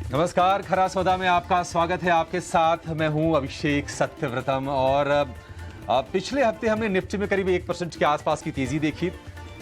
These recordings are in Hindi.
नमस्कार, खरा सौदा में आपका स्वागत है। आपके साथ मैं हूं अभिषेक सत्यव्रतम। और पिछले हफ्ते हमने निफ्टी में करीब 1% के आसपास की तेजी देखी।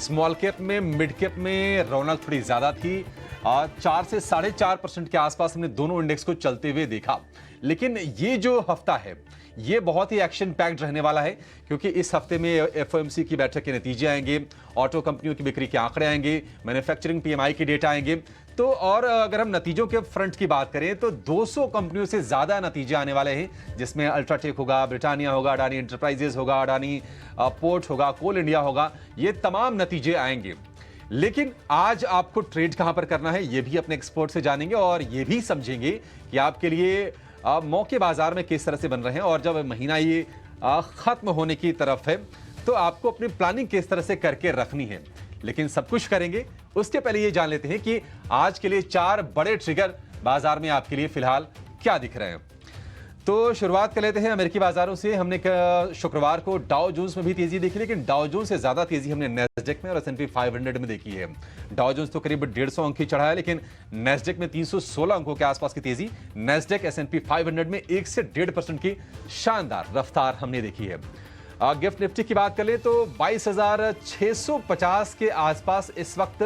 स्मॉल कैप में, मिड कैप में रौनक थोड़ी ज्यादा थी। 4 से 4.5% के आसपास हमने दोनों इंडेक्स को चलते हुए देखा। लेकिन ये जो हफ्ता है ये बहुत ही एक्शन पैक्ड रहने वाला है, क्योंकि इस हफ्ते में एफओएमसी की बैठक के नतीजे आएंगे, ऑटो कंपनियों की बिक्री के आंकड़े आएंगे, मैन्युफैक्चरिंग पीएमआई के डेटा आएंगे। तो और अगर हम नतीजों के फ्रंट की बात करें तो 200 कंपनियों से ज्यादा नतीजे आने वाले हैं, जिसमें अल्ट्राटेक होगा, ब्रिटानिया होगा, अडानी एंटरप्राइजेज होगा, अडानी पोर्ट होगा, कोल इंडिया होगा। ये तमाम नतीजे आएंगे। लेकिन आज आपको ट्रेड कहां पर करना है ये भी अपने एक्सपर्ट से जानेंगे और ये भी समझेंगे कि आपके लिए मौके बाजार में किस तरह से बन रहे हैं। और जब महीना ये खत्म होने की तरफ है तो आपको अपनी प्लानिंग किस तरह से करके रखनी है। लेकिन सब कुछ करेंगे उसके पहले ये जान लेते हैं कि आज के लिए 4 बड़े ट्रिगर बाजार में आपके लिए फिलहाल क्या दिख रहे हैं। तो शुरुआत कर लेते हैं अमेरिकी बाजारों से। हमने शुक्रवार को डाउ जोन्स में भी तेजी देखी, लेकिन डाउ जोन्स से ज्यादा तेजी हमने नैस्डैक में और एस&पी 500 में देखी है। डाउ जोन्स तो करीब 150 अंक ही चढ़ा है, लेकिन नैस्डैक में 316 अंकों के आसपास की तेजी। नैस्डैक एस&पी 500 में 1 से 1.5% की शानदार रफ्तार हमने देखी है। गिफ्ट निफ्टी की बात कर ले तो 22,650 के आसपास इस वक्त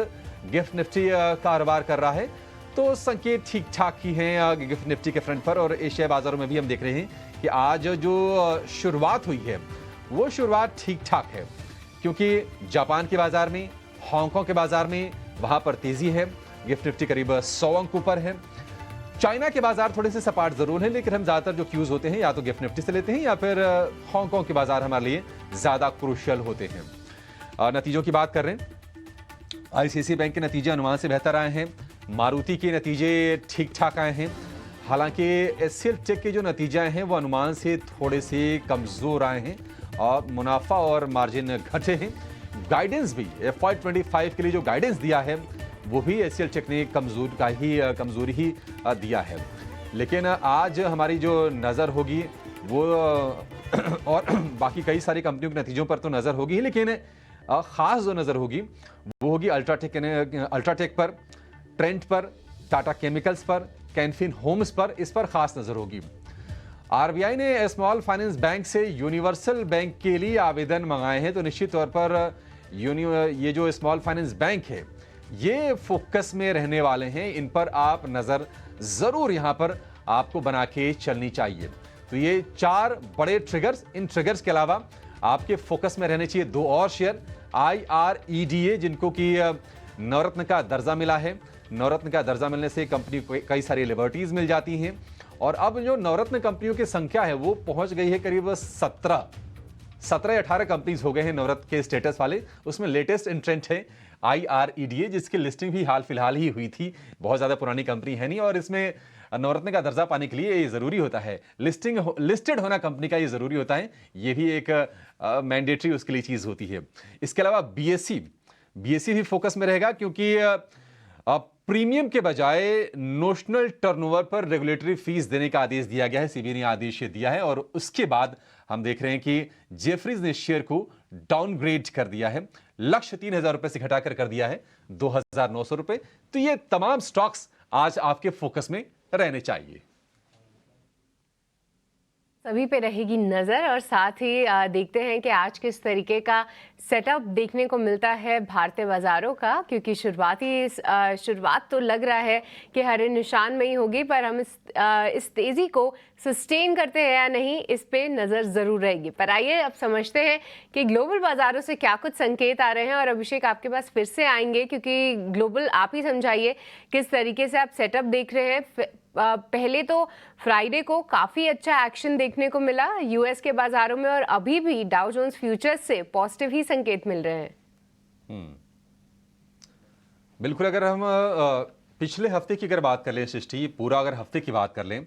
गिफ्ट निफ्टी कारोबार कर रहा है। तो संकेत ठीक ठाक ही हैं गिफ्ट निफ्टी के फ्रंट पर। और एशिया बाजारों में भी हम देख रहे हैं कि आज जो शुरुआत हुई है वो शुरुआत ठीक ठाक है, क्योंकि जापान के बाजार में, हांगकांग के बाजार में वहां पर तेजी है। गिफ्ट निफ्टी करीब 100 अंक ऊपर है। चाइना के बाजार थोड़े से सपाट जरूर हैं, लेकिन हम ज्यादातर जो क्यूज होते हैं या तो गिफ्ट निफ्टी से लेते हैं या फिर हांगकांग के बाजार हमारे लिए ज्यादा क्रूशियल होते हैं। नतीजों की बात कर रहे हैं, आईसीआईसीआई बैंक के नतीजे अनुमान से बेहतर आए हैं। मारुति के नतीजे ठीक ठाक आए हैं। हालांकि एचसीएल टेक के जो नतीजे आए हैं वो अनुमान से थोड़े से कमजोर आए हैं और मुनाफा और मार्जिन घटे हैं। गाइडेंस भी FY25 के लिए जो गाइडेंस दिया है वो भी एचसीएल टेक ने कमजोरी ही दिया है। लेकिन आज हमारी जो नज़र होगी वो और बाकी कई सारी कंपनियों के नतीजों पर तो नज़र होगी, लेकिन खास जो नज़र होगी वो होगी अल्ट्राटेक पर, ट्रेंट पर, टाटा केमिकल्स पर, कैनफिन होम्स पर। इस पर खास नजर होगी। आरबीआई ने स्मॉल फाइनेंस बैंक से यूनिवर्सल बैंक के लिए आवेदन मंगाए हैं, तो निश्चित तौर पर ये जो स्मॉल फाइनेंस बैंक है ये फोकस में रहने वाले हैं। इन पर आप नजर जरूर यहां पर आपको बना के चलनी चाहिए। तो ये 4 बड़े ट्रिगर्स, इन ट्रिगर्स के अलावा आपके फोकस में रहने चाहिए 2 और शेयर, IREDA, जिनको कि नवरत्न का दर्जा मिला है। नवरत्न का दर्जा मिलने से कंपनी को कई सारी लिबर्टीज मिल जाती हैं। और अब जो नवरत्न कंपनियों की संख्या है वो पहुंच गई है करीब 17 या 18 कंपनीज हो गए हैं नवरत्न के स्टेटस वाले। उसमें लेटेस्ट इंट्रेंट है IREDA, जिसकी लिस्टिंग भी हाल फिलहाल ही हुई थी। बहुत ज्यादा पुरानी कंपनी है नहीं, और इसमें नवरत्न का दर्जा पाने के लिए ये जरूरी होता है, लिस्टेड होना कंपनी का ये जरूरी होता है। ये भी एक मैंडेटरी उसके लिए चीज होती है। इसके अलावा BSE भी फोकस में रहेगा, क्योंकि प्रीमियम के बजाय नोशनल टर्नओवर पर रेगुलेटरी फीस देने का आदेश दिया गया है। सीबीआई ने आदेश दिया है और उसके बाद हम देख रहे हैं कि जेफरीज ने शेयर को डाउनग्रेड कर दिया है। लक्ष्य 3,000 रुपए से घटाकर कर दिया है 2,900 रुपए। तो ये तमाम स्टॉक्स आज आपके फोकस में रहने चाहिए। सभी पे रहेगी नज़र और साथ ही देखते हैं कि आज किस तरीके का सेटअप देखने को मिलता है भारतीय बाजारों का, क्योंकि शुरुआत तो लग रहा है कि हरे निशान में ही होगी, पर हम इस तेज़ी को सस्टेन करते हैं या नहीं इस पे नज़र ज़रूर रहेगी। पर आइए अब समझते हैं कि ग्लोबल बाज़ारों से क्या कुछ संकेत आ रहे हैं। और अभिषेक आपके पास फिर से आएंगे, क्योंकि ग्लोबल आप ही समझाइए किस तरीके से आप सेटअप देख रहे हैं। पहले तो फ्राइडे को काफी अच्छा एक्शन देखने को मिला यूएस के बाजारों में, और अभी भी डाउ जोन्स फ्यूचर्स से पॉजिटिव ही संकेत मिल रहे हैं। बिल्कुल। अगर हम पिछले हफ्ते की अगर बात कर लें सृष्टि, पूरा अगर हफ्ते की बात कर लें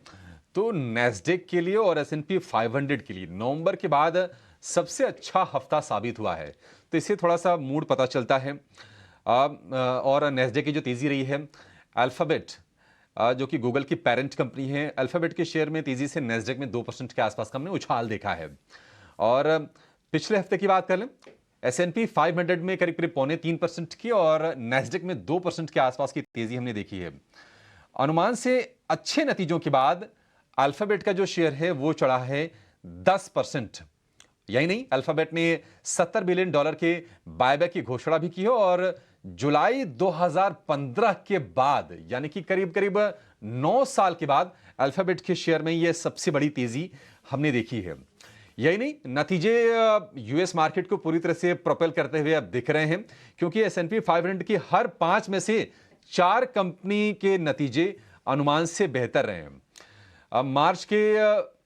तो नैस्डैक के लिए और एस&पी 500 के लिए नवंबर के बाद सबसे अच्छा हफ्ता साबित हुआ है। तो इससे थोड़ा सा मूड पता चलता है। और नैस्डैक की जो तेजी रही है, अल्फाबेट जो कि गूगल की पेरेंट कंपनी है, अल्फाबेट के शेयर में तेजी से नैस्डैक में 2% के आसपास का हमने उछाल देखा है। और पिछले हफ्ते की बात कर लें, एस&पी 500 में करीब करीब 2.25% की और नैस्डैक में 2% के आसपास की तेजी हमने देखी है। अनुमान से अच्छे नतीजों के बाद अल्फाबेट का जो शेयर है वो चढ़ा है 10%। यही नहीं, अल्फाबेट ने $70 बिलियन के बायबैक की घोषणा भी की है और जुलाई 2015 के बाद यानी कि करीब करीब 9 साल के बाद अल्फाबेट के शेयर में यह सबसे बड़ी तेजी हमने देखी है। यही नहीं, नतीजे यूएस मार्केट को पूरी तरह से प्रोपेल करते हुए अब दिख रहे हैं, क्योंकि एस&पी 500 की हर 5 में से 4 कंपनी के नतीजे अनुमान से बेहतर रहे हैं। अब मार्च के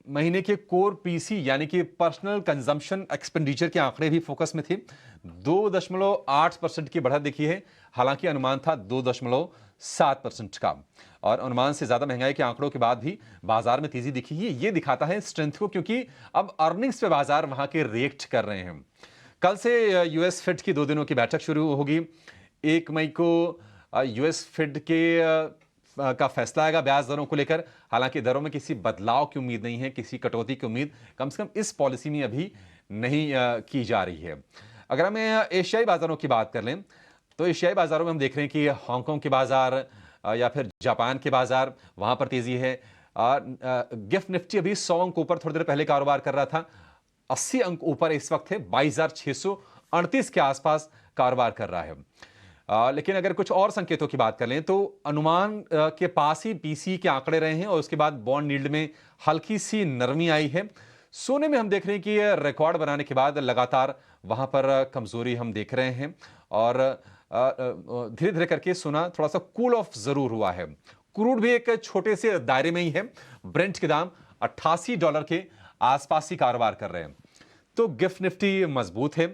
महीने के कोर पीसी यानी कि पर्सनल कंजम्पशन एक्सपेंडिचर के आंकड़े भी फोकस में थे। 2.8% की बढ़त दिखी है, हालांकि अनुमान था 2.7% का। और अनुमान से ज्यादा महंगाई के आंकड़ों के बाद भी बाजार में तेजी दिखी है। ये दिखाता है स्ट्रेंथ को, क्योंकि अब अर्निंग्स पे बाजार वहां के रिएक्ट कर रहे हैं। कल से यूएस फेड की 2 दिनों की बैठक शुरू होगी। 1 मई को यूएस फेड का फैसला आएगा ब्याज दरों को लेकर। हालांकि दरों में किसी बदलाव की उम्मीद नहीं है, किसी कटौती की उम्मीद कम से कम इस पॉलिसी में अभी नहीं की जा रही है। अगर हम एशियाई बाजारों की बात कर लें तो एशियाई बाजारों में हम देख रहे हैं कि हांगकांग के बाजार या फिर जापान के बाजार, वहां पर तेजी है। गिफ्ट निफ्टी अभी 100 अंक ऊपर थोड़ी देर पहले कारोबार कर रहा था, 80 अंक ऊपर इस वक्त है, 22,638 के आसपास कारोबार कर रहा है। लेकिन अगर कुछ और संकेतों की बात कर लें तो अनुमान के पास ही पीसी के आंकड़े रहे हैं और उसके बाद बॉन्ड यील्ड में हल्की सी नरमी आई है। सोने में हम देख रहे हैं कि रिकॉर्ड बनाने के बाद लगातार वहां पर कमजोरी हम देख रहे हैं और धीरे धीरे करके सोना थोड़ा सा कूल ऑफ जरूर हुआ है। क्रूड भी एक छोटे से दायरे में ही है, ब्रेंट के दाम $88 के आसपास ही कारोबार कर रहे हैं। तो गिफ्ट निफ्टी मजबूत है,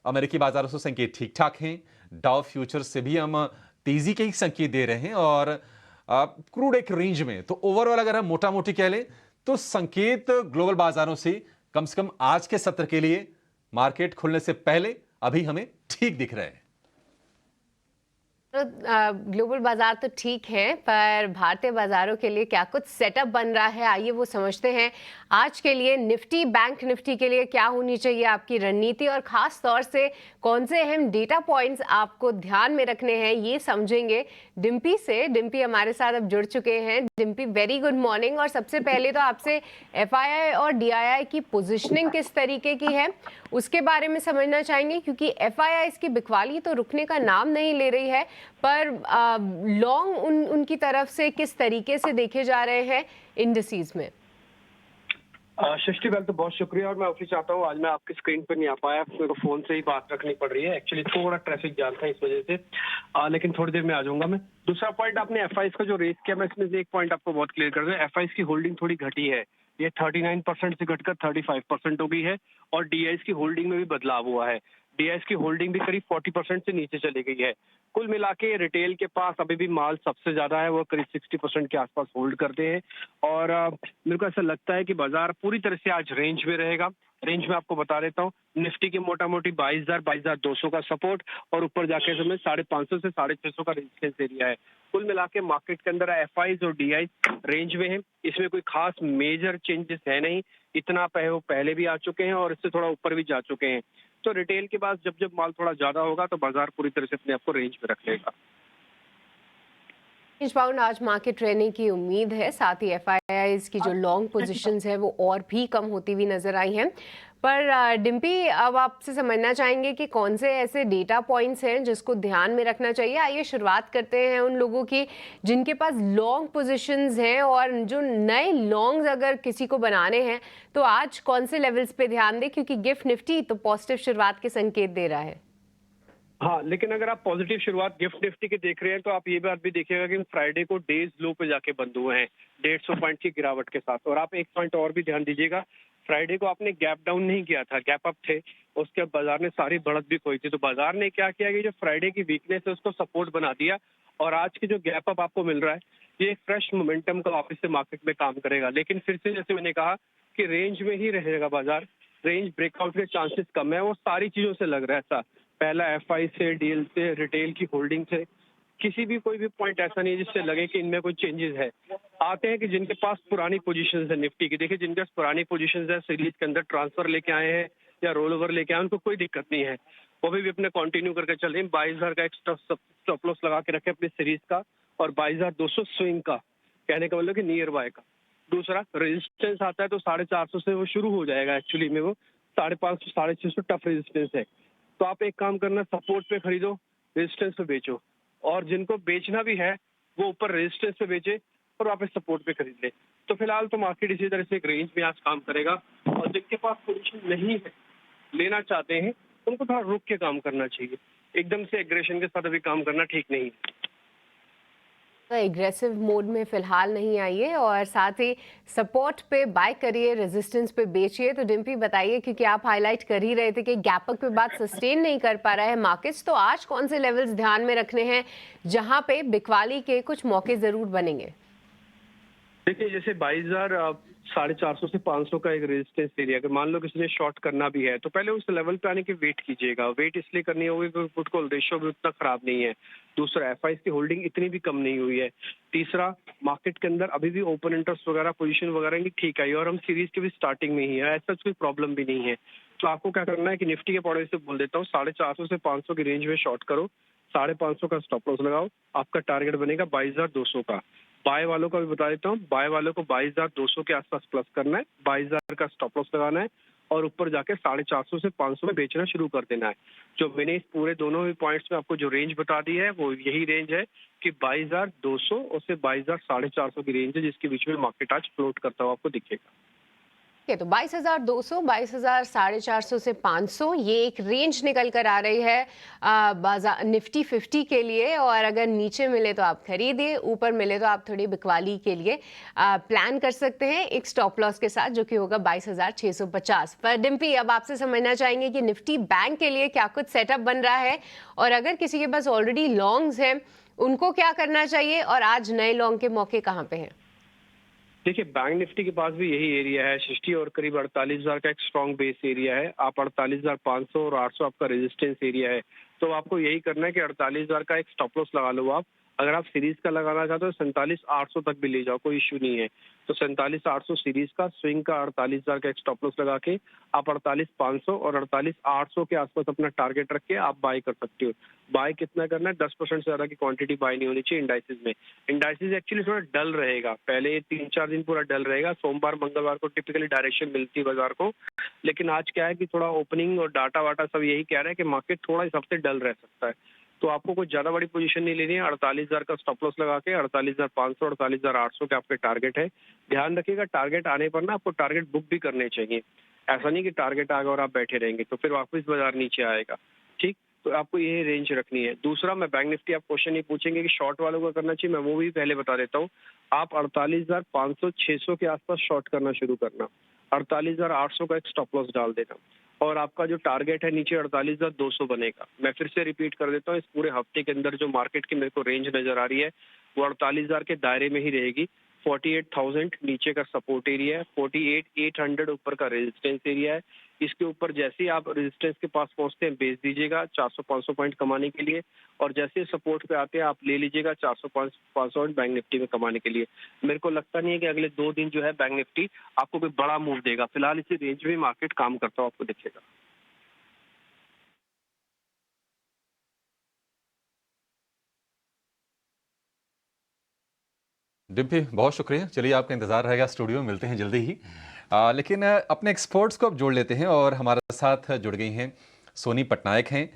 अमेरिकी बाजारों से संकेत ठीक ठाक हैं, डाउ फ्यूचर्स से भी हम तेजी के ही संकेत दे रहे हैं और क्रूड एक रेंज में। तो ओवरऑल अगर हम मोटा मोटी कह लें तो संकेत ग्लोबल बाजारों से कम आज के सत्र के लिए मार्केट खुलने से पहले अभी हमें ठीक दिख रहे हैं। तो ग्लोबल बाजार तो ठीक है, पर भारतीय बाजारों के लिए क्या कुछ सेटअप बन रहा है, आइए वो समझते हैं। आज के लिए निफ्टी, बैंक निफ्टी के लिए क्या होनी चाहिए आपकी रणनीति और खास तौर से कौन से अहम डेटा पॉइंट्स आपको ध्यान में रखने हैं, ये समझेंगे डिम्पी से। डिम्पी हमारे साथ अब जुड़ चुके हैं। Dimpy, very good morning. और सबसे पहले तो आपसे एफआईआई और डीआईआई की पोजिशनिंग किस तरीके की है उसके बारे में समझना चाहेंगे, क्योंकि एफआईआई इसकी बिकवाली तो रुकने का नाम नहीं ले रही है, पर लॉन्ग उनकी तरफ से किस तरीके से देखे जा रहे हैं इंडिसेस में। सृष्टि, पहले तो बहुत शुक्रिया और मैं माफी चाहता हूँ, आज मैं आपकी स्क्रीन पर नहीं आ पाया, मेरे को फोन से ही बात रखनी पड़ रही है। एक्चुअली थोड़ा ट्रैफिक जाम था इस वजह से, लेकिन थोड़ी देर में आ जाऊंगा मैं। दूसरा पॉइंट, आपने एफआईएस का जो रेस किया, मैं इसमें से एक पॉइंट आपको बहुत क्लियर कर दूं। एफआईएस की होल्डिंग थोड़ी घटी है, ये 39% से घटकर 35% हो गई है और डीआईएस की होल्डिंग में भी बदलाव हुआ है। डीआईएस की होल्डिंग भी करीब 40% से नीचे चली गई है। कुल मिला के रिटेल के पास अभी भी माल सबसे ज्यादा है, वो करीब 60% के आसपास होल्ड करते हैं और मेरे को ऐसा लगता है कि बाजार पूरी तरह से आज रेंज में रहेगा। रेंज में आपको बता देता हूँ, निफ्टी की मोटा मोटी 22,200 का सपोर्ट और ऊपर जाके समय 550 से 650 का रेजिस्टेंस एरिया है। कुल मिला के मार्केट के अंदर एफआईज और डीआई रेंज में है, इसमें कोई खास मेजर चेंजेस है नहीं। इतना पहले भी आ चुके हैं और इससे थोड़ा ऊपर भी जा चुके हैं। तो रिटेल के पास जब माल थोड़ा ज्यादा होगा तो बाजार पूरी तरह से अपने आप को रेंज में रख लेगा। रेंज बाउंड आज मार्केट रहने की उम्मीद है, साथ ही एफआईआईज की जो लॉन्ग पोजीशंस है वो और भी कम होती हुई नजर आई हैं। पर डिम्पी, अब आपसे समझना चाहेंगे कि कौन से ऐसे डेटा पॉइंट्स हैं जिसको ध्यान में रखना चाहिए। आइए शुरुआत करते हैं उन लोगों की जिनके पास लॉन्ग पोजीशंस हैं और जो नए लॉन्ग्स अगर किसी को बनाने हैं तो आज कौन से लेवल्स पे ध्यान दें, क्योंकि गिफ्ट निफ्टी तो पॉजिटिव शुरुआत के संकेत दे रहा है। हाँ, लेकिन अगर आप पॉजिटिव शुरुआत गिफ्ट निफ्टी के देख रहे हैं तो आप ये बात भी देखिएगा कि फ्राइडे को डेज लो पे जाके बंद हुए हैं 150 पॉइंट की गिरावट के साथ। और आप एक पॉइंट और भी ध्यान दीजिएगा, फ्राइडे को आपने गैप डाउन नहीं किया था, गैप अप थे, उसके बाद बाजार ने सारी बढ़त भी खोई थी। तो बाजार ने क्या किया कि जो फ्राइडे की वीकनेस है उसको सपोर्ट बना दिया और आज की जो गैप अप आपको मिल रहा है ये एक फ्रेश मोमेंटम का वापस से मार्केट में काम करेगा। लेकिन फिर से जैसे मैंने कहा कि रेंज में ही रहेगा बाजार, रेंज ब्रेकआउट के चांसेस कम है। वो सारी चीजों से लग रहा है ऐसा, पहला एफआई से, डीएल से, रिटेल की होल्डिंग से, किसी भी कोई भी पॉइंट ऐसा नहीं है जिससे लगे कि इनमें कोई चेंजेस है। आते हैं कि जिनके पास पुरानी पोजीशंस है निफ्टी की, देखिए जिनके पास पुरानी पोजीशंस है, सीरीज के अंदर ट्रांसफर लेके आए हैं या रोल ओवर लेके आए, उनको कोई दिक्कत नहीं है, वो भी अपने कंटिन्यू करके चल रहे हैं। 22,000 का एक स्टॉप लॉस लगा के रखे अपनी सीरीज का और 22,200 स्विंग का, कहने का मतलब कि नियर बाय का। दूसरा रेजिस्टेंस आता है तो 450 से वो शुरू हो जाएगा, एक्चुअली में वो 550 650 टफ रेजिस्टेंस है। तो आप एक काम करना, सपोर्ट पे खरीदो, रेजिस्टेंस पे बेचो, और जिनको बेचना भी है वो ऊपर रेजिस्टेंस पे बेचे और वापस सपोर्ट पे खरीद ले। तो फिलहाल तो मार्केट इसी तरह से एक रेंज में आज काम करेगा, और जिनके पास पोजीशन नहीं है, लेना चाहते हैं, उनको थोड़ा रुक के काम करना चाहिए। एकदम से एग्रेशन के साथ अभी काम करना ठीक नहीं है। एग्रेसिव मोड में फिलहाल नहीं आइए और साथ ही सपोर्ट पे बाय करिए, रेजिस्टेंस पे बेचिए। तो डिम्पी बताइए, क्योंकि आप हाईलाइट कर ही रहे थे कि गैप अप के बाद सस्टेन नहीं कर पा रहा है मार्केट्स, तो आज कौन से लेवल्स ध्यान में रखने हैं जहां पे बिकवाली के कुछ मौके जरूर बनेंगे? देखिए, जैसे 22,450 से 500 का एक रेजिस्टेंस एरिया, अगर मान लो किसी ने शॉर्ट करना भी है तो पहले उस लेवल पे आने की वेट कीजिएगा। वेट इसलिए करनी होगी क्योंकि पुट कॉल रेशियो भी उतना खराब नहीं है। दूसरा, एफआईज की होल्डिंग इतनी भी कम नहीं हुई है। तीसरा, मार्केट के अंदर अभी भी ओपन इंटरेस्ट वगैरह, पोजीशन वगैरह की ठीक आई, और हम सीरीज के भी स्टार्टिंग में ही है, ऐसा कोई प्रॉब्लम भी नहीं है। तो आपको क्या करना है कि निफ्टी के पॉइंट से बोल देता हूँ, 450 से 500 की रेंज में शॉर्ट करो, 550 का स्टॉप लॉस लगाओ, आपका टारगेट बनेगा 22,200 का। बाय वालों का भी बता देता हूँ, बाय वालों को 22,200 के आसपास प्लस करना है, 22,000 का स्टॉप लॉस लगाना है, और ऊपर जाके 450 से 500 में बेचना शुरू कर देना है। जो मैंने इस पूरे दोनों ही पॉइंट्स में आपको जो रेंज बता दी है वो यही रेंज है कि 22,200 और से 22,450 की रेंज है, जिसके बीच में मार्केट आज फ्लोट करता हुआ आपको दिखेगा। तो 22,200, 22,450 से 500 ये एक रेंज निकल कर आ रही है बाजार निफ्टी 50 के लिए। और अगर नीचे मिले तो आप खरीदिए, ऊपर मिले तो आप थोड़ी बिकवाली के लिए प्लान कर सकते हैं एक स्टॉप लॉस के साथ, जो कि होगा 22,650 पर। डिम्पी, अब आपसे समझना चाहेंगे कि निफ्टी बैंक के लिए क्या कुछ सेटअप बन रहा है, और अगर किसी के पास ऑलरेडी लॉन्ग्स हैं उनको क्या करना चाहिए, और आज नए लॉन्ग के मौके कहाँ पे हैं? देखिए, बैंक निफ्टी के पास भी यही एरिया है 60, और करीब 48,000 का एक स्ट्रॉन्ग बेस एरिया है। आप 48,500 और 800 आपका रेजिस्टेंस एरिया है। तो आपको यही करना है कि 48,000 का एक स्टॉप लॉस लगा लो आप। अगर आप सीरीज का लगाना चाहते हो 47,800 तक भी ले जाओ, कोई इश्यू नहीं है। तो 47,800 सीरीज का, स्विंग का 48,000 का एक स्टॉप लॉस लगा के आप 48,500 और 48,800 के आसपास अपना टारगेट रख के आप बाय कर सकते हो। बाय कितना करना है? 10% से ज्यादा की क्वांटिटी बाय नहीं होनी चाहिए इंडाइसिस में। इंडाइसिस एक्चुअली थोड़ा डल रहेगा, पहले 3-4 दिन पूरा डल रहेगा। सोमवार मंगलवार को टिपिकली डायरेक्शन मिलती है बाजार को, लेकिन आज क्या है कि थोड़ा ओपनिंग और डाटा वाटा सब यही कह रहा है कि मार्केट थोड़ा इस हफ्ते डल रह सकता है। तो आपको कोई ज्यादा बड़ी पोजीशन नहीं लेनी है। 48,000 का स्टॉप लॉस लगा के 48,500 48,800 के आपके टारगेट है। ध्यान रखिएगा, टारगेट आने पर ना आपको टारगेट बुक भी करने चाहिए। ऐसा नहीं कि टारगेट आ गया और आप बैठे रहेंगे तो फिर वापस बाजार नीचे आएगा। ठीक, तो आपको ये रेंज रखनी है। दूसरा, मैं बैंक निफ्टी, आप क्वेश्चन ये पूछेंगे कि शॉर्ट वालों को करना चाहिए, मैं वो भी पहले बता देता हूँ। आप 48,500 600 के आसपास शॉर्ट करना शुरू करना, 48,800 का एक स्टॉप लॉस डाल देना, और आपका जो टारगेट है नीचे 48,200 बनेगा। मैं फिर से रिपीट कर देता हूँ, इस पूरे हफ्ते के अंदर जो मार्केट की मेरे को रेंज नजर आ रही है वो 48,000 के दायरे में ही रहेगी। 48,000 नीचे का सपोर्ट एरिया है, 48,800 ऊपर का रेजिस्टेंस एरिया है। इसके ऊपर जैसे ही आप रेजिस्टेंस के पास पहुंचते हैं बेच दीजिएगा 400-500 पॉइंट कमाने के लिए, और जैसे ही सपोर्ट पे आते हैं आप ले लीजिएगा 400-500 पॉइंट बैंक निफ्टी में कमाने के लिए। मेरे को लगता नहीं है कि अगले 2 दिन जो है बैंक निफ्टी आपको कोई बड़ा मूव देगा। फिलहाल इसी रेंज में मार्केट काम करता हुआ आपको दिखेगा। डिम्पी, बहुत शुक्रिया। चलिए, आपका इंतज़ार रहेगा स्टूडियो में, मिलते हैं जल्दी ही। लेकिन अपने एक्सपर्ट्स को अब जोड़ लेते हैं, और हमारे साथ जुड़ गई हैं सोनी पटनायक हैं,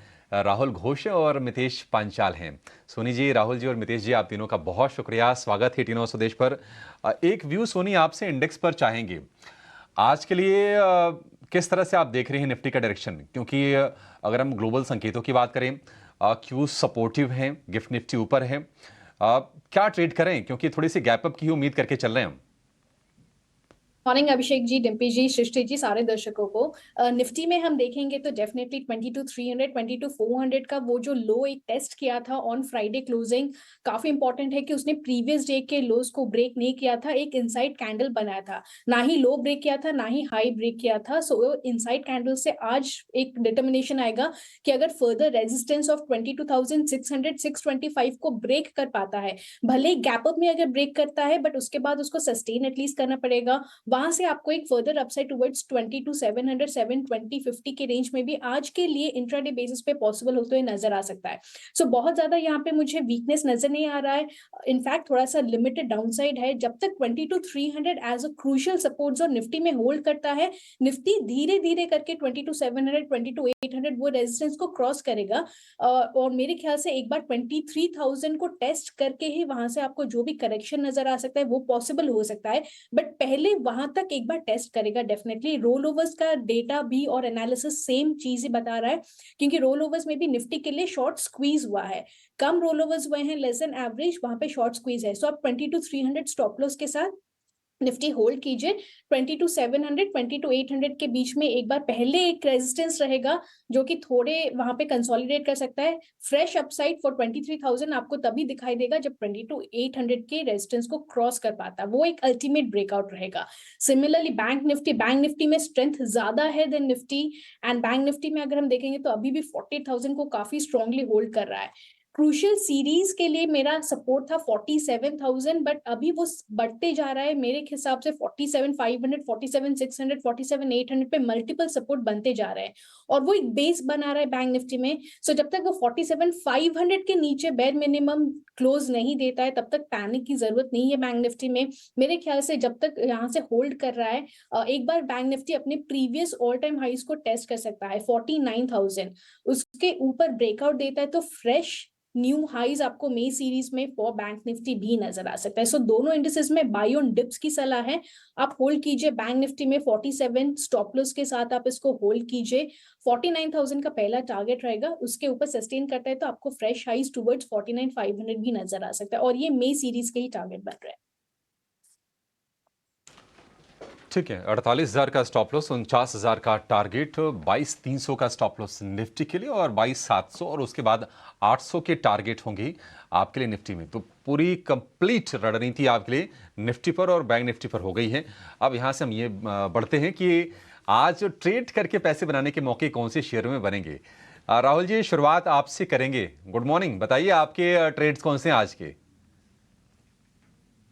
राहुल घोष और मितेश पांचाल हैं। सोनी जी, राहुल जी और मितेश जी, आप तीनों का बहुत शुक्रिया। स्वागत है टी9 स्वदेश पर। एक व्यू सोनी आपसे इंडेक्स पर चाहेंगे आज के लिए। किस तरह से आप देख रहे हैं निफ्टी का डायरेक्शन? क्योंकि अगर हम ग्लोबल संकेतों की बात करें, क्यूज सपोर्टिव हैं, गिफ्ट निफ्टी ऊपर है। क्या ट्रेड करें, क्योंकि थोड़ी सी गैप अप की उम्मीद करके चल रहे हैं हम। मॉर्निंग अभिषेक जी, डिम्पी जी, सृष्टि जी, सारे दर्शकों को। निफ्टी में हम देखेंगे तो डेफिनेटली 22,300 22,400 का वो जो लो एक टेस्ट किया था ऑन फ्राइडे क्लोजिंग, काफी इंपॉर्टेंट है कि उसने प्रीवियस डे के लोज को ब्रेक नहीं किया था, एक इनसाइड कैंडल बनाया था, ना ही लो ब्रेक किया था ना ही हाई ब्रेक किया था। सो इनसाइड कैंडल से आज एक डिटर्मिनेशन आएगा कि अगर फर्दर रेजिस्टेंस ऑफ 22,600 625 को ब्रेक कर पाता है, भले गैप अप में अगर ब्रेक करता है बट उसके बाद उसको सस्टेन एटलीस्ट करना पड़ेगा वहां से आपको एक फर्दर अपसाइड टुवर्ड्स 22,700 720 50 के रेंज में भी आज के लिए इंट्राडे बेसिस पे पॉसिबल होते हुए नजर आ सकता है। सो बहुत ज्यादा यहाँ पे मुझे वीकनेस नजर नहीं आ रहा है। इनफैक्ट थोड़ा सा लिमिटेड डाउनसाइड है। जब तक 22,300 एज अ क्रूशियल सपोर्ट जो निफ्टी में होल्ड करता है, निफ्टी धीरे धीरे करके 22,700 22,800 वो रेजिस्टेंस को क्रॉस करेगा। और मेरे ख्याल से एक बार 23,000 को टेस्ट करके ही वहां से आपको जो भी करेक्शन नजर आ सकता है वो पॉसिबल हो सकता है। बट पहले वहां तक एक बार टेस्ट करेगा डेफिनेटली। रोल ओवर्स का डेटा भी और एनालिसिस सेम चीज ही बता रहा है, क्योंकि रोल ओवर्स में भी निफ्टी के लिए शॉर्ट स्क्वीज हुआ है। कम रोल ओवर्स हुए हैं, लेस देन एवरेज, वहां पे शॉर्ट स्क्वीज है। सो आप 22,300 स्टॉप लॉस के साथ निफ्टी होल्ड कीजिए। 22,700 22,800 के बीच में एक बार पहले एक रेजिस्टेंस रहेगा जो कि थोड़े वहां पे कंसोलिडेट कर सकता है। फ्रेश अपसाइड फॉर 23,000 आपको तभी दिखाई देगा जब 22,800 के रेजिस्टेंस को क्रॉस कर पाता है, वो एक अल्टीमेट ब्रेकआउट रहेगा। सिमिलरली बैंक निफ्टी में स्ट्रेंथ ज्यादा है then Nifty, and bank Nifty में अगर हम देखेंगे तो अभी भी 40,000 को काफी स्ट्रांगली होल्ड कर रहा है। क्रूशियल सीरीज के लिए मेरा सपोर्ट था 47,000, बट अभी वो बढ़ते जा रहा है मेरे हिसाब से 47,500 47,600 47,800 पे मल्टीपल सपोर्ट बनते जा रहे हैं, और वो एक बेस बना रहा है बैंक निफ्टी में। सो जब तक वो 47,500 के नीचे बेयर मिनिमम क्लोज नहीं देता है तब तक पैनिक की जरूरत नहीं है बैंक निफ्टी में। मेरे ख्याल से जब तक यहाँ से होल्ड कर रहा है, एक बार बैंक निफ्टी अपने प्रीवियस ऑल टाइम हाइज को टेस्ट कर सकता है 49,000, उसके ऊपर ब्रेकआउट देता है तो फ्रेश न्यू हाइज आपको मई सीरीज में फॉर बैंक निफ्टी भी नजर आ सकता है। सो दोनों इंडिसेस में बाय ऑन डिप्स की सलाह है। आप होल्ड कीजिए बैंक निफ्टी में 47 स्टॉप लॉस के साथ आप इसको होल्ड कीजिए। 49,000 का पहला टारगेट रहेगा, उसके ऊपर सस्टेन करता है तो आपको फ्रेश हाइज टुवर्ड्स 49,500 भी नजर आ सकता है, और ये मई सीरीज के ही टारगेट बन रहा है। ठीक है, 48,000 का स्टॉप लॉस, 49,000 का टारगेट, 22,300 का स्टॉप लॉस निफ्टी के लिए और 22,700 और उसके बाद 800 के टारगेट होंगे आपके लिए निफ्टी में। तो पूरी कंप्लीट रणनीति आपके लिए निफ्टी पर और बैंक निफ्टी पर हो गई है। अब यहाँ से हम ये बढ़ते हैं कि आज ट्रेड करके पैसे बनाने के मौके कौन से शेयर में बनेंगे। राहुल जी, शुरुआत आपसे करेंगे। गुड मॉर्निंग, बताइए आपके ट्रेड्स कौन से हैं आज के।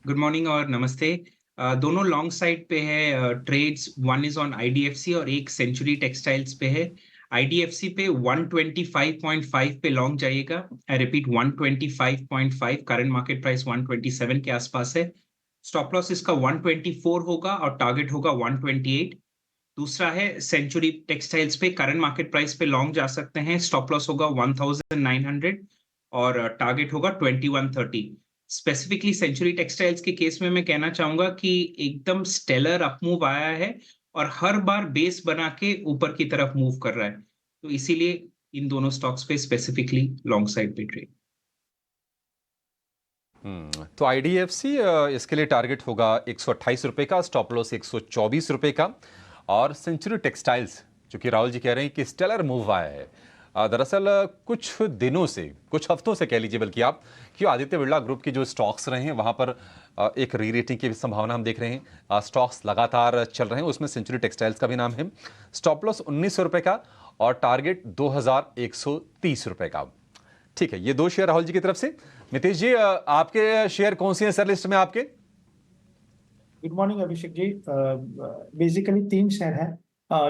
गुड मॉर्निंग और नमस्ते। दोनों लॉन्ग साइड पे है trades. One is on IDFC और एक सेंचुरी टेक्सटाइल्स पे है। आईडीएफसी पे 125.5 पे लॉन्ग जाइएगा। I repeat 125.5, current market price 127 के आसपास है। स्टॉप लॉस इसका 124 होगा और टारगेट होगा 128। दूसरा है सेंचुरी टेक्सटाइल्स पे, करंट मार्केट प्राइस पे लॉन्ग जा सकते हैं। स्टॉप लॉस होगा 1900 और टारगेट होगा 2130। स्पेसिफिकली सेंचुरी टेक्सटाइल्स के केस में मैं कहना चाहूंगा कि एकदम स्टेलर अपमूव आया है और हर बार बेस बना के ऊपर की तरफ मूव कर रहा है, तो इसीलिए इन दोनों स्टॉक्स पे स्पेसिफिकली लॉन्ग साइड पे ट्रेड। तो आईडीएफसी इसके लिए टारगेट होगा 128 रुपए का, स्टॉप लॉस 124 रुपए का। और सेंचुरी टेक्सटाइल्स, चूंकि राहुल जी कह रहे हैं कि स्टेलर मूव आया है, दरअसल कुछ दिनों से, कुछ हफ्तों से कह लीजिए बल्कि आप, कि आदित्य बिरला ग्रुप की जो स्टॉक्स रहे हैं वहाँ पर एक री रेटिंग की संभावना हम देख रहे हैं। स्टॉक्स लगातार चल रहे हैं, उसमें सेंचुरी टेक्सटाइल्स का भी नाम है। स्टॉप लॉस 1900 रुपये का और टारगेट 2130 रुपये का। ठीक है, ये दो शेयर राहुल जी की तरफ से। नितीश जी, आपके शेयर कौन से हैं सर लिस्ट में आपके? Good morning Abhishek ji. Basically 3 share हैं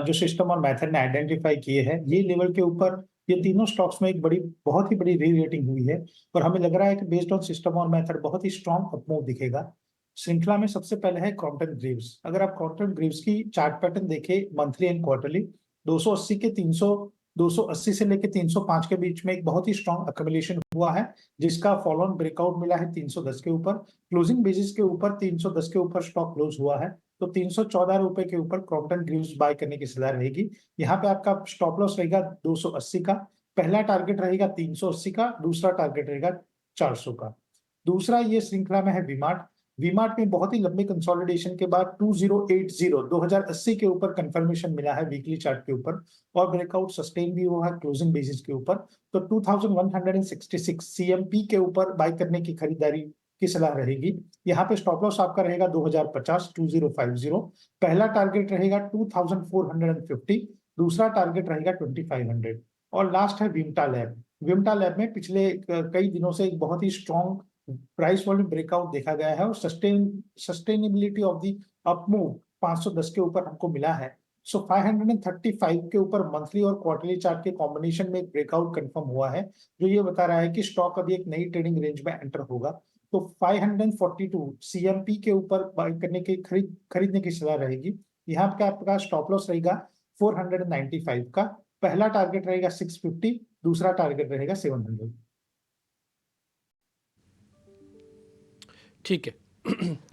जो सिस्टम और मेथड ने आइडेंटिफाई किए हैं। ये लेवल के ऊपर ये तीनों स्टॉक्स में एक बहुत ही बड़ी री रेटिंग हुई है और हमें लग रहा है कि बेस्ड ऑन सिस्टम और मेथड बहुत ही स्ट्रॉन्ग अपमूव दिखेगा। श्रृंखला में सबसे पहले है क्रॉम्पटन ग्रीव्स। अगर आप क्रॉम्पटन ग्रीव्स की चार्ट पैटर्न देखें मंथली एंड क्वार्टरली, 280 से लेके 305 के बीच में एक बहुत ही स्ट्रॉन्ग अक्यूमुलेशन हुआ है, जिसका फॉलो ऑन ब्रेकआउट मिला है 310 के ऊपर। क्लोजिंग बेसिस के ऊपर 310 के ऊपर स्टॉक क्लोज हुआ है, तो 314 रुपए के ऊपर क्रॉम्पटन ग्रीव्स बाय करने की सलाह रहेगी। यहाँ पे आपका स्टॉप लॉस रहेगा 280 का, पहला टारगेट रहेगा 380 का, दूसरा टारगेट रहेगा 400 का। दूसरा ये श्रृंखला में है वीमार्ट। वीमार्ट में बहुत ही लंबे कंसोलिडेशन के बाद 2080 के ऊपर कंफर्मेशन मिला है वीकली चार्ट के ऊपर और ब्रेकआउट सस्टेन भी हुआ है क्लोजिंग बेसिस के ऊपर। तो 2166 सीएमपी के ऊपर बाय करने की खरीदारी की सलाह रहेगी। यहाँ पे स्टॉप लॉस आपका रहेगा 2050, पहला टारगेट रहेगा 2450, दूसरा टारगेट रहेगा 2500 और लास्ट है विम्टा लैब। विम्टा लैब में पिछले कई दिनों से एक बहुत ही स्ट्रॉन्ग प्राइस वॉल्यूम ब्रेकआउट देखा गया है और सस्टेनेबिलिटी ऑफ द अपमूव 510 के ऊपर हमको मिला है। सो 535 के ऊपर मंथली और क्वार्टरली चार्ट के कॉम्बिनेशन में एक ब्रेकआउट कंफर्म हुआ है, जो ये बता रहा है कि स्टॉक अभी एक नई ट्रेडिंग रेंज में एंटर होगा। तो 542 सीएमपी के ऊपर बाय करने की खरीदने की सलाह रहेगी। यहाँ पे आपका स्टॉप लॉस रहेगा 495 का, पहला टारगेट रहेगा 650, दूसरा टारगेट रहेगा 700। ठीक है।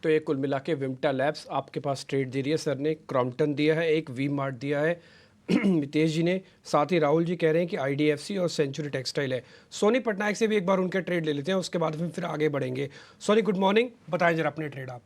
तो ये कुल मिला के विम्टा लैब्स आपके पास ट्रेड दे रही है, सर ने क्रॉम्पटन दिया है, एक वी मार्ट दिया है मितेश जी ने, साथ ही राहुल जी कह रहे हैं कि आईडीएफसी और सेंचुरी टेक्सटाइल है। सोनी पटनायक से भी एक बार उनके ट्रेड ले लेते हैं, उसके बाद फिर आगे बढ़ेंगे। सोनी गुड मॉर्निंग, बताएं जरा अपने ट्रेड आप।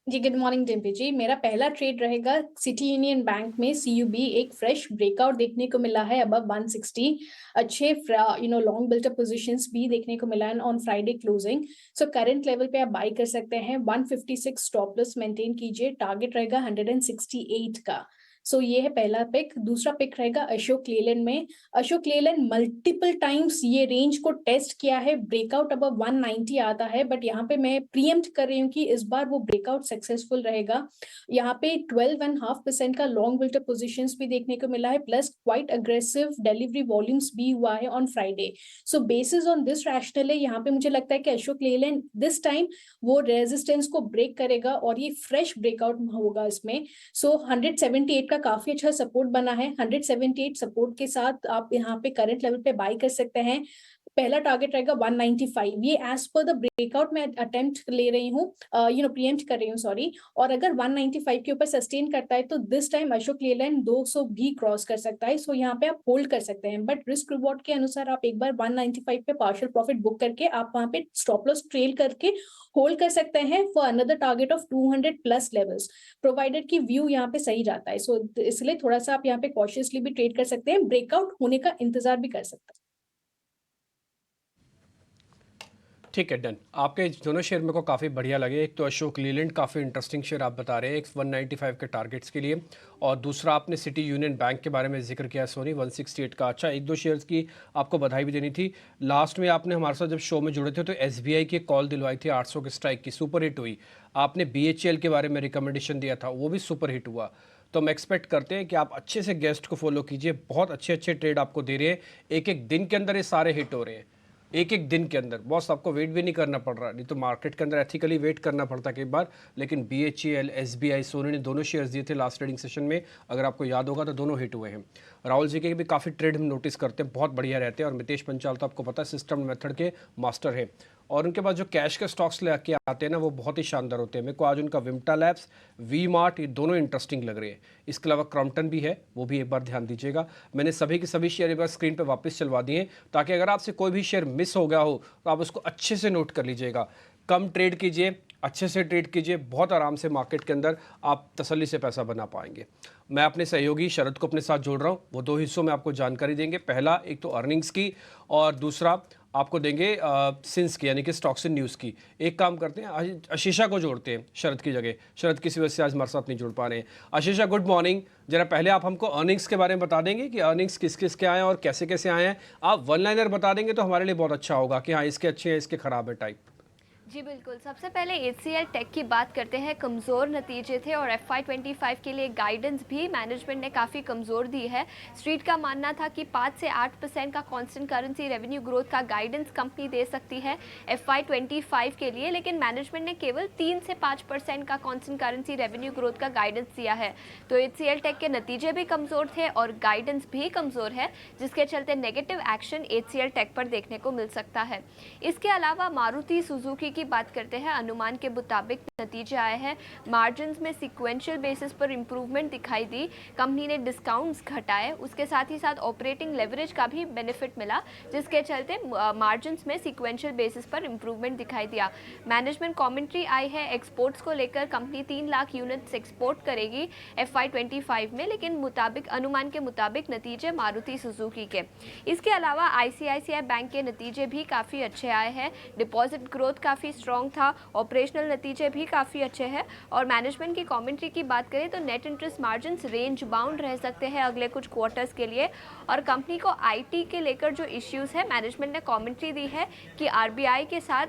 जी गुड मॉर्निंग डिम्पी जी। मेरा पहला ट्रेड रहेगा सिटी यूनियन बैंक में सीयूबी। एक फ्रेश ब्रेकआउट देखने को मिला है अबव 160। अच्छे लॉन्ग बिल्टअप पोजीशंस भी देखने को मिला है on Friday closing. So current level पे आप बाई कर सकते हैं। 156 स्टॉप लॉस मेंटेन कीजिए, टारगेट रहेगा 168 का। सो ये है पहला पिक। दूसरा पिक रहेगा अशोक लेलैंड में। अशोक लेलैंड मल्टीपल टाइम्स ये रेंज को टेस्ट किया है, ब्रेकआउट अबव 190 आता है, बट यहाँ पे मैं प्रीएम्प्ट कर रही हूँ कि इस बार वो ब्रेकआउट सक्सेसफुल रहेगा। यहाँ पे 12.5% का लॉन्ग बिल्टअप पोजीशंस भी देखने को मिला है, plus quite aggressive delivery volumes भी हुआ है on Friday. So basis on this rational है, यहाँ पे मुझे लगता है कि अशोक लेलैंड दिस टाइम वो रेजिस्टेंस को ब्रेक करेगा और ये फ्रेश ब्रेकआउट होगा इसमें। सो 178 का काफी अच्छा सपोर्ट बना है। 178 सपोर्ट के साथ आप यहाँ पे करंट लेवल पे बाई कर सकते हैं। पहला टारगेट रहेगा 195। ये एज पर द ब्रेकआउट में अटेम्प्ट ले रही हूँ, प्रीएम्प्ट कर रही हूँ, सॉरी। और अगर 195 के ऊपर सस्टेन करता है तो दिस टाइम अशोक लेलैंड 200 भी क्रॉस कर सकता है। सो यहाँ पे आप होल्ड कर सकते हैं, बट रिस्क रिवॉर्ड के अनुसार आप एक बार 195 पे पार्शियल प्रॉफिट बुक करके आप वहाँ पे स्टॉप लॉस ट्रेल करके होल्ड कर सकते हैं for another target of 200 plus levels, provided की व्यू यहाँ पे सही जाता है। सो इसलिए थोड़ा सा आप यहाँ पे कॉशियसली भी ट्रेड कर सकते हैं, ब्रेकआउट होने का इंतजार भी कर सकते हैं। ठीक है, डन। आपके दोनों शेयर मेरे को काफ़ी बढ़िया लगे। एक तो अशोक लीलैंड काफ़ी इंटरेस्टिंग शेयर आप बता रहे हैं, एक 195 के टारगेट्स के लिए, और दूसरा आपने सिटी यूनियन बैंक के बारे में जिक्र किया सोनी 168 का। अच्छा, एक दो शेयर्स की आपको बधाई भी देनी थी। लास्ट में आपने हमारे साथ जब शो में जुड़े थे तो एसबीआई की कॉल दिलवाई थी 800 के स्ट्राइक की, सुपर हिट हुई। आपने बीएचईएल के बारे में रिकमेंडेशन दिया था, वो भी सुपर हिट हुआ। तो हम एक्सपेक्ट करते हैं कि आप अच्छे से गेस्ट को फॉलो कीजिए, बहुत अच्छे अच्छे ट्रेड आपको दे रहे हैं। एक एक दिन के अंदर ये सारे हिट हो रहे हैं, एक एक दिन के अंदर। बॉस आपको वेट भी नहीं करना पड़ रहा, नहीं तो मार्केट के अंदर एथिकली वेट करना पड़ता कई बार। लेकिन बीएचईएल, एसबीआई, सोनी ने दोनों शेयर्स दिए थे लास्ट ट्रेडिंग सेशन में, अगर आपको याद होगा तो दोनों हिट हुए हैं। राहुल जी के भी काफ़ी ट्रेड हम नोटिस करते हैं, बहुत बढ़िया रहते हैं। और मितेश पंचाल तो आपको पता है सिस्टम मेथड के मास्टर हैं, और उनके पास जो कैश के स्टॉक्स लेके आते हैं ना वो बहुत ही शानदार होते हैं। मेरे को आज उनका विम्टा लैब्स, वी मार्ट, ये दोनों इंटरेस्टिंग लग रहे हैं। इसके अलावा क्रॉम्पटन भी है, वो भी एक बार ध्यान दीजिएगा। मैंने सभी के सभी शेयर एक बार स्क्रीन पे वापस चलवा दिए, ताकि अगर आपसे कोई भी शेयर मिस हो गया हो तो आप उसको अच्छे से नोट कर लीजिएगा। कम ट्रेड कीजिए, अच्छे से ट्रेड कीजिए, बहुत आराम से मार्केट के अंदर आप तसल्ली से पैसा बना पाएंगे। मैं अपने सहयोगी शरद को अपने साथ जोड़ रहा हूँ, वो दो हिस्सों में आपको जानकारी देंगे। पहला एक तो अर्निंग्स की, और दूसरा आपको देंगे सिंस की, यानी कि स्टॉक्स इन न्यूज़ की। एक काम करते हैं, आशीषा को जोड़ते हैं शरद की जगह। शरद किसी वजह से आज हमारे साथ नहीं जुड़ पा रहे हैं। आशीषा गुड मॉर्निंग। जरा पहले आप हमको अर्निंग्स के बारे में बता देंगे कि अर्निंग्स किस किस के आए हैं और कैसे कैसे आए हैं। आप वन लाइनर बता देंगे तो हमारे लिए बहुत अच्छा होगा कि हाँ इसके अच्छे हैं, इसके खराब है टाइप। जी बिल्कुल। सबसे पहले HCL टेक की बात करते हैं। कमज़ोर नतीजे थे और FY25 के लिए गाइडेंस भी मैनेजमेंट ने काफ़ी कमज़ोर दी है। स्ट्रीट का मानना था कि 5 से 8% का कांस्टेंट करेंसी रेवेन्यू ग्रोथ का गाइडेंस कंपनी दे सकती है FY25 के लिए, लेकिन मैनेजमेंट ने केवल 3 से 5% का कांस्टेंट करेंसी रेवेन्यू ग्रोथ का गाइडेंस दिया है। तो HCL टेक के नतीजे भी कमज़ोर थे और गाइडेंस भी कमज़ोर है, जिसके चलते नेगेटिव एक्शन HCL टेक पर देखने को मिल सकता है। इसके अलावा मारुति सुजुकी की बात करते हैं। अनुमान के मुताबिक नतीजे आए हैं। मार्जिन्स में सिक्वेंशियल बेसिस पर इंप्रूवमेंट दिखाई दी। कंपनी ने डिस्काउंट्स घटाए, उसके साथ ही साथ ऑपरेटिंग लेवरेज का भी बेनिफिट मिला, जिसके चलते मार्जिन्स में सिक्वेंशियल बेसिस पर इंप्रूवमेंट दिखाई दिया। मैनेजमेंट कमेंट्री आई है एक्सपोर्ट्स को लेकर। कंपनी 3 लाख यूनिट्स एक्सपोर्ट करेगी FY25 में, लेकिन अनुमान के मुताबिक नतीजे मारुति सुजुकी के। इसके अलावा ICICI बैंक के नतीजे भी काफ़ी अच्छे आए हैं। डिपॉजिट ग्रोथ काफ़ी स्ट्रॉन्ग था, ऑपरेशनल नतीजे भी काफ़ी अच्छे हैं। और मैनेजमेंट की कमेंट्री की बात करें तो net interest margins range bound रह सकते हैं अगले कुछ क्वार्टर्स के लिए। और कंपनी को IT के लेकर जो इश्यूज़ है, मैनेजमेंट ने कमेंट्री दी है कि RBI के साथ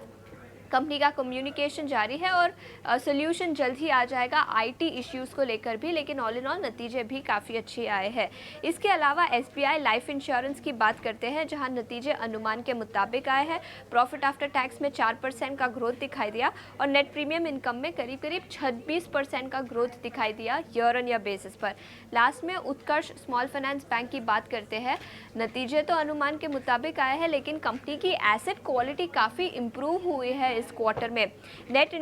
कंपनी का कम्युनिकेशन जारी है और सोल्यूशन जल्द ही आ जाएगा आईटी इश्यूज़ को लेकर भी, लेकिन ऑल इन ऑल नतीजे भी काफ़ी अच्छे आए हैं। इसके अलावा एसबीआई लाइफ इंश्योरेंस की बात करते हैं, जहां नतीजे अनुमान के मुताबिक आए हैं। प्रॉफिट आफ्टर टैक्स में 4% का ग्रोथ दिखाई दिया और नेट प्रीमियम इनकम में करीब करीब 26% का ग्रोथ दिखाई दिया ईयर ऑन ईयर बेसिस पर। लास्ट में उत्कर्ष स्मॉल फाइनेंस बैंक की बात करते हैं, नतीजे तो अनुमान के मुताबिक आए हैं, लेकिन कंपनी की एसेट क्वालिटी काफ़ी इंप्रूव हुई है इस क्वार्टर में। नेट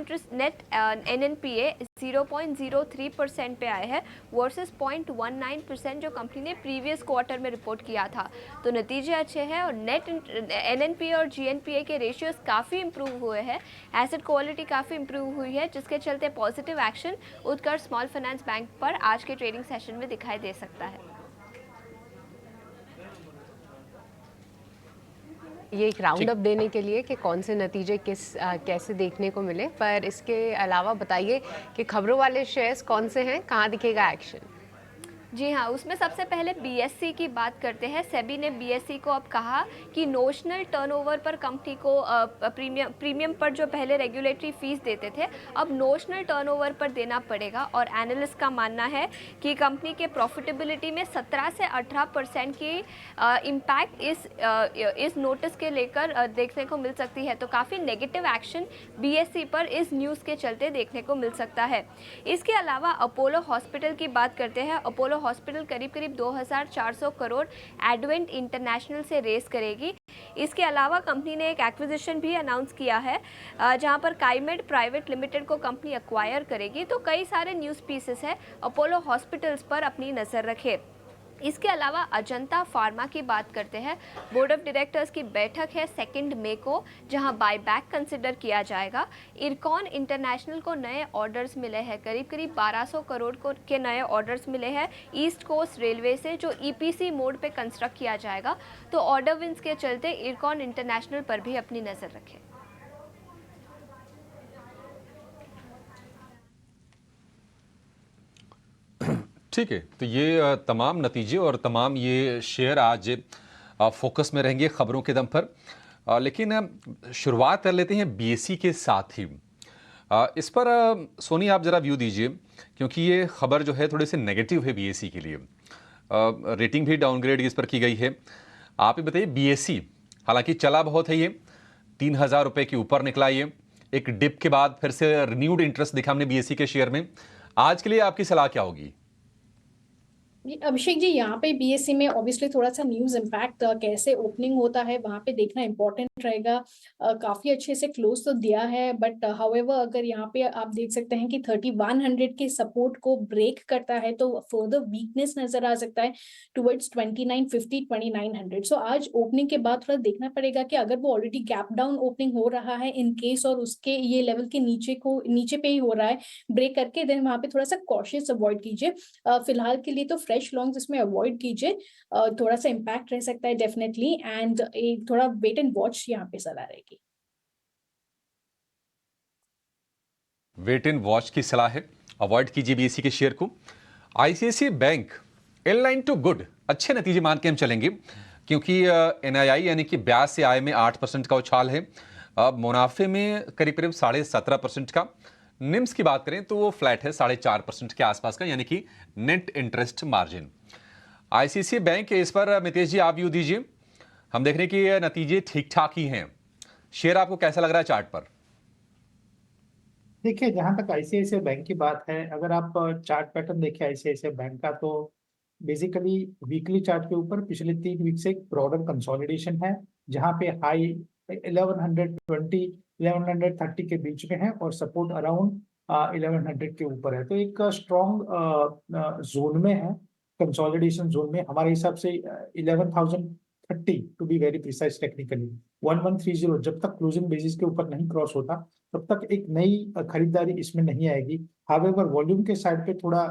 एनएनपीए 0.03% पे आए हैं वर्सेस 0.19% जो कंपनी ने प्रीवियस क्वार्टर में रिपोर्ट किया था। तो नतीजे अच्छे हैं और नेट एनएनपीए और जीएनपीए के रेशियोज काफ़ी इंप्रूव हुए हैं, एसेट क्वालिटी काफ़ी इंप्रूव हुई है, जिसके चलते पॉजिटिव एक्शन उत्कर्ष स्मॉल फाइनेंस बैंक पर आज के ट्रेडिंग सेशन में दिखाई दे सकता है। ये एक राउंड अप देने के लिए कि कौन से नतीजे कैसे देखने को मिले, पर इसके अलावा बताइए कि खबरों वाले शेयर्स कौन से हैं, कहाँ दिखेगा एक्शन? जी हाँ, उसमें सबसे पहले बीएससी की बात करते हैं। सेबी ने बीएससी को अब कहा कि नोशनल टर्नओवर पर कंपनी को प्रीमियम पर जो पहले रेगुलेटरी फीस देते थे, अब नोशनल टर्नओवर पर देना पड़ेगा। और एनालिस्ट का मानना है कि कंपनी के प्रॉफिटेबिलिटी में 17 से 18% की इम्पैक्ट इस नोटिस के लेकर देखने को मिल सकती है। तो काफ़ी नेगेटिव एक्शन बीएससी पर इस न्यूज़ के चलते देखने को मिल सकता है। इसके अलावा अपोलो हॉस्पिटल की बात करते हैं। अपोलो हॉस्पिटल करीब 2400 करोड़ एडवेंट इंटरनेशनल से रेस करेगी। इसके अलावा कंपनी ने एक एक्विजिशन भी अनाउंस किया है, जहां पर काइमेड प्राइवेट लिमिटेड को कंपनी एक्वायर करेगी। तो कई सारे न्यूज़ पीसेस है, अपोलो हॉस्पिटल्स पर अपनी नज़र रखें। इसके अलावा अजंता फार्मा की बात करते हैं। बोर्ड ऑफ डायरेक्टर्स की बैठक है 2 मई को, जहां बायबैक कंसिडर किया जाएगा। इरकॉन इंटरनेशनल को नए ऑर्डर्स मिले हैं, करीब 1200 करोड़ के नए ऑर्डर्स मिले हैं ईस्ट कोस्ट रेलवे से, जो ईपीसी मोड पे कंस्ट्रक्ट किया जाएगा। तो ऑर्डर विंस के चलते इरकॉन इंटरनेशनल पर भी अपनी नज़र रखें। ठीक है, तो ये तमाम नतीजे और तमाम ये शेयर आज फोकस में रहेंगे खबरों के दम पर। लेकिन शुरुआत कर लेते हैं बीएसई के साथ ही। इस पर सोनी आप ज़रा व्यू दीजिए, क्योंकि ये खबर जो है थोड़ी सी नेगेटिव है बीएसई के लिए। रेटिंग भी डाउनग्रेड इस पर की गई है। आप ही बताइए, बीएसई हालांकि चला बहुत है, ये 3000 रुपये के ऊपर निकला, ये एक डिप के बाद फिर से रिन्यूड इंटरेस्ट दिखा हमने बीएसई के शेयर में। आज के लिए आपकी सलाह क्या होगी? अभिषेक जी, यहाँ पे बीएससी में ऑब्वियसली थोड़ा सा न्यूज इम्पैक्ट कैसे ओपनिंग होता है वहां पे देखना इंपॉर्टेंट रहेगा। काफी अच्छे से क्लोज तो दिया है, बट हाउएवर अगर यहाँ पे आप देख सकते हैं कि 3100 के सपोर्ट को ब्रेक करता है तो फर्दर वीकनेस नजर आ सकता है टुवर्ड्स 2950 2900। सो आज ओपनिंग के बाद थोड़ा देखना पड़ेगा कि अगर वो ऑलरेडी गैप डाउन ओपनिंग हो रहा है इन केस, और उसके ये लेवल के नीचे पे ही हो रहा है ब्रेक करके, देन वहां पे थोड़ा सा कॉशियस अवॉइड कीजिए। फिलहाल के लिए तो फ्रेश लॉन्ग्स इसमें अवॉइड कीजिए, थोड़ा सा इम्पैक्ट रह सकता है डेफिनेटली, एंड एक थोड़ा वेट एंड वॉच यहाँ पे सलाह रहेगी। वेट एंड वॉच की सलाह है, अवॉइड कीजिए बीएसई के शेयर को। ICICI bank L9 to good, अच्छे नतीजे मान के हम चलेंगे, क्योंकि एनआईआई यानी कि ब्याज से आय में 8% का उछाल है। अब मुनाफे में करीब 17.5% का। निम्स की बात करें तो वो फ्लैट है 4.5% के आसपास का, यानी कि net interest margin. ICICI bank इस पर मितेश जी आप व्यू दीजिए। हम देख रहे हैं कि ये नतीजे ठीक ठाक ही हैं। शेयर आपको कैसा लग रहा है चार्ट पर? देखिए, जहां तक आईसीआईसीआई बैंक की बात है, अगर आप चार्ट पैटर्न देखें आईसीआईसीआई बैंक का, तो बेसिकली वीकली चार्ट के ऊपर पिछले 3 वीक से एक ब्रॉडर कंसोलिडेशन है, जहां पे हाई 1120 1130 के बीच में है और सपोर्ट अराउंड 1100 के ऊपर है। तो एक स्ट्रॉन्ग जोन में है, कंसोलिडेशन जोन में। हमारे हिसाब से 11,030 to be very precise technically, 1130 जब तक क्लोजिंग बेसिस के ऊपर नहीं क्रॉस होता तब तक एक नई खरीदारी इसमें नहीं आएगी। हाउएवर वॉल्यूम के साइड पे थोड़ा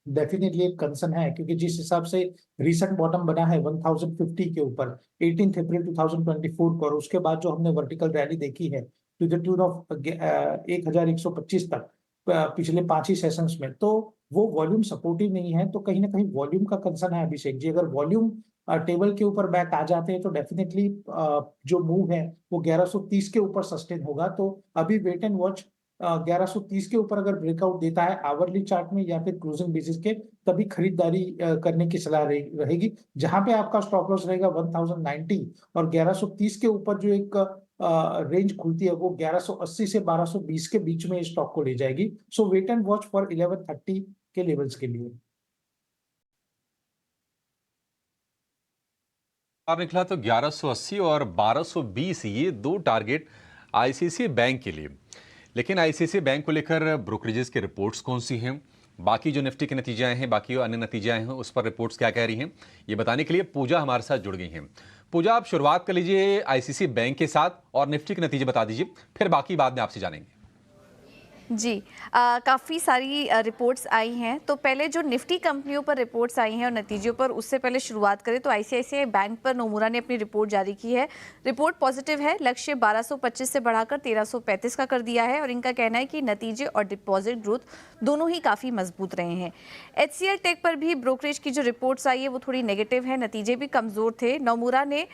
डेफिनेटली एक कंसर्न है, क्योंकि जिस हिसाब से रिसेंट बॉटम बना है 1050 के ऊपर 18 अप्रैल 2024 को, और उसके बाद जो हमने वर्टिकल रैली देखी है टू द ट्यून ऑफ 1125 तक पिछले 5 ही सेशंस में, तो वो वॉल्यूम सपोर्टिव नहीं है। तो कहीं ना कहीं वॉल्यूम का कंसर्न है अभिषेक जी। अगर वॉल्यूम टेबल के ऊपर बैक आ जाते हैं तो डेफिनेटली जो मूव है वो 1130 के ऊपर सस्टेन होगा। तो अभी वेट एंड वॉच 1130 के ऊपर अगर ब्रेकआउट देता है आवरली चार्ट में या फिर क्लोजिंग बेसिस के, तभी खरीदारी करने की सलाह रहेगी। जहां पे आपका स्टॉप लॉस रहेगा 1090 और 1130 के ऊपर जो एक रेंज खुलती है वो 1180 से 1220 के बीच में स्टॉक को ले जाएगी। सो वेट एंड वॉच फॉर 1130 के लेवल्स के लिए। बाहर निकला तो 1180 और 1220 ये दो टारगेट आईसीआईसीआई बैंक के लिए। लेकिन आईसीआईसीआई बैंक को लेकर ब्रोकरेजेस की रिपोर्ट्स कौन सी हैं, बाकी जो निफ्टी के नतीजे आए हैं, बाकी अन्य नतीजे आए हैं, उस पर रिपोर्ट्स क्या कह रही हैं, ये बताने के लिए पूजा हमारे साथ जुड़ गई हैं। पूजा, आप शुरुआत कर लीजिए आईसीआईसीआई बैंक के साथ और निफ्टी के नतीजे बता दीजिए, फिर बाकी बाद में आपसे जानेंगे। जी, काफ़ी सारी रिपोर्ट्स आई हैं। तो पहले जो निफ्टी कंपनियों पर रिपोर्ट्स आई हैं और नतीजों पर, उससे पहले शुरुआत करें तो आईसीआईसीआई बैंक पर नोमुरा ने अपनी रिपोर्ट जारी की है। रिपोर्ट पॉजिटिव है, लक्ष्य 1225 से बढ़ाकर 1335 का कर दिया है और इनका कहना है कि नतीजे और डिपॉजिट ग्रोथ दोनों ही काफ़ी मजबूत रहे हैं। एचसीएल टेक पर भी ब्रोकरेज की जो रिपोर्ट्स आई है वो थोड़ी नेगेटिव है, नतीजे भी कमज़ोर थे। नोमुरा ने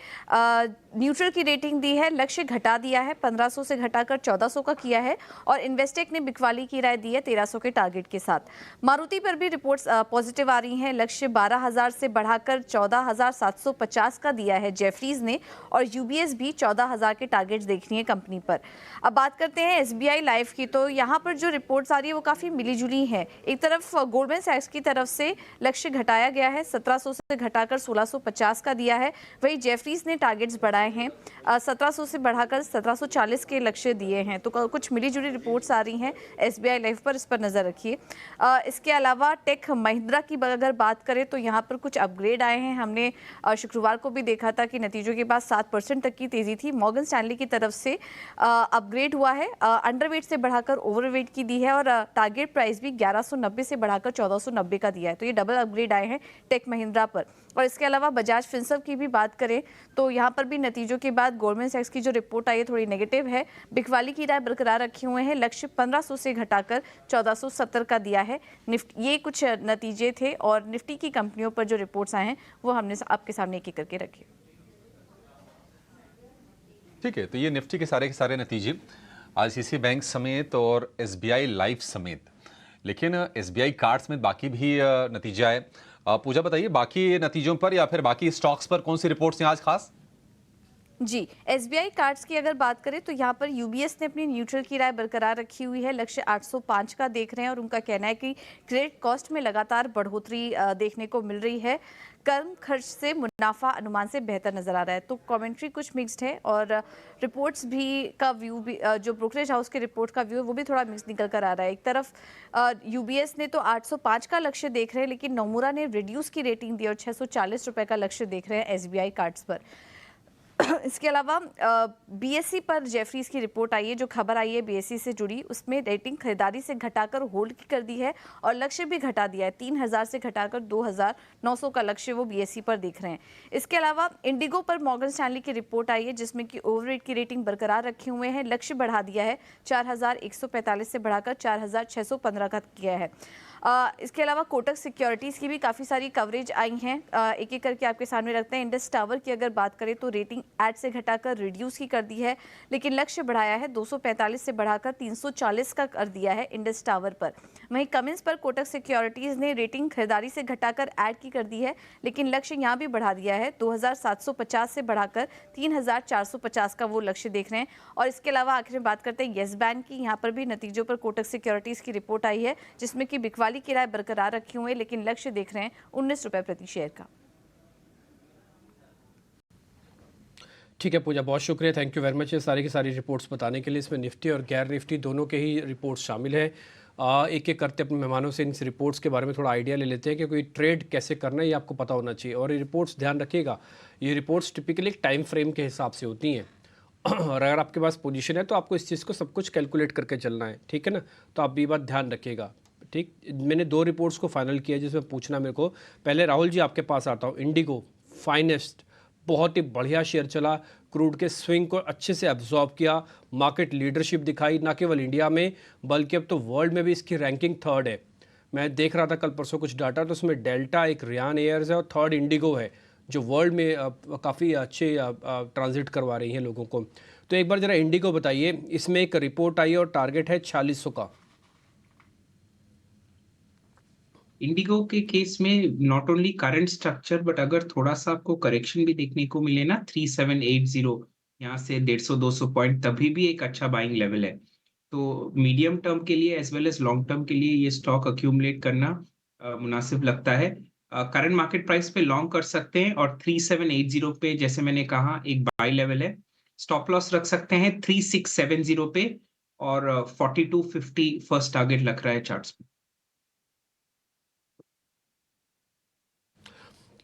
न्यूट्रल की रेटिंग दी है, लक्ष्य घटा दिया है, 1500 से घटाकर 1400 का किया है और इन्वेस्टेक ने बिकवाली की राय दी है 1300 के टारगेट के साथ। मारुति पर भी रिपोर्ट्स पॉजिटिव आ रही हैं, लक्ष्य 12000 से बढ़ाकर 14750 का दिया है जेफरीज ने और यूबीएस भी 14000 के टारगेट्स देख रही है कंपनी पर। अब बात करते हैं एसबीआई लाइफ की, तो यहाँ पर जो रिपोर्ट्स आ रही है वो काफ़ी मिलीजुली हैं। एक तरफ गोल्डमैन सैक्स की तरफ से लक्ष्य घटाया गया है, 1700 से घटाकर 1650 का दिया है, वही जेफरीज ने टारगेट्स बढ़ाए हैं, 1700 से बढ़ाकर 1740 के लक्ष्य दिए हैं। तो कुछ मिलीजुली रिपोर्ट्स आ रही हैं एसबीआई लाइफ पर, इस पर नज़र रखिए। इसके अलावा टेक महिंद्रा की अगर बात करें तो यहाँ पर कुछ अपग्रेड आए हैं। हमने शुक्रवार को भी देखा था कि नतीजों के बाद 7% तक की तेज़ी थी। मॉर्गन स्टैनली की तरफ से अपग्रेड हुआ है, अंडरवेट से बढ़ाकर ओवरवेट की दी है और टारगेट प्राइस भी 1190 से बढ़ाकर 1490 का दिया है। तो ये डबल अपग्रेड आए हैं टेक महिंद्रा पर। और इसके अलावा बजाज फिनसर्व की भी बात करें तो यहाँ पर भी नतीजों के बाद गोल्डमैन सैक्स की जो रिपोर्ट आई है थोड़ी नेगेटिव है, बिकवाली की राय बरकरार रखे हुए हैं, लक्ष्य 1500 से घटाकर 1470 का दिया है। ये कुछ नतीजे थे और निफ्टी की कंपनियों पर जो रिपोर्ट्स आए हैं वो हमने आपके सामने एक एक करके रखे। ठीक है, तो ये निफ्टी के सारे नतीजे आईसीआईसीआई बैंक समेत और एसबीआई लाइफ समेत, लेकिन एसबीआई कार्ड समेत बाकी भी नतीजे आए। पूजा बताइए, बाकी नतीजों पर या फिर बाकी स्टॉक्स पर कौन सी रिपोर्ट्स हैं आज खास? जी, एसबीआई कार्ड्स की अगर बात करें तो यहाँ पर यूबीएस ने अपनी न्यूट्रल की राय बरकरार रखी हुई है, लक्ष्य 805 का देख रहे हैं और उनका कहना है कि क्रेडिट कॉस्ट में लगातार बढ़ोतरी देखने को मिल रही है, कर्म खर्च से मुनाफा अनुमान से बेहतर नजर आ रहा है। तो कमेंट्री कुछ मिक्स्ड है और रिपोर्ट्स भी का व्यू भी जो ब्रोकरेज हाउस के रिपोर्ट का व्यू है वो भी थोड़ा मिक्स निकल कर आ रहा है। एक तरफ यूबीएस ने तो 805 का लक्ष्य देख रहे हैं, लेकिन नोमुरा ने रिड्यूस की रेटिंग दी और 640 रुपए का लक्ष्य देख रहे हैं एसबीआई कार्ड्स पर। इसके अलावा बीएससी पर जेफरीज की रिपोर्ट आई है, जो खबर आई है बीएससी से जुड़ी, उसमें रेटिंग खरीदारी से घटाकर होल्ड की कर दी है और लक्ष्य भी घटा दिया है, 3000 से घटाकर 2900 का लक्ष्य वो बीएससी पर देख रहे हैं। इसके अलावा इंडिगो पर मॉर्गन स्टैनली की रिपोर्ट आई है जिसमें कि ओवरवेट की रेटिंग बरकरार रखे हुए हैं, लक्ष्य बढ़ा दिया है, 4145 से बढ़ाकर 4615 का किया है। इसके अलावा कोटक सिक्योरिटीज़ की भी काफ़ी सारी कवरेज आई हैं, एक एक करके आपके सामने रखते हैं। इंडस टावर की अगर बात करें तो रेटिंग ऐड से घटाकर रिड्यूस की कर दी है, लेकिन लक्ष्य बढ़ाया है, 245 से बढ़ाकर 340 का कर दिया है इंडस टावर पर। वहीं कमिंस पर कोटक सिक्योरिटीज़ ने रेटिंग खरीदारी से घटाकर ऐड की कर दी है, लेकिन लक्ष्य यहाँ भी बढ़ा दिया है, 2750 से बढ़ाकर 3450 का वो लक्ष्य देख रहे हैं। और इसके अलावा आखिर में बात करते हैं येस बैंक की। यहाँ पर भी नतीजों पर कोटक सिक्योरिटीज़ की रिपोर्ट आई है जिसमें कि बिकवाली की राय बरकरार रखे हुए, लेकिन लक्ष्य देख रहे हैं 19 रुपए प्रति शेयर का। ठीक है पूजा, बहुत शुक्रिया, थैंक यू वेरी मच ये सारी की सारी रिपोर्ट्स बताने के लिए। इसमें निफ्टी और गैर निफ्टी दोनों के ही रिपोर्ट्स शामिल हैं। एक एक करते अपने मेहमानों से इन रिपोर्ट्स के बारे में थोड़ा आइडिया ले लेते हैं कि कोई ट्रेड कैसे करना है ये आपको पता होना चाहिए। और ये रिपोर्ट्स ध्यान रखिएगा, ये रिपोर्ट्स टिपिकली टाइम फ्रेम के हिसाब से होती हैं और अगर आपके पास पोजीशन है तो आपको इस चीज़ को सब कुछ कैलकुलेट करके चलना है, ठीक है ना। तो आप ये बात ध्यान रखिएगा, ठीक। मैंने 2 रिपोर्ट्स को फाइनल किया जिसमें पूछना मेरे को, पहले राहुल जी आपके पास आता हूँ। इंडिगो फाइनेस्ट बहुत ही बढ़िया शेयर चला, क्रूड के स्विंग को अच्छे से एब्जॉर्ब किया, मार्केट लीडरशिप दिखाई, ना केवल इंडिया में बल्कि अब तो वर्ल्ड में भी इसकी रैंकिंग 3rd है। मैं देख रहा था कल परसों कुछ डाटा, तो उसमें डेल्टा, एक रियान एयर्स है और 3rd इंडिगो है। जो वर्ल्ड में काफ़ी अच्छे ट्रांजिट करवा रही हैं लोगों को। तो एक बार ज़रा इंडिगो बताइए, इसमें एक रिपोर्ट आई और टारगेट है 4600 का। इंडिगो के केस में not only current structure but अगर थोड़ा सा आपको करेक्शन भी देखने को मिले ना 3780 यहाँ से 150-200 पॉइंट, तभी भी एक अच्छा बाइंग लेवल है। तो मीडियम टर्म के लिए as well as long term के लिए ये स्टॉक अक्यूमुलेट करना मुनासिब लगता है। करंट मार्केट प्राइस पे लॉन्ग कर सकते हैं और 3780 पे जैसे मैंने कहा एक बाई लेवल है। स्टॉप लॉस रख सकते हैं 3670 पे और 4250 फर्स्ट टारगेट लग रहा है चार्ट्स पे।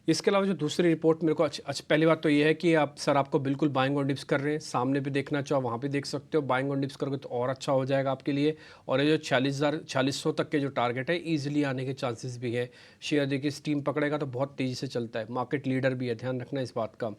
इसके अलावा जो दूसरी रिपोर्ट मेरे को पहली बात तो ये है कि आप सर आपको बिल्कुल बाइंग और डिप्स कर रहे हैं, सामने भी देखना चाहो वहाँ भी देख सकते हो, बाइंग और डिप्स करोगे तो और अच्छा हो जाएगा आपके लिए। और ये जो 46,000 तक के जो टारगेट है ईजिली आने के चांसेस भी है। शेयर देखिए स्टीम पकड़ेगा तो बहुत तेज़ी से चलता है, मार्केट लीडर भी है, ध्यान रखना इस बात का।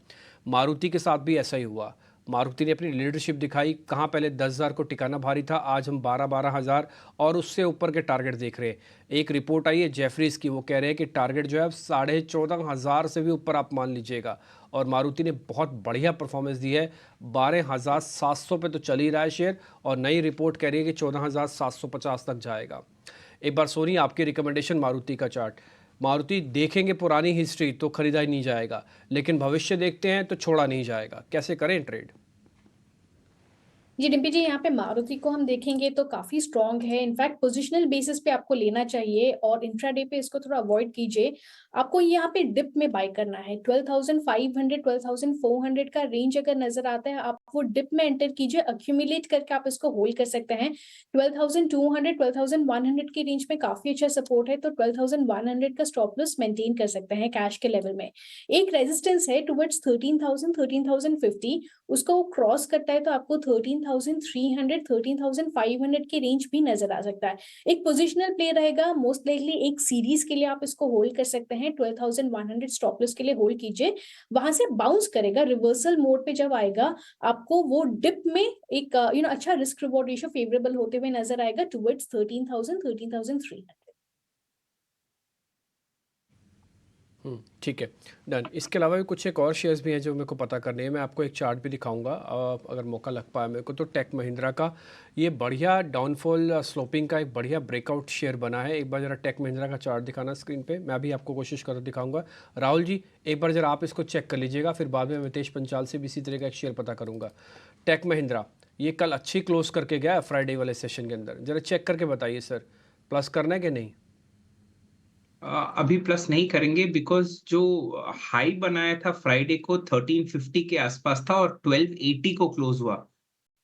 मारुति के साथ भी ऐसा ही हुआ, मारुति ने अपनी लीडरशिप दिखाई, कहाँ पहले 10,000 को टिकाना भारी था, आज हम 12,000 और उससे ऊपर के टारगेट देख रहे हैं। एक रिपोर्ट आई है जेफरीज की, वो कह रहे हैं कि टारगेट जो है अब 14,500 से भी ऊपर आप मान लीजिएगा। और मारुति ने बहुत बढ़िया परफॉर्मेंस दी है, 12,700 पे तो चल ही रहा है शेयर और नई रिपोर्ट कह रही है कि 14,750 तक जाएगा। एक बार सोनी आपकी रिकमेंडेशन मारुति का चार्ट। मारुति देखेंगे पुरानी हिस्ट्री तो खरीदा ही नहीं जाएगा, लेकिन भविष्य देखते हैं तो छोड़ा नहीं जाएगा। कैसे करें ट्रेड? जी डिम्पी जी, यहाँ पे मारुति को हम देखेंगे तो काफी स्ट्रॉन्ग है। इनफैक्ट पोजिशनल बेसिस पे आपको लेना चाहिए और इंट्राडे पे इसको थोड़ा अवॉइड कीजिए। आपको यहाँ पे डिप में बाय करना है। 12,500 12,400 का रेंज अगर नजर आता है, आप वो डिप में एंटर कीजिए, अक्यूमुलेट करके आप इसको होल्ड कर सकते हैं। 12,200 12,100 की रेंज में काफी अच्छा सपोर्ट है, तो 12,100 का स्टॉप लॉस मेंटेन कर सकते हैं कैश के लेवल में। एक रेजिस्टेंस है टुवर्ड्स 13,000 13,050, उसको वो क्रॉस करता है तो आपको 13,300 13,500 की रेंज भी नजर आ सकता है। एक पोजिशनल प्ले रहेगा, मोस्ट लाइकली एक सीरीज के लिए आप इसको होल्ड कर सकते हैं। 12,100 स्टॉप लॉस के लिए होल्ड कीजिए, वहां से बाउंस करेगा, रिवर्सल मोड पे जब आएगा आपको वो डिप में एक अच्छा रिस्क रिवॉर्ड रेशियो फेवरेबल होते हुए नजर आएगा टुवर्ड्स 13,000 13,300। ठीक है, डन। इसके अलावा भी कुछ एक और शेयर्स भी हैं जो मेरे को पता करने हैं, मैं आपको एक चार्ट भी दिखाऊंगा अगर मौका लग पाया मेरे को। तो टेक महिंद्रा का ये बढ़िया डाउनफॉल स्लोपिंग का एक बढ़िया ब्रेकआउट शेयर बना है। एक बार ज़रा टेक महिंद्रा का चार्ट दिखाना स्क्रीन पे, मैं भी आपको कोशिश कर दिखाऊंगा। राहुल जी एक बार ज़रा आप इसको चेक कर लीजिएगा, फिर बाद में मितेश पंचाल से भी इसी तरह का एक शेयर पता करूँगा। टेक महिंद्रा ये कल अच्छी क्लोज करके गया फ्राइडे वाले सेशन के अंदर, ज़रा चेक करके बताइए सर प्लस करना है कि नहीं। अभी प्लस नहीं करेंगे बिकॉज जो हाई बनाया था फ्राइडे को 1350 के आसपास था और 1280 को क्लोज हुआ,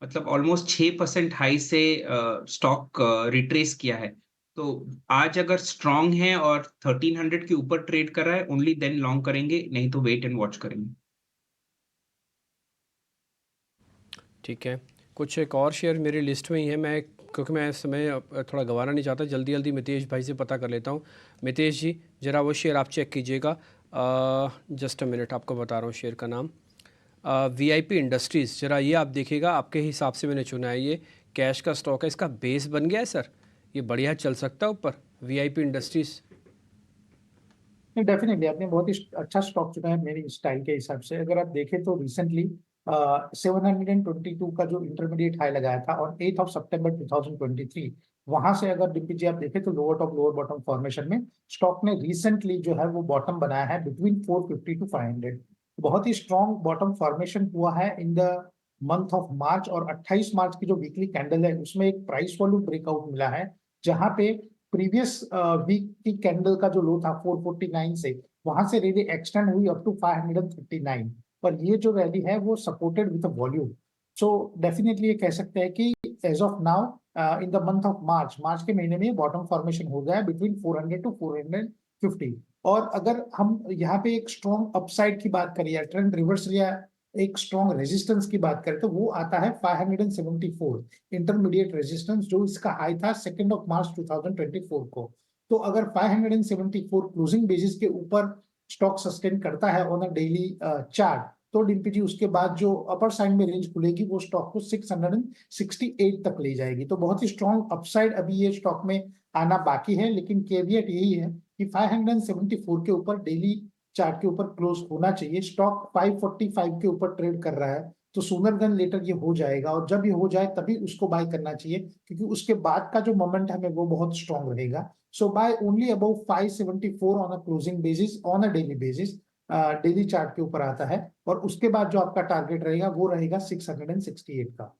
मतलब ऑलमोस्ट 6% हाई से स्टॉक रिट्रेस किया है। तो आज अगर स्ट्रांग है और 1300 के ऊपर ट्रेड कर रहा है ओनली देन लॉन्ग करेंगे, नहीं तो वेट एंड वॉच करेंगे। ठीक है, कुछ एक और शेयर मेरी लिस्ट में ही है, मैं क्योंकि मैं इस समय थोड़ा गंवाना नहीं चाहता, जल्दी जल्दी मितेश भाई से पता कर लेता हूँ। मितेश जी ज़रा वो शेयर आप चेक कीजिएगा, जस्ट अ मिनट, आपको बता रहा हूँ शेयर का नाम। वीआईपी इंडस्ट्रीज़, ज़रा ये आप देखिएगा, आपके हिसाब से मैंने चुना है, ये कैश का स्टॉक है, इसका बेस बन गया है सर, ये बढ़िया चल सकता है ऊपर वीआईपी इंडस्ट्रीज़। डेफिनेटली आपने बहुत ही अच्छा स्टॉक चुना है मेरी स्टाइल के हिसाब से। अगर आप देखें तो रिसेंटली 722 का जो इंटरमीडिएट हाई लगाया था और 8 ऑफ सितंबर 2023, वहां से अगर डीपीजी आप देखें तो lower top lower bottom formation में स्टॉक ने रिसेंटली जो है वो बॉटम बनाया है बिटवीन 450 टू 500। बहुत ही स्ट्रॉन्ग बॉटम फॉर्मेशन हुआ है इन द मंथ ऑफ मार्च, और 28 मार्च की जो वीकली कैंडल है उसमें एक प्राइस वॉल्यूम ब्रेकआउट मिला है, जहां पे प्रीवियस वीक की कैंडल का जो लो था 449 से, वहां से रैली एक्सटेंड हुई अप टू 539, पर ये जो रैली है वो supported with volume. So definitely ये कह सकते हैं कि as of now in the month of March के महीने में बॉटम फॉर्मेशन हो गया है बिटवीन 400 टू 450। और अगर हम यहाँ पे एक स्ट्रॉन्ग अपसाइड की बात करें या ट्रेंड रिवर्सल या एक स्ट्रॉन्ग रेजिस्टेंस की बात करें तो वो आता है 574 इंटरमीडिएट रेजिस्टेंस, जो इसका हाई था 2 मार्च 2024 को। तो अगर 574 क्लोजिंग बेसिस के ऊपर स्टॉक सस्टेन करता है ऑन अ डेली चार्ट, तो डीपीजी उसके बाद जो अपर साइड में रेंज खुलेगी वो स्टॉक को 668 तक ले जाएगी। तो बहुत ही स्ट्रॉन्ग अपसाइड अभी ये स्टॉक में आना बाकी है, लेकिन केवियट यही है कि 574 के ऊपर डेली चार्ट के ऊपर क्लोज होना चाहिए। स्टॉक 545 के ऊपर ट्रेड कर रहा है, तो सूनर देन लेटर ये हो जाएगा, और जब ये हो जाए तभी उसको बाय करना चाहिए, क्योंकि उसके बाद का जो मोमेंटम है वो बहुत स्ट्रांग रहेगा। So buy only above 574 on a closing basis, on a daily basis, daily chart के ऊपर आता है। और उसके बाद जो आपका टारगेट रहेगा वो रहेगा 668 का।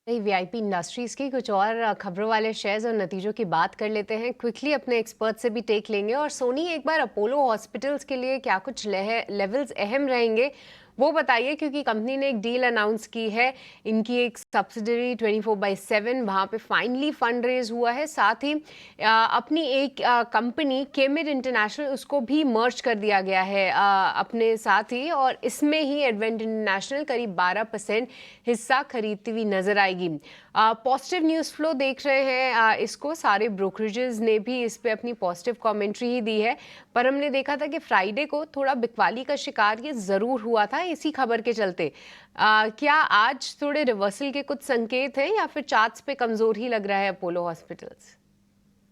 वीआईपी इंडस्ट्रीज की कुछ और खबरों वाले शेयर्स और नतीजों की बात कर लेते हैं। क्विकली अपने एक्सपर्ट से भी टेक लेंगे। और सोनी, एक बार अपोलो हॉस्पिटल्स के लिए क्या कुछ लेवल्स अहम रहेंगे वो बताइए, क्योंकि कंपनी ने एक डील अनाउंस की है। इनकी एक सब्सिडरी 24/7 वहाँ पे फाइनली फंड रेज हुआ है। साथ ही अपनी एक कंपनी केमिड इंटरनेशनल, उसको भी मर्ज कर दिया गया है अपने साथ ही, और इसमें ही एडवेंट इंटरनेशनल करीब 12% हिस्सा खरीदती हुई नजर आएगी। पॉजिटिव न्यूज़ फ्लो देख रहे हैं इसको, सारे ब्रोकरेजेस ने भी इस पे अपनी पॉजिटिव कमेंट्री ही दी है। पर हमने देखा था कि फ्राइडे को थोड़ा बिकवाली का शिकार ये ज़रूर हुआ था इसी खबर के चलते। क्या आज थोड़े रिवर्सल के कुछ संकेत हैं या फिर चार्ट्स पे कमजोर ही लग रहा है अपोलो हॉस्पिटल्स?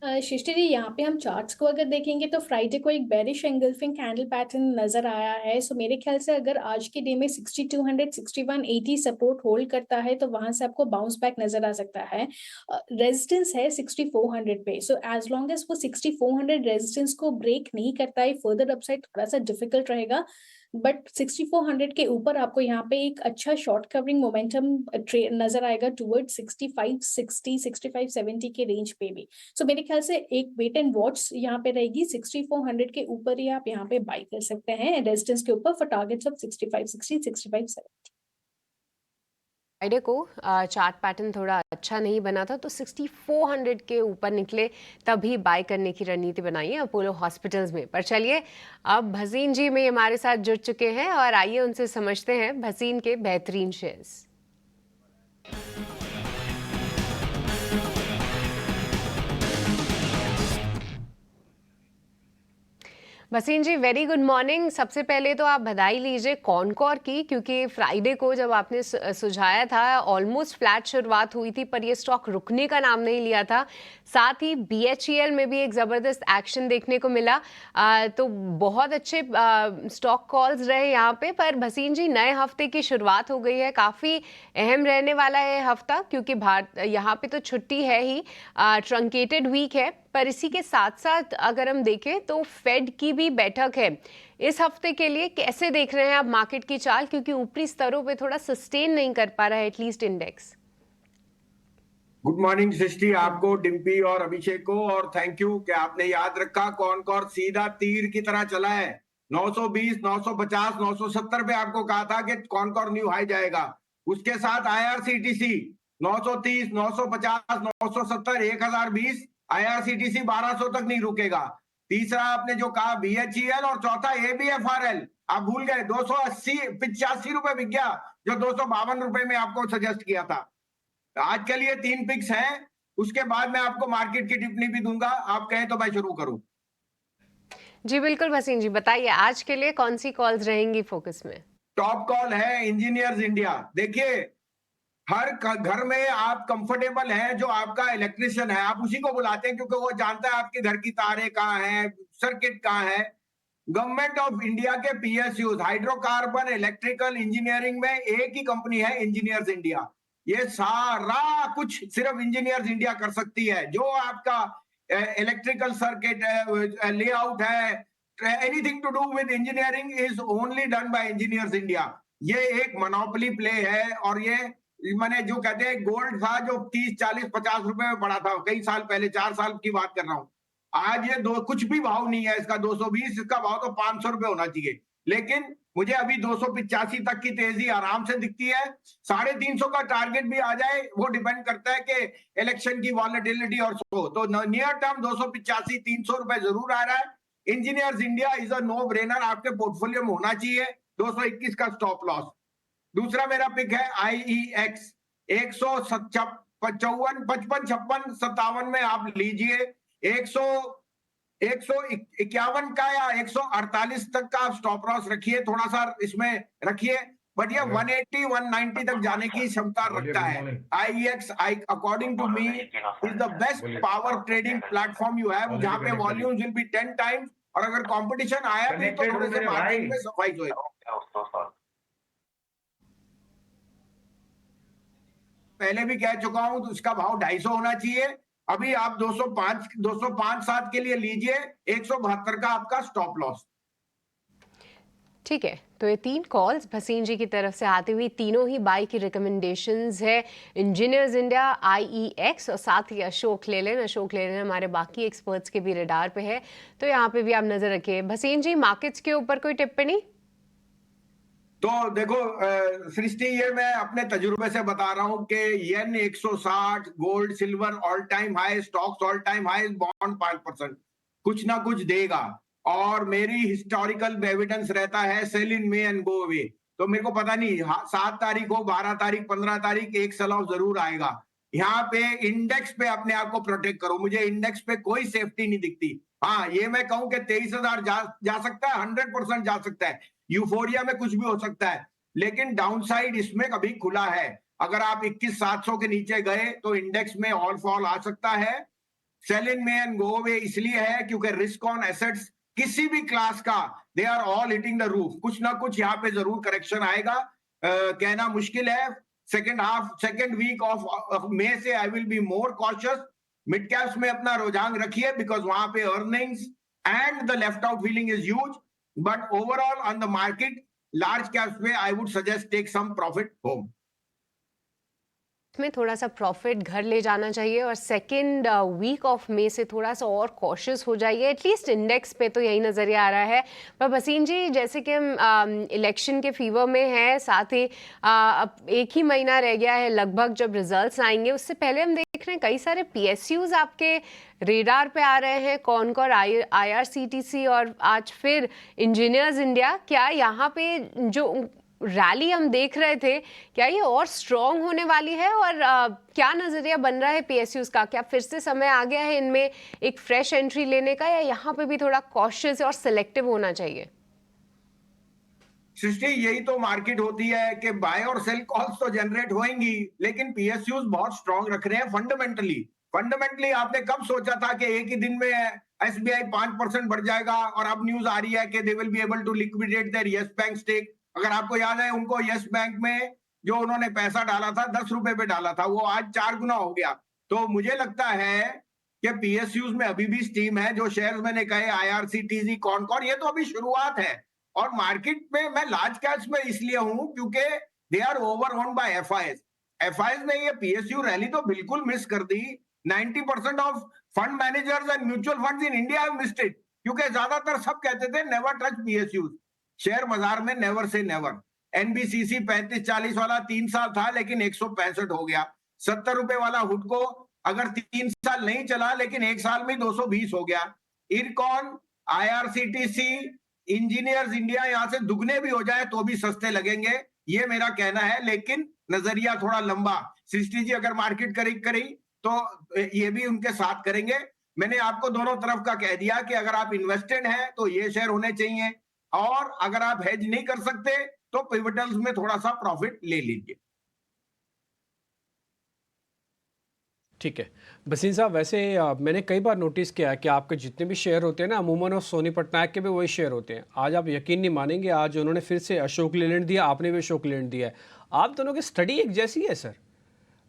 सृष्टि जी, यहाँ पे हम चार्ट्स को अगर देखेंगे तो फ्राइडे को एक बेरिश एंगल्फिंग कैंडल पैटर्न नजर आया है। सो मेरे ख्याल से अगर आज के डे में 6200 6180 सपोर्ट होल्ड करता है तो वहां से आपको बाउंस बैक नजर आ सकता है। रेजिस्टेंस है 6400 पे। सो एज लॉन्ग एज वो 6400 रेजिस्टेंस को ब्रेक नहीं करता है, फर्दर अपसाइड थोड़ा सा डिफिकल्ट रहेगा। बट 6400 के ऊपर आपको यहाँ पे एक अच्छा शॉर्ट कवरिंग मोमेंटम नजर आएगा टुवर्ड 6560 6570 के रेंज पे भी। सो मेरे ख्याल से एक वेट एंड वॉच यहाँ पे रहेगी। 6400 के ऊपर ही आप यहाँ पे बाई कर सकते हैं रेजिस्टेंस के ऊपर फॉर टारगेट्स ऑफ 6560 6570। फ्राइडे को चार्ट पैटर्न थोड़ा अच्छा नहीं बना था, तो 6400 के ऊपर निकले तभी बाय करने की रणनीति बनाई है अपोलो हॉस्पिटल्स में। पर चलिए, अब भसीन जी में हमारे साथ जुड़ चुके हैं और आइए उनसे समझते हैं भसीन के बेहतरीन शेयर्स। भसीन जी, वेरी गुड मॉर्निंग। सबसे पहले तो आप बधाई लीजिए कॉनकॉर की, क्योंकि फ्राइडे को जब आपने सुझाया था ऑलमोस्ट फ्लैट शुरुआत हुई थी, पर ये स्टॉक रुकने का नाम नहीं लिया था। साथ ही BHEL में भी एक ज़बरदस्त एक्शन देखने को मिला। तो बहुत अच्छे स्टॉक कॉल्स रहे यहाँ पे। पर भसीन जी, नए हफ्ते की शुरुआत हो गई है, काफ़ी अहम रहने वाला है हफ्ता, क्योंकि यहाँ पे तो छुट्टी है ही, ट्रंकेटेड वीक है। पर इसी के साथ साथ अगर हम देखें तो फेड की भी बैठक है इस हफ्ते के लिए। कैसे देख रहे हैं आप मार्केट की चाल, क्योंकि ऊपरी स्तरों पे थोड़ा सस्टेन नहीं कर पा रहा है एटलीस्ट इंडेक्स? गुड मॉर्निंग सृष्टि, आपको, डिम्पी और अभिषेक को, और थैंक यू कि आपने याद रखा। कॉनकॉर सीधा तीर की तरह चला है। 920, 950, 970 पे आपको कहा था कि कॉनकॉर न्यू हाई जाएगा। उसके साथ IRCTC 930, 950, 970, 1020, IRCTC 1200 तक नहीं रुकेगा। तीसरा आपने जो कहा BHEL, और चौथा ABFRL। आप भूल गए, 285 रुपए बिक गया जो 252 रुपए में आपको सजेस्ट किया था। आज के लिए 3 पिक्स हैं, उसके बाद मैं आपको मार्केट की टिप्पणी भी दूंगा। आप कहें तो मैं शुरू करूं। जी बिल्कुल भसीन जी, बताइए आज के लिए कौन सी कॉल्स रहेंगी फोकस में? टॉप कॉल है इंजीनियर्स इंडिया। देखिए, हर घर में आप कंफर्टेबल हैं, जो आपका इलेक्ट्रिशियन है आप उसी को बुलाते हैं, क्योंकि वो जानता है आपके घर की तारें कहाँ हैं, सर्किट कहाँ है। गवर्नमेंट ऑफ इंडिया के PSUs, हाइड्रोकार्बन, इलेक्ट्रिकल, इंजीनियरिंग में एक ही कंपनी है, इंजीनियर्स इंडिया। ये सारा कुछ सिर्फ इंजीनियर्स इंडिया कर सकती है। जो आपका इलेक्ट्रिकल सर्किट लेआउट है, anything to do with engineering is only done by Engineers India. ये एक मोनोपोली प्ले है, और ये मैंने जो कहते हैं गोल्ड था जो 30, 40, 50 रुपए में पड़ा था कई साल पहले, 4 साल की बात कर रहा हूं। आज ये कुछ भी भाव नहीं है इसका, 220, इसका भाव तो 500 रुपए होना चाहिए। लेकिन मुझे अभी 285 तक की तेजी आराम से दिखती है। 350 का टारगेट भी आ जाए, वो डिपेंड करता है कि इलेक्शन की वॉलेटिलिटी और सो। तो नियर टर्म 285, 300 रुपए जरूर आ रहा है। Engineers India is a no brainer, आपके पोर्टफोलियो में होना चाहिए। 221 का स्टॉप लॉस। दूसरा मेरा पिक है IEX, 155, 55, 56, 57 में आप लीजिए। 151 का या 148 तक का आप स्टॉप लॉस रखिए, थोड़ा सा इसमें रखिए। बट ये 180 190 तक जाने की क्षमता रखता है। IEX according to me is the best power trading platform you have, जहां पे वॉल्यूम्स विल बी 10 टाइम्स, और अगर कंपटीशन आया भी तो थोड़े से मार्जिन में सफाई होएगा। पहले भी कह चुका हूं तो उसका भाव 250 होना चाहिए। अभी आप 205.7 के लिए लीजिए, 172 का आपका स्टॉप लॉस। ठीक है, तो ये 3 कॉल्स भसीन जी की तरफ से आती हुई तीनों ही बाई की रिकमेंडेशंस है। इंजीनियर्स इंडिया, IEX और साथ ही अशोक लेलैंड। अशोक लेलैंड हमारे बाकी एक्सपर्ट्स के भी रडार पे है, तो यहाँ पे भी आप नजर रखिए। भसीन जी, मार्केट्स के ऊपर कोई टिप्पणी? तो देखो सृष्टि, ये मैं अपने तजुर्बे से बता रहा हूं कि येन 160, gold silver all time high, stocks all time high, bond 5%, कुछ ना कुछ देगा। और मेरी हिस्टोरिकल एविडेंस रहता है sell in May and go away. तो मेरे को पता नहीं 7 तारीख हो, 12 तारीख, 15 तारीख एक सेल ऑफ जरूर आएगा। यहाँ पे इंडेक्स पे अपने आप को प्रोटेक्ट करो, मुझे इंडेक्स पे कोई सेफ्टी नहीं दिखती। हाँ, ये मैं कहूं कि 23,000 जा सकता है, 100% जा सकता है, यूफोरिया में कुछ भी हो सकता है, लेकिन डाउनसाइड इसमें कभी खुला है। अगर आप 21,700 के नीचे गए तो इंडेक्स में ऑल फॉल आ सकता है। Sell in May and go away इसलिए है क्योंकि रिस्क ऑन एसेट्स किसी भी क्लास का, they are all hitting the roof. कुछ ना कुछ यहाँ पे जरूर करेक्शन आएगा, कहना मुश्किल है। सेकेंड वीक ऑफ मे से I will be more cautious. Mid caps में अपना रुझान रखिए, बिकॉज वहां पे earnings and the left out feeling is huge. But overall on the market, large caps में I would suggest take some profit home. में थोड़ा सा प्रॉफिट घर ले जाना चाहिए और सेकेंड वीक ऑफ मे से थोड़ा सा और कॉशियस हो जाइए। एटलीस्ट इंडेक्स पे तो यही नज़रिया आ रहा है। पर भसीन जी, जैसे कि हम इलेक्शन के फीवर में है, साथ ही अब 1 ही महीना रह गया है लगभग जब रिजल्ट्स आएंगे, उससे पहले हम देख रहे हैं कई सारे PSUs आपके रेडार पे आ रहे हैं। कौन IRCTC और आज फिर इंजीनियर्स इंडिया। क्या यहाँ पे जो रैली हम देख रहे थे, क्या ये और स्ट्रॉन्ग होने वाली है? और क्या नजरिया बन रहा है PSUs का? क्या फिर से समय आ गया है इनमें एक फ्रेश एंट्री लेने का, या यहाँ पे भी थोड़ा कॉशियस और सिलेक्टिव होना चाहिए? सृष्टि, यही तो मार्केट होती है कि बाय और सेल कॉल्स तो जनरेट होंगी, लेकिन PSUs बहुत स्ट्रॉन्ग रख रहे हैं फंडामेंटली। आपने कब सोचा था कि एक ही दिन में SBI 5% बढ़ जाएगा, और अब न्यूज आ रही है कि they will be able to liquidate their Yes Bank stake. अगर आपको याद है, उनको येस बैंक में जो उन्होंने पैसा डाला था 10 रुपए पे डाला था, वो आज 4 गुना हो गया। तो मुझे लगता है कि PSUs में अभी भी स्टीम है। जो शेयर्स मैंने कहे IRCTC, कॉनकॉर, ये तो अभी शुरुआत है। और मार्केट में मैं लार्ज कैप्स में इसलिए हूं क्योंकि they are over owned by FIs ने ये PSU रैली तो बिल्कुल मिस कर दी। 90% of fund managers and mutual funds in India have missed it, क्योंकि ज्यादातर सब कहते थे नेवर टच PSUs। शेयर बाजार में नेवर से नेवर। NBCC 35-40 वाला 3 साल था, लेकिन 165 हो गया। 70 रुपए वाला हुडको अगर 3 साल नहीं चला, लेकिन 1 साल में 220 हो गया। इरकॉन, IRCTC, इंजीनियर्स इंडिया यहां से दुगने भी हो जाए तो भी सस्ते लगेंगे, ये मेरा कहना है। लेकिन नजरिया थोड़ा लंबा। सृष्टि जी अगर मार्केट करी तो ये भी उनके साथ करेंगे। मैंने आपको दोनों तरफ का कह दिया कि अगर आप इन्वेस्टेड हैं तो ये शेयर होने चाहिए, और अगर आप हेज नहीं कर सकते तो पिवटल्स में थोड़ा सा प्रॉफिट ले लीजिए। ठीक है भसीन साहब, वैसे मैंने कई बार नोटिस किया है कि आपके जितने भी शेयर होते हैं ना, अमूमन और सोनी पटनायक के भी वही शेयर होते हैं। आज आप यकीन नहीं मानेंगे, आज उन्होंने फिर से अशोक लेलैंड दिया, आपने भी अशोक लेलैंड दिया है। आप दोनों की स्टडी एक जैसी है सर।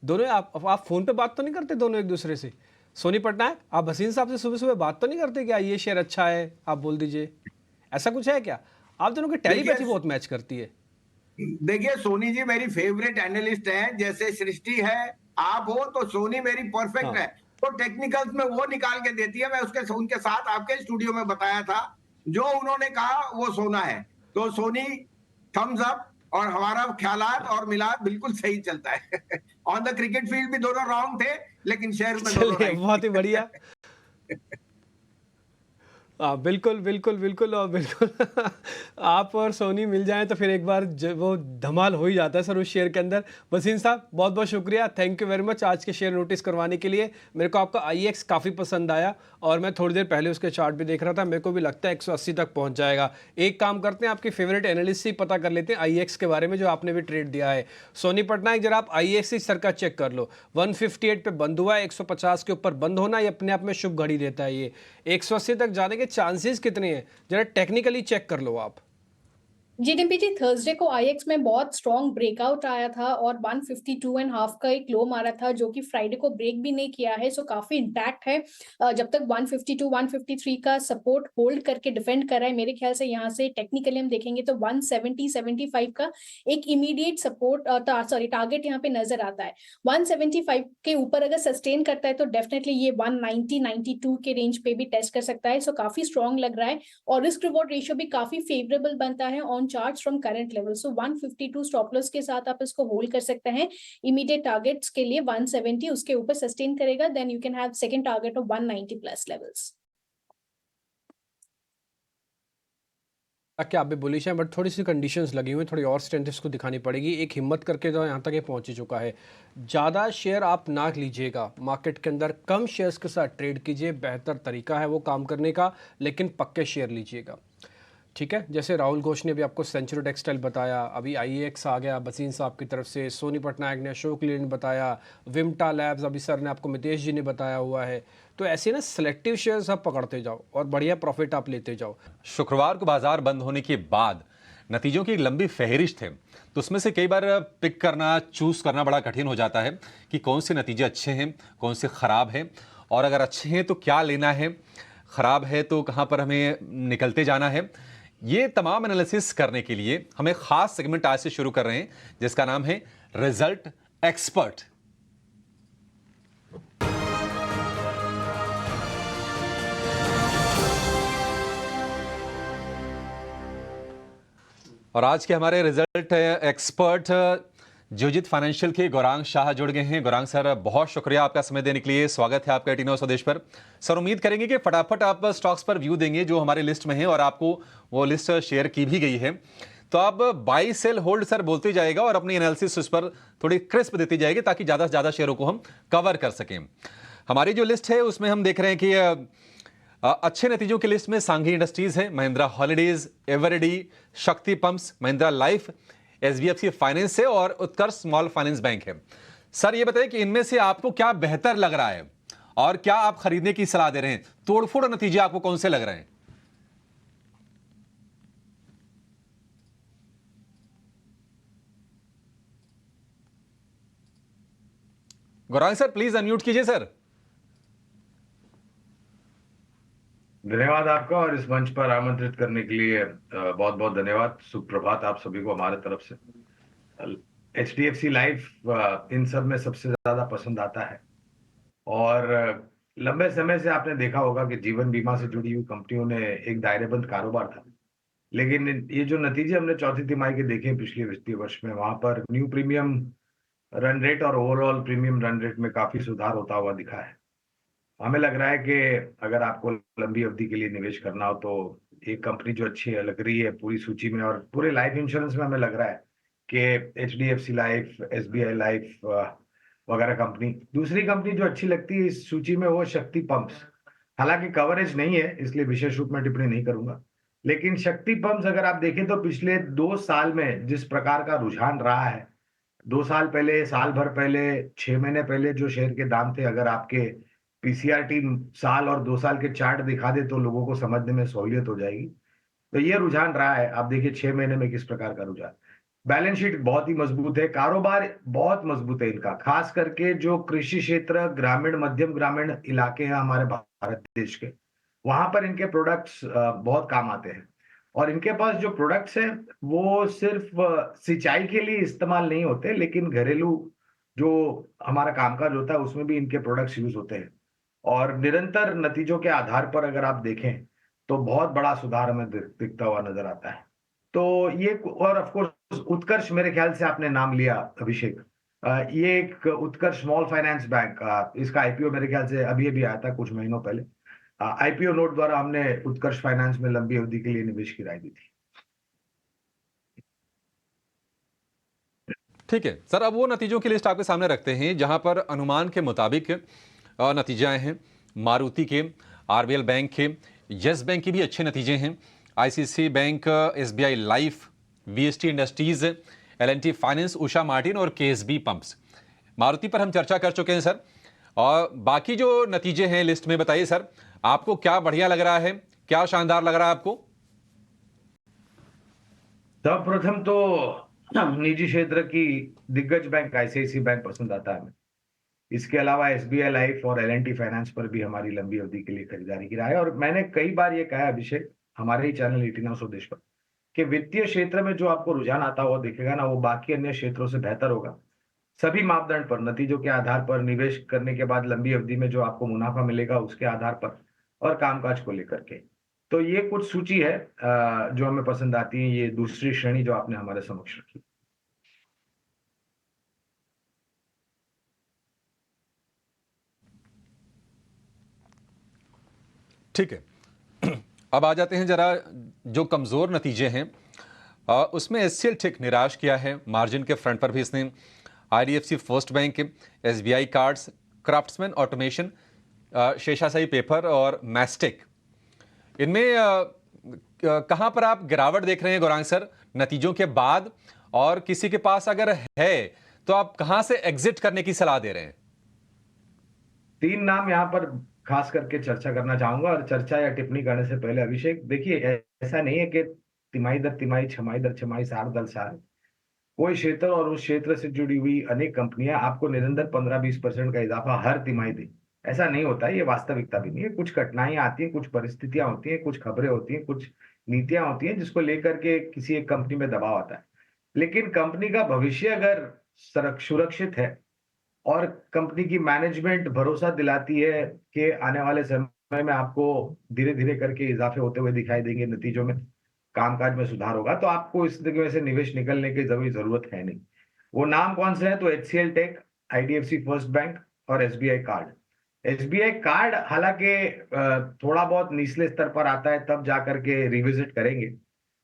दोनों आप फ़ोन पे बात तो नहीं करते दोनों एक दूसरे से? सोनी पटनायक, आप भसीन साहब से सुबह सुबह बात तो नहीं करते क्या ये शेयर अच्छा है, आप बोल दीजिए, ऐसा कुछ है क्या? आप दोनों की टेलीपैथी बहुत मैच करती है। देखिए सोनी जी मेरी फेवरेट एनालिस्ट है, जैसे सृष्टि है, आप हो, तो सोनी मेरी परफेक्ट है। तो टेक्निकल्स में वो निकाल के देती है। मैं उनके साथ आपके स्टूडियो में बताया था, जो उन्होंने कहा वो सोना है। तो सोनी थम्स अप, और हमारा ख्यालात और मिलाद बिल्कुल सही चलता है। ऑन द क्रिकेट फील्ड भी दोनों रॉन्ग थे, लेकिन शेयर में दोनों राइट। बहुत ही बढ़िया। बिल्कुल, बिल्कुल, बिल्कुल और बिल्कुल आप और सोनी मिल जाएँ तो फिर एक बार वो धमाल हो ही जाता है सर उस शेयर के अंदर। वसीम साहब बहुत-बहुत शुक्रिया, थैंक यू वेरी मच आज के शेयर नोटिस करवाने के लिए। मेरे को आपका आईएक्स काफ़ी पसंद आया और मैं थोड़ी देर पहले उसके चार्ट भी देख रहा था, मेरे को भी लगता है 180 तक पहुँच जाएगा। एक काम करते हैं, आपके फेवरेट एनालिस्ट से ही पता कर लेते हैं आईएक्स के बारे में जो आपने भी ट्रेड दिया है। सोनी पटनायक ज़रा आप आईएक्स सर का चेक कर लो, 158 पे बंद हुआ है, 150 के ऊपर बंद होना ये अपने आप में शुभ घड़ी देता है ये। 180 तक जाने के चांसेस कितने हैं जरा टेक्निकली चेक कर लो आप। जी डिम्पी जी, थर्सडे को आईएक्स में बहुत स्ट्रॉन्ग ब्रेकआउट आया था और 152.5 का एक लो मारा था जो कि फ्राइडे को ब्रेक भी नहीं किया है, सो काफी इंटैक्ट है। जब तक 152 153 का सपोर्ट होल्ड करके डिफेंड कर रहा है, मेरे ख्याल से यहाँ से टेक्निकली हम देखेंगे तो 170 75 का एक इमीडिएट सपोर्ट टारगेट यहाँ पे नजर आता है। 175 के ऊपर अगर सस्टेन करता है तो डेफिनेटली ये 190 92 के रेंज पे भी टेस्ट कर सकता है, सो काफी स्ट्रॉन्ग लग रहा है और रिस्क रिवॉर्ड रेशियो भी काफी फेवरेबल बनता है on charts from current level. So 152 stop loss के साथ आप इसको होल्ड कर सकते हैं। इमीडिएट टारगेट्स के लिए 170 उसके ऊपर सस्टेन करेगा, then you can have second target of 190 plus levels. ताकि आप भी बुलिश हैं बट थोड़ी सी कंडीशंस लगी हुई हैं, थोड़ी और स्ट्रेंथ इसको दिखानी पड़ेगी। एक हिम्मत करके तो यहाँ तक ये पहुँच ही चुका है। ज़्यादा शेयर आप ना लीजिएगा मार्केट के अंदर, कम शेयर्स के साथ ट्रेड कीजिए, बेहतर तरीका है वो काम करने का, लेकिन पक्के शेयर लीजिएगा, ठीक है। जैसे राहुल घोष ने भी आपको सेंचुरी टेक्सटाइल बताया, अभी आईएक्स आ गया बसीन साहब की तरफ से, सोनी पटनायक ने, अशोक लीलैंड ने बताया, विमटा लैब्स अभी सर ने आपको, मितेश जी ने बताया हुआ है। तो ऐसे ना सिलेक्टिव शेयर्स आप पकड़ते जाओ और बढ़िया प्रॉफिट आप लेते जाओ। शुक्रवार को बाजार बंद होने के बाद नतीजों की एक लंबी फहरिस्त है, तो उसमें से कई बार पिक करना, चूज करना बड़ा कठिन हो जाता है कि कौन से नतीजे अच्छे हैं, कौन से खराब हैं, और अगर अच्छे हैं तो क्या लेना है, खराब है तो कहां पर हमें निकलते जाना है। ये तमाम एनालिसिस करने के लिए हम एक खास सेगमेंट आज से शुरू कर रहे हैं जिसका नाम है रिजल्ट एक्सपर्ट। और आज के हमारे रिजल्ट एक्सपर्ट जोजित फाइनेंशियल के गौरांग शाह जुड़ गए हैं। गौरांग सर, बहुत शुक्रिया आपका समय देने के लिए, स्वागत है आपका 18 स्वदेश पर। सर, उम्मीद करेंगे कि फटाफट आप स्टॉक्स पर व्यू देंगे जो हमारे लिस्ट में है और आपको वो लिस्ट शेयर की भी गई है, तो आप बाई सेल होल्ड सर बोलते जाएगा और अपनी एनालिसिस उस पर थोड़ी क्रिस्प देती जाएगी ताकि ज़्यादा से ज़्यादा शेयरों को हम कवर कर सकें। हमारी जो लिस्ट है उसमें हम देख रहे हैं कि अच्छे नतीजों की लिस्ट में सांघी इंडस्ट्रीज है, महिंद्रा हॉलिडेज, एवरेडी, शक्ति pumps, Mahindra life, SBFC finance है और उत्कर्ष स्मॉल फाइनेंस बैंक है। सर, ये बताइए कि इनमें से आपको क्या बेहतर लग रहा है और क्या आप खरीदने की सलाह दे रहे हैं? तोड़फोड़ नतीजे आपको कौन से लग रहे हैं? गौरांग सर, प्लीज अनम्यूट कीजिए सर। धन्यवाद आपका और इस मंच पर आमंत्रित करने के लिए बहुत बहुत धन्यवाद। सुप्रभात आप सभी को हमारे तरफ से। एचडीएफसी लाइफ इन सब में सबसे ज्यादा पसंद आता है और लंबे समय से आपने देखा होगा कि जीवन बीमा से जुड़ी हुई कंपनियों ने एक दायरेबंद कारोबार था, लेकिन ये जो नतीजे हमने चौथी तिमाही के देखे पिछले वित्तीय वर्ष में, वहां पर न्यू प्रीमियम रन रेट और ओवरऑल प्रीमियम रन रेट में काफी सुधार होता हुआ दिखा है। हमें लग रहा है कि अगर आपको लंबी अवधि के लिए निवेश करना हो तो एक कंपनी जो अच्छी लग रही है पूरी सूची में, और पूरे लाइफ इंश्योरेंस में हमें लग रहा है कि एचडीएफसी लाइफ, एसबीआई लाइफ वगैरह कंपनी। दूसरी कंपनी जो अच्छी लगती है इस सूची में वो शक्ति पंप्स। हालांकि कवरेज नहीं है इसलिए विशेष रूप में टिप्पणी नहीं करूंगा, लेकिन शक्ति पंप्स अगर आप देखें तो पिछले 2 साल में जिस प्रकार का रुझान रहा है, 2 साल पहले, साल भर पहले, 6 महीने पहले जो शेयर के दाम थे, अगर आपके पीसीआरटी साल और 2 साल के चार्ट दिखा दे तो लोगों को समझने में सहूलियत हो जाएगी। तो ये रुझान रहा है। आप देखिए 6 महीने में किस प्रकार का रुझान। बैलेंस शीट बहुत ही मजबूत है, कारोबार बहुत मजबूत है इनका, खास करके जो कृषि क्षेत्र, ग्रामीण, मध्यम ग्रामीण इलाके हैं हमारे भारत देश के, वहां पर इनके प्रोडक्ट्स बहुत काम आते हैं। और इनके पास जो प्रोडक्ट्स हैं वो सिर्फ सिंचाई के लिए इस्तेमाल नहीं होते, लेकिन घरेलू जो हमारा कामकाज होता है उसमें भी इनके प्रोडक्ट्स यूज होते हैं। और निरंतर नतीजों के आधार पर अगर आप देखें तो बहुत बड़ा सुधार हमें दिखता हुआ नजर आता है। तो ये, और ऑफ कोर्स उत्कर्ष, मेरे ख्याल से आपने नाम लिया अभिषेक, ये एक उत्कर्ष स्मॉल फाइनेंस बैंक, इसका आईपीओ मेरे ख्याल से अभी अभी आया था कुछ महीनों पहले। आईपीओ नोट द्वारा हमने उत्कर्ष फाइनेंस में लंबी अवधि के लिए निवेश की राय दी थी। ठीक है सर, अब वो नतीजों की लिस्ट आपके सामने रखते हैं जहां पर अनुमान के मुताबिक नतीजे आए हैं। मारुति के, आरबीएल बैंक के, यस बैंक के भी अच्छे नतीजे हैं। ICICI bank, SBI life, VST industries, LNT finance, Usha Martin और केएसबी पंप्स। मारुति पर हम चर्चा कर चुके हैं सर, और बाकी जो नतीजे हैं लिस्ट में बताइए सर, आपको क्या बढ़िया लग रहा है, क्या शानदार लग रहा है आपको? सर्वप्रथम तो निजी क्षेत्र की दिग्गज बैंक आईसीआईसीआई बैंक पसंद आता है हमें। इसके अलावा एसबीआई लाइफ और एलएनटी फाइनेंस पर भी हमारी लंबी अवधि के लिए खरीदारी की राय है। और मैंने कई बार ये कहा अभिषेक, हमारे ही चैनल 18 हाउस उद्देश्य पर, कि वित्तीय क्षेत्र में जो आपको रुझान आता हुआ दिखेगा ना, वो बाकी अन्य क्षेत्रों से बेहतर होगा। सभी मापदंड पर, नतीजों के आधार पर, निवेश करने के बाद लंबी अवधि में जो आपको मुनाफा मिलेगा उसके आधार पर, और कामकाज को लेकर के। तो ये कुछ सूची है जो हमें पसंद आती है। ये दूसरी श्रेणी जो आपने हमारे समक्ष रखी। ठीक है, अब आ जाते हैं जरा जो कमजोर नतीजे हैं उसमें एचसीएल टेक निराश किया है। मार्जिन के फ्रंट पर भी इसने IDFC first bank, SBI cards, craftsman automation, Seshasayee paper और मैस्टेक, इनमें कहां पर आप गिरावट देख रहे हैं गौरांग सर नतीजों के बाद? और किसी के पास अगर है तो आप कहां से एग्जिट करने की सलाह दे रहे हैं? 3 नाम यहां पर खास करके चर्चा करना चाहूंगा। और चर्चा या टिप्पणी करने से पहले अभिषेक, देखिए ऐसा नहीं है कि तिमाही दर तिमाही, छमाही दर छमाही, साल दर साल कोई क्षेत्र और उस क्षेत्र से जुड़ी हुई अनेक कंपनियां आपको निरंतर 15-20% का इजाफा हर तिमाही दें, ऐसा नहीं होता है। ये वास्तविकता भी नहीं है। कुछ कठिनाइयां आती हैं, कुछ परिस्थितियां होती हैं, कुछ खबरें होती हैं, कुछ नीतियां होती हैं जिसको लेकर के किसी एक कंपनी में दबाव आता है। लेकिन कंपनी का भविष्य अगर सुरक्षित है और कंपनी की मैनेजमेंट भरोसा दिलाती है कि आने वाले समय में आपको धीरे धीरे करके इजाफे होते हुए दिखाई देंगे, नतीजों में, कामकाज में सुधार होगा, तो आपको इस स्थिति में से निवेश निकलने की जरूरत है नहीं। वो नाम कौन से हैं? तो HCL tech, IDFC first bank और एसबीआई कार्ड। एसबीआई कार्ड हालांकि थोड़ा बहुत निचले स्तर पर आता है, तब जाकर के रिविजिट करेंगे,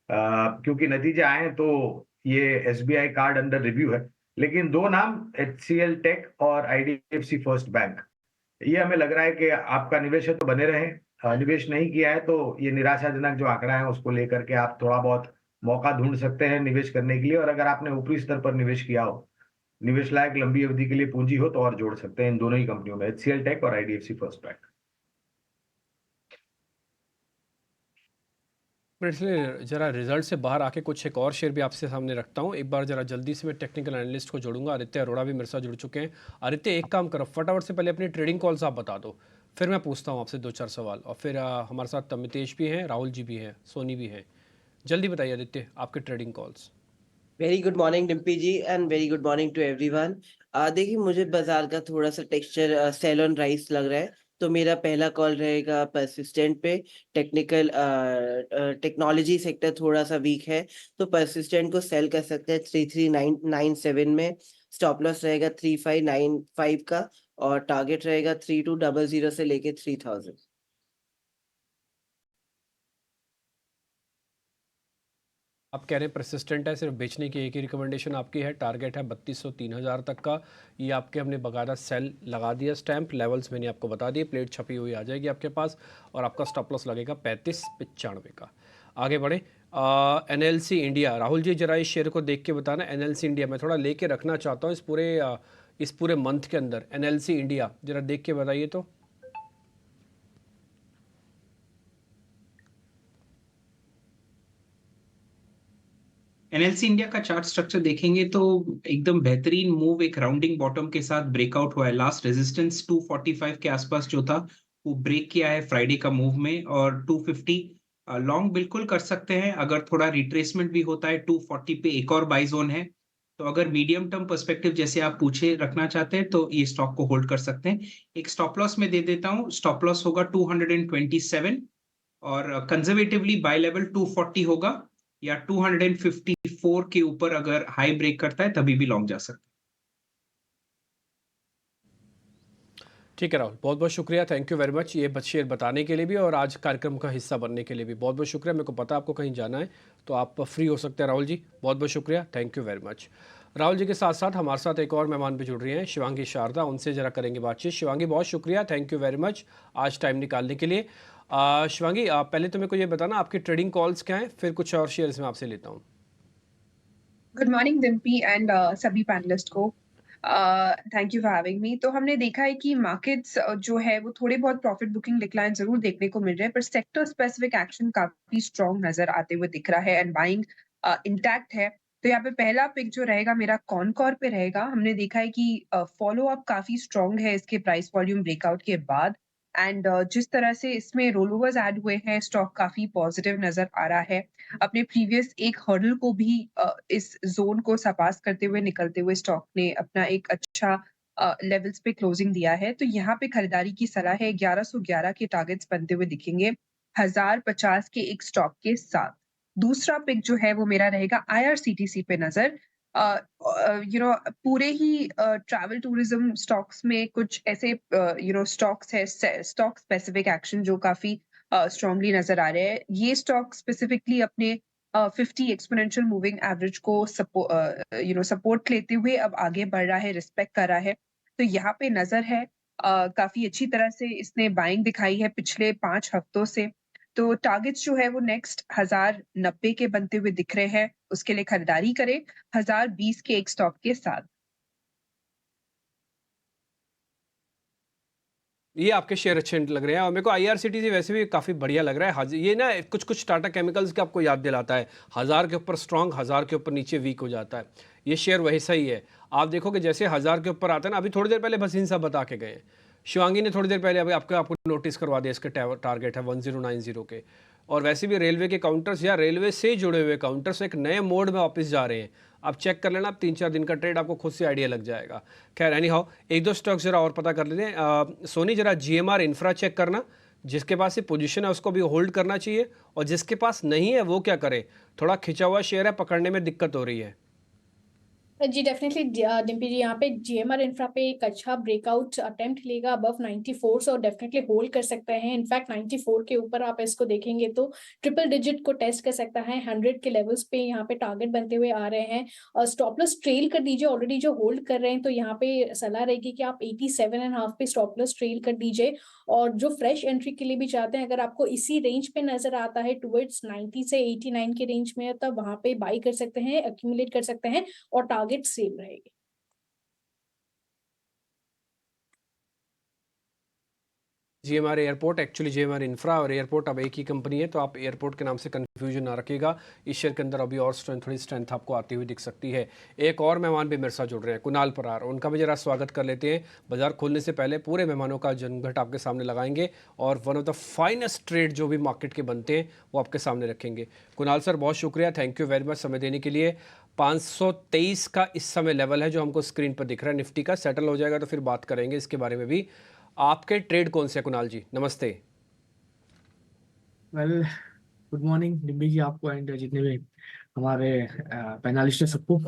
क्योंकि नतीजे आए तो ये एसबीआई कार्ड अंडर रिव्यू है। लेकिन 2 नाम, एचसीएल टेक और आईडीएफसी फर्स्ट बैंक, ये हमें लग रहा है कि आपका निवेश है तो बने रहें। निवेश नहीं किया है तो ये निराशाजनक जो आंकड़ा है उसको लेकर के आप थोड़ा बहुत मौका ढूंढ सकते हैं निवेश करने के लिए। और अगर आपने ऊपरी स्तर पर निवेश किया हो, निवेश लायक लंबी अवधि के लिए पूंजी हो, तो और जोड़ सकते हैं इन दोनों ही कंपनियों में, एचसीएल टेक और आईडीएफसी फर्स्ट बैंक। मैं इसलिए जरा रिजल्ट से बाहर आके कुछ एक और शेयर भी आपसे सामने रखता हूँ। एक बार जरा जल्दी से मैं टेक्निकल एनालिस्ट को जोड़ूंगा। आदित्य अरोड़ा भी मेरे साथ जुड़ चुके हैं। आदित्य, एक काम करो, फटाफट से पहले अपनी ट्रेडिंग कॉल्स आप बता दो, फिर मैं पूछता हूँ आपसे 2-4 सवाल। और फिर हमारे साथ तमितेश भी हैं, राहुल जी भी हैं, सोनी भी हैं। जल्दी बताइए आदित्य, आपके trading calls. Very good morning Dimpy ji, and very good morning to everyone. देखिए, मुझे बाजार का थोड़ा सा टेक्सचर सेल ऑन राइस लग रहा है, तो मेरा पहला कॉल रहेगा परसिस्टेंट पे। टेक्नोलॉजी सेक्टर थोड़ा सा वीक है, तो परसिस्टेंट को सेल कर सकते हैं 3397 में। स्टॉप लॉस रहेगा 3595 का, और टारगेट रहेगा 3200 से लेके 3000। आप कह रहे हैं परसिस्टेंट है, सिर्फ बेचने की एक ही रिकमेंडेशन आपकी है, टारगेट है 3200-3000 तक का। ये आपके हमने बकायदा सेल लगा दिया, स्टैंप लेवल्स मैंने आपको बता दिए, प्लेट छपी हुई आ जाएगी आपके पास, और आपका स्टॉप लॉस लगेगा 3595 का। आगे बढ़े, एनएलसी इंडिया। राहुल जी, जरा इस शेयर को देख के बताना। एनएलसी इंडिया मैं थोड़ा लेके रखना चाहता हूँ इस पूरे मंथ के अंदर। एनएलसी इंडिया जरा देख के बताइए तो। एनएलसी इंडिया का चार्ट स्ट्रक्चर देखेंगे तो एकदम बेहतरीन मूव एक राउंडिंग बॉटम के साथ ब्रेकआउट हुआ है। लास्ट रेजिस्टेंस 245 के आसपास जो था वो ब्रेक किया है फ्राइडे का मूव में, और 250 लॉन्ग बिल्कुल कर सकते हैं। अगर थोड़ा रिट्रेसमेंट भी होता है 240 पे एक और बाई जोन है, तो अगर मीडियम टर्म पर्सपेक्टिव जैसे आप पूछे रखना चाहते हैं तो ये स्टॉक को होल्ड कर सकते हैं। एक स्टॉप लॉस में दे देता हूँ, स्टॉप लॉस होगा 227, और कंजर्वेटिवली बाय लेवल 240 होगा, या 254 के ऊपर अगर हाई ब्रेक करता है तभी भी लॉन्ग जा सकता है। ठीक है राहुल, बहुत बहुत शुक्रिया, थैंक यू वेरी मच ये शेयर बताने के लिए भी और आज कार्यक्रम का हिस्सा बनने के लिए भी बहुत बहुत शुक्रिया। मेरे को पता है आपको कहीं जाना है तो आप फ्री हो सकते हैं राहुल जी, बहुत बहुत शुक्रिया, thank you very much. Rahul ji के साथ साथ हमारे साथ एक और मेहमान भी जुड़ रही हैं, शिवांगी शारदा, उनसे ज़रा करेंगे बातचीत। शिवांगी बहुत शुक्रिया, थैंक यू वेरी मच आज टाइम निकालने के लिए। शिवांगी पहले तो मेरे को ये बताना आपकी ट्रेडिंग कॉल्स क्या हैं, फिर कुछ और शेयर्स में आपसे लेता हूँ। गुड मॉर्निंग डिम्पी एंड सभी पैनलिस्ट को thank you for having me. तो हमने देखा है कि मार्केट्स जो है वो थोड़े बहुत प्रॉफिट बुकिंग डिक्लाइन जरूर देखने को मिल रहे हैं, पर सेक्टर स्पेसिफिक एक्शन काफी स्ट्रॉन्ग नजर आते हुए दिख रहा है एंड बाइंग इंटैक्ट है। तो यहाँ पे पहला पिक जो रहेगा मेरा कॉनकॉर पे रहेगा। हमने देखा है कि फॉलो अप काफी स्ट्रॉन्ग है इसके प्राइस वॉल्यूम ब्रेकआउट के बाद एंड जिस तरह से इसमें रोल ओवर्स ऐड हुए हैं स्टॉक काफी पॉजिटिव नजर आ रहा है। अपने प्रीवियस एक हर्डल को भी इस जोन को सरपास करते हुए निकलते हुए स्टॉक ने अपना एक अच्छा लेवल्स पे क्लोजिंग दिया है। तो यहाँ पे खरीदारी की सलाह है, 1111 के टारगेट्स बनते हुए दिखेंगे 1050 के एक स्टॉक के साथ। दूसरा पिक जो है वो मेरा रहेगा IRCTC पे नजर। पूरे ही ट्रैवल टूरिज्म स्टॉक्स में कुछ ऐसे स्टॉक्स है, स्टॉक स्पेसिफिक एक्शन जो काफी स्ट्रांगली नजर आ रहे हैं। ये स्टॉक स्पेसिफिकली अपने 50 एक्सपोनेंशियल मूविंग एवरेज को सपोर्ट लेते हुए अब आगे बढ़ रहा है, रिस्पेक्ट कर रहा है। तो यहाँ पे नजर है काफी अच्छी तरह से इसने बाइंग दिखाई है पिछले 5 हफ्तों से। तो टारगेट्स जो है वो नेक्स्ट 1090 के बनते हुए दिख रहे हैं, उसके लिए खरीदारी करें 1020 के एक स्टॉक के साथ। ये आपके शेयर अच्छे लग रहे हैं और मेरे को IRCTC वैसे भी काफ़ी बढ़िया लग रहा है। ये ना कुछ कुछ टाटा केमिकल्स के आपको याद दिलाता है, 1000 के ऊपर स्ट्रांग, 1000 के ऊपर नीचे वीक हो जाता है। ये शेयर वैसा ही है, आप देखोगे जैसे 1000 के ऊपर आता है ना। अभी थोड़ी देर पहले भसीन साहब बता के गए, शिवांगी ने थोड़ी देर पहले अभी आपको नोटिस करवा दिया, इसके टारगेट है 1090 के। और वैसे भी रेलवे के काउंटर्स या रेलवे से जुड़े हुए काउंटर्स एक नए मोड में वापस जा रहे हैं। आप चेक कर लेना, आप 3-4 दिन का ट्रेड आपको खुद से आइडिया लग जाएगा। खैर एनी हाउ, एक दो स्टॉक्स जरा और पता कर लेते हैं। सोनी जरा GMR इंफ्रा चेक करना, जिसके पास ये पोजीशन है उसको भी होल्ड करना चाहिए और जिसके पास नहीं है वो क्या करे। थोड़ा खिंचा हुआ शेयर है, पकड़ने में दिक्कत हो रही है। जी डेफिनेटली डिम्पी जी, यहाँ पे GMR इंफ्रा पे एक अच्छा ब्रेकआउट अटेम्प्ट लेगा अबव 94 और डेफिनेटली होल्ड कर सकते हैं। इनफैक्ट 94 के ऊपर आप इसको देखेंगे तो ट्रिपल डिजिट को टेस्ट कर सकता है। 100 के लेवल्स पे यहाँ पे टारगेट बनते हुए आ रहे हैं और स्टॉप लॉस ट्रेल कर दीजिए ऑलरेडी जो होल्ड कर रहे हैं। तो यहाँ पे सलाह रहेगी कि आप 87.5 पे स्टॉप लॉस ट्रेल कर दीजिए और जो फ्रेश एंट्री के लिए भी चाहते हैं, अगर आपको इसी रेंज पे नजर आता है टुवर्ड्स 90 से 89 के रेंज में, तब वहां पे बाई कर सकते हैं, एक्यूमुलेट कर सकते हैं और टारगेट सेम रहेगी। GMR airport, actually GMR infra और एयरपोर्ट अब एक ही कंपनी है, तो आप एयरपोर्ट के नाम से कंफ्यूजन ना रखिएगा। इस शेयर के अंदर अभी और थोड़ी स्ट्रेंथ आपको आती हुई दिख सकती है। एक और मेहमान भी मेरे साथ जुड़ रहे हैं, कुणाल परार, उनका भी जरा स्वागत कर लेते हैं। बाजार खोलने से पहले पूरे मेहमानों का जन्मघट आपके सामने लगाएंगे और one of the finest trade जो भी मार्केट के बनते हैं वो आपके सामने रखेंगे। कुणाल सर बहुत शुक्रिया, थैंक यू वेरी मच समय देने के लिए। 523 का इस समय लेवल है जो हमको स्क्रीन पर दिख रहा है निफ्टी का। सेटल हो जाएगा तो फिर बात करेंगे इसके बारे में भी। आपके ट्रेड कौन से कुणाल जी? नमस्ते। वेल गुड मॉर्निंग डिम्बी जी, आपको एंड जितने भी हमारे पैनलिस्ट है सबको।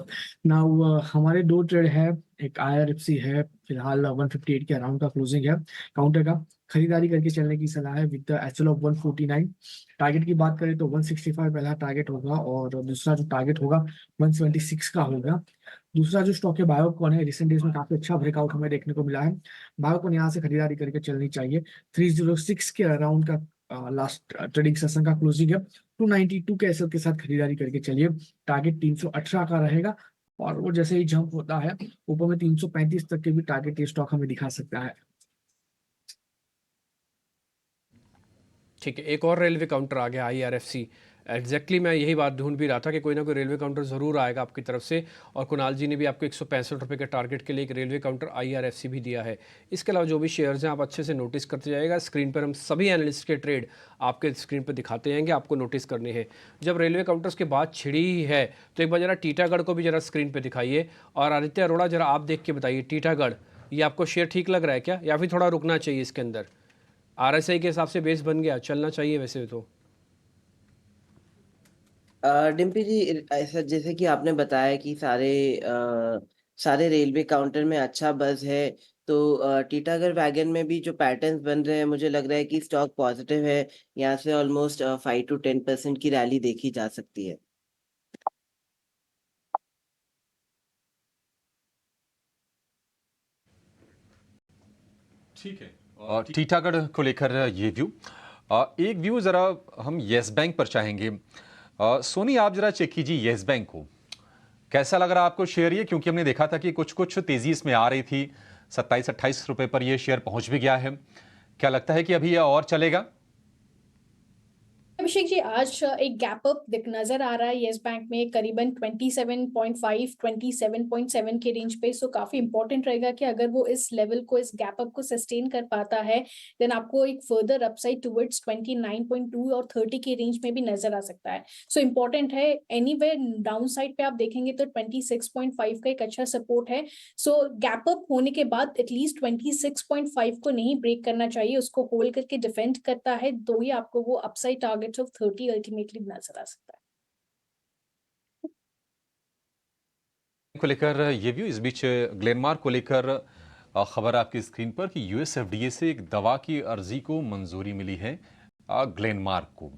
नाउ हमारे 2 ट्रेड है, एक IRFC है, फिलहाल 158 के अराउंड का क्लोजिंग है काउंटर का। खरीदारी करके चलने की सलाह है विद HL ऑफ 149। टारगेट की बात करें तो 165 पहला टारगेट होगा और दूसरा जो टारगेट होगा 176 का होगा। दूसरा जो स्टॉक है बायोकॉन है, रिसेंट डेज में काफी अच्छा ब्रेकआउट हमें देखने को मिला है। बायोकॉन यहाँ से खरीदारी करके चलनी चाहिए। 306 के अराउंड का लास्ट ट्रेडिंग सेशन का क्लोजिंग है। 292 के एसएल के साथ खरीदारी करके चलिए। टारगेट 318 का रहेगा और वो जैसे ही जंप होता है ऊपर में 335 तक के भी टारगेट ये स्टॉक हमें दिखा सकता है। ठीक है, एक और रेलवे काउंटर आ गया IRFC। एग्जैक्टली मैं यही बात ढूंढ भी रहा था कि कोई ना कोई रेलवे काउंटर ज़रूर आएगा आपकी तरफ से। और कुणाल जी ने भी आपको 165 रुपये के टारगेट के लिए एक रेलवे काउंटर IRFC भी दिया है। इसके अलावा जो भी शेयर्स हैं आप अच्छे से नोटिस करते जाएगा। स्क्रीन पर हम सभी एनालिस्ट के ट्रेड आपके स्क्रीन पर दिखाते जाएंगे, आपको नोटिस करने हैं। जब रेलवे काउंटर्स की बात छिड़ी ही है तो एक बार ज़रा टीटागढ़ को भी ज़रा स्क्रीन पर दिखाइए। और आदित्य अरोड़ा ज़रा आप देख के बताइए, टीटागढ़ ये आपको शेयर ठीक लग रहा है क्या, या फिर थोड़ा रुकना चाहिए इसके अंदर? RSI के हिसाब से बेस बन गया, चलना चाहिए वैसे तो। डिम्पी जी, ऐसा जैसे कि आपने बताया कि सारे रेलवे काउंटर में अच्छा बज़ है, तो टीटागढ़ वैगन में भी जो पैटर्न्स बन रहे हैं, मुझे लग रहा है कि स्टॉक पॉजिटिव है। यहाँ से ऑलमोस्ट 5 to 10% की रैली देखी जा सकती है। ठीक है, टीटागढ़ को लेकर ये व्यू। एक व्यू जरा हम येस बैंक पर चाहेंगे। सोनी, आप जरा चेक कीजिए येस बैंक को, कैसा लग रहा है आपको शेयर ये? क्योंकि हमने देखा था कि कुछ कुछ तेजी इसमें आ रही थी, 27-28 रुपए पर ये शेयर पहुंच भी गया है। क्या लगता है कि अभी यह और चलेगा? अभिषेक जी, आज एक गैप अप नजर आ रहा है येस बैंक में करीबन 27.5 27.7 के रेंज पे। सो काफी इंपॉर्टेंट रहेगा कि अगर वो इस लेवल को, इस गैप अप को सस्टेन कर पाता है, देन आपको एक फर्दर अपसाइड टुवर्ड्स 29.2 और 30 के रेंज में भी नजर आ सकता है। सो इंपॉर्टेंट है। एनीवेयर डाउन साइड पे आप देखेंगे तो 26.5 का एक अच्छा सपोर्ट है। सो गैप अप होने के बाद एटलीस्ट 26.5 को नहीं ब्रेक करना चाहिए, उसको होल्ड करके डिफेंड करता है तो ही आपको वो अपसाइड टारगेट ऑफ 30 अल्टीमेटली नजर आ सकता है। को लेकर ये व्यू। इस बीच ग्लेनमार्क को लेकर खबर आपकी स्क्रीन पर कि यूएस एफडीए से एक दवा की अर्जी को मंजूरी मिली है ग्लेनमार्क को।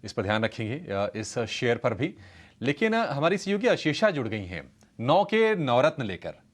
इस पर ध्यान रखेंगे इस शेयर पर भी। लेकिन हमारी सहयोगी आशीषा जुड़ गई हैं 9 के नवरत्न लेकर।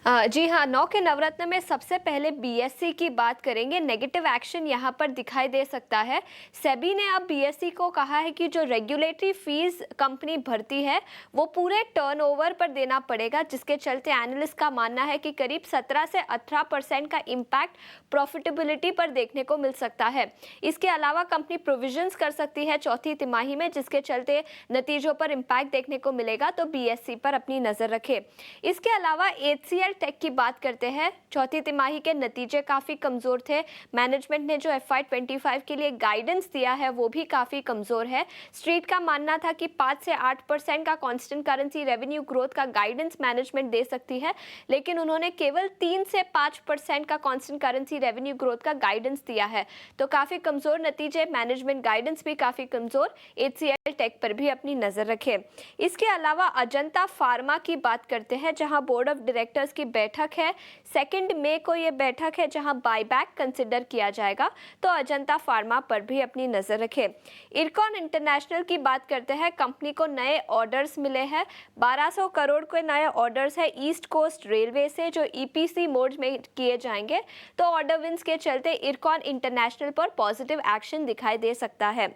जी हाँ, 9 के नवरत्न में सबसे पहले बीएसई की बात करेंगे। नेगेटिव एक्शन यहाँ पर दिखाई दे सकता है। सेबी ने अब बीएसई को कहा है कि जो रेगुलेटरी फीस कंपनी भरती है वो पूरे टर्नओवर पर देना पड़ेगा, जिसके चलते एनालिस्ट का मानना है कि करीब 17 से 18% का इम्पैक्ट प्रॉफिटेबिलिटी पर देखने को मिल सकता है। इसके अलावा कंपनी प्रोविजंस कर सकती है चौथी तिमाही में, जिसके चलते नतीजों पर इम्पैक्ट देखने को मिलेगा। तो बीएसई पर अपनी नजर रखें। इसके अलावा HCL टेक की बात करते हैं। चौथी तिमाही के नतीजे काफी कमजोर थे। मैनेजमेंट ने जो FY25 के लिए गाइडेंस दिया है वो भी काफी कमजोर है। स्ट्रीट का मानना था कि 5 से 8% का कांस्टेंट करेंसी रेवेन्यू ग्रोथ का गाइडेंस मैनेजमेंट दे सकती है, लेकिन उन्होंने केवल 3 से 5% का कांस्टेंट करेंसी रेवेन्यू ग्रोथ का गाइडेंस दिया है। तो काफी कमजोर नतीजे, मैनेजमेंट गाइडेंस भी काफी कमजोर। HCL टेक पर भी अपनी नजर रखें। इसके अलावा अजंता फार्मा की बात करते हैं, जहां बोर्ड ऑफ डायरेक्टर्स की बैठक है। 2 मई को ये बैठक है जहां बायबैक कंसिडर किया जाएगा। तो अजंता फार्मा पर भी अपनी नजर रखें। इरकॉन इंटरनेशनल की बात करते हैं। कंपनी को नए ऑर्डर्स मिले हैं, 1200 करोड़ के नए ऑर्डर्स है ईस्ट कोस्ट रेलवे से, जो EPC मोड में किए जाएंगे। तो ऑर्डर विंस के चलते इरकॉन इंटरनेशनल पर पॉजिटिव एक्शन दिखाई दे सकता है।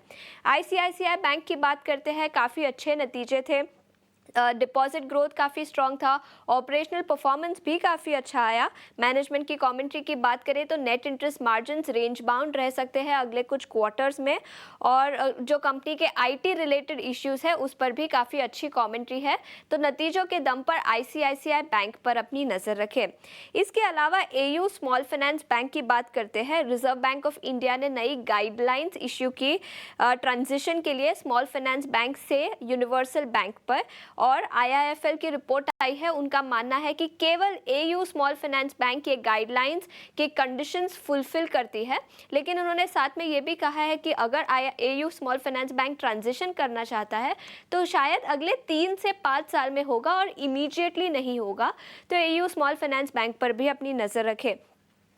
ICICI बैंक की बात करते हैं, काफी अच्छे नतीजे थे। डिपॉजिट ग्रोथ काफ़ी स्ट्रॉन्ग था, ऑपरेशनल परफॉर्मेंस भी काफ़ी अच्छा आया। मैनेजमेंट की कमेंट्री की बात करें तो net interest margins range bound रह सकते हैं अगले कुछ क्वार्टर्स में, और जो कंपनी के IT रिलेटेड इश्यूज है उस पर भी काफ़ी अच्छी कमेंट्री है। तो नतीजों के दम पर ICICI बैंक पर अपनी नज़र रखें। इसके अलावा AU स्मॉल फाइनेंस बैंक की बात करते हैं। रिजर्व बैंक ऑफ इंडिया ने नई गाइडलाइंस इश्यू की ट्रांजिशन के लिए स्मॉल फाइनेंस बैंक से यूनिवर्सल बैंक पर, और IIFL की रिपोर्ट आई है। उनका मानना है कि केवल AU स्मॉल फाइनेंस बैंक के गाइडलाइंस की कंडीशंस फुलफिल करती है, लेकिन उन्होंने साथ में ये भी कहा है कि अगर AU small finance bank transition करना चाहता है तो शायद अगले 3 से 5 साल में होगा और इमीडिएटली नहीं होगा। तो AU स्मॉल फाइनेंस बैंक पर भी अपनी नज़र रखें।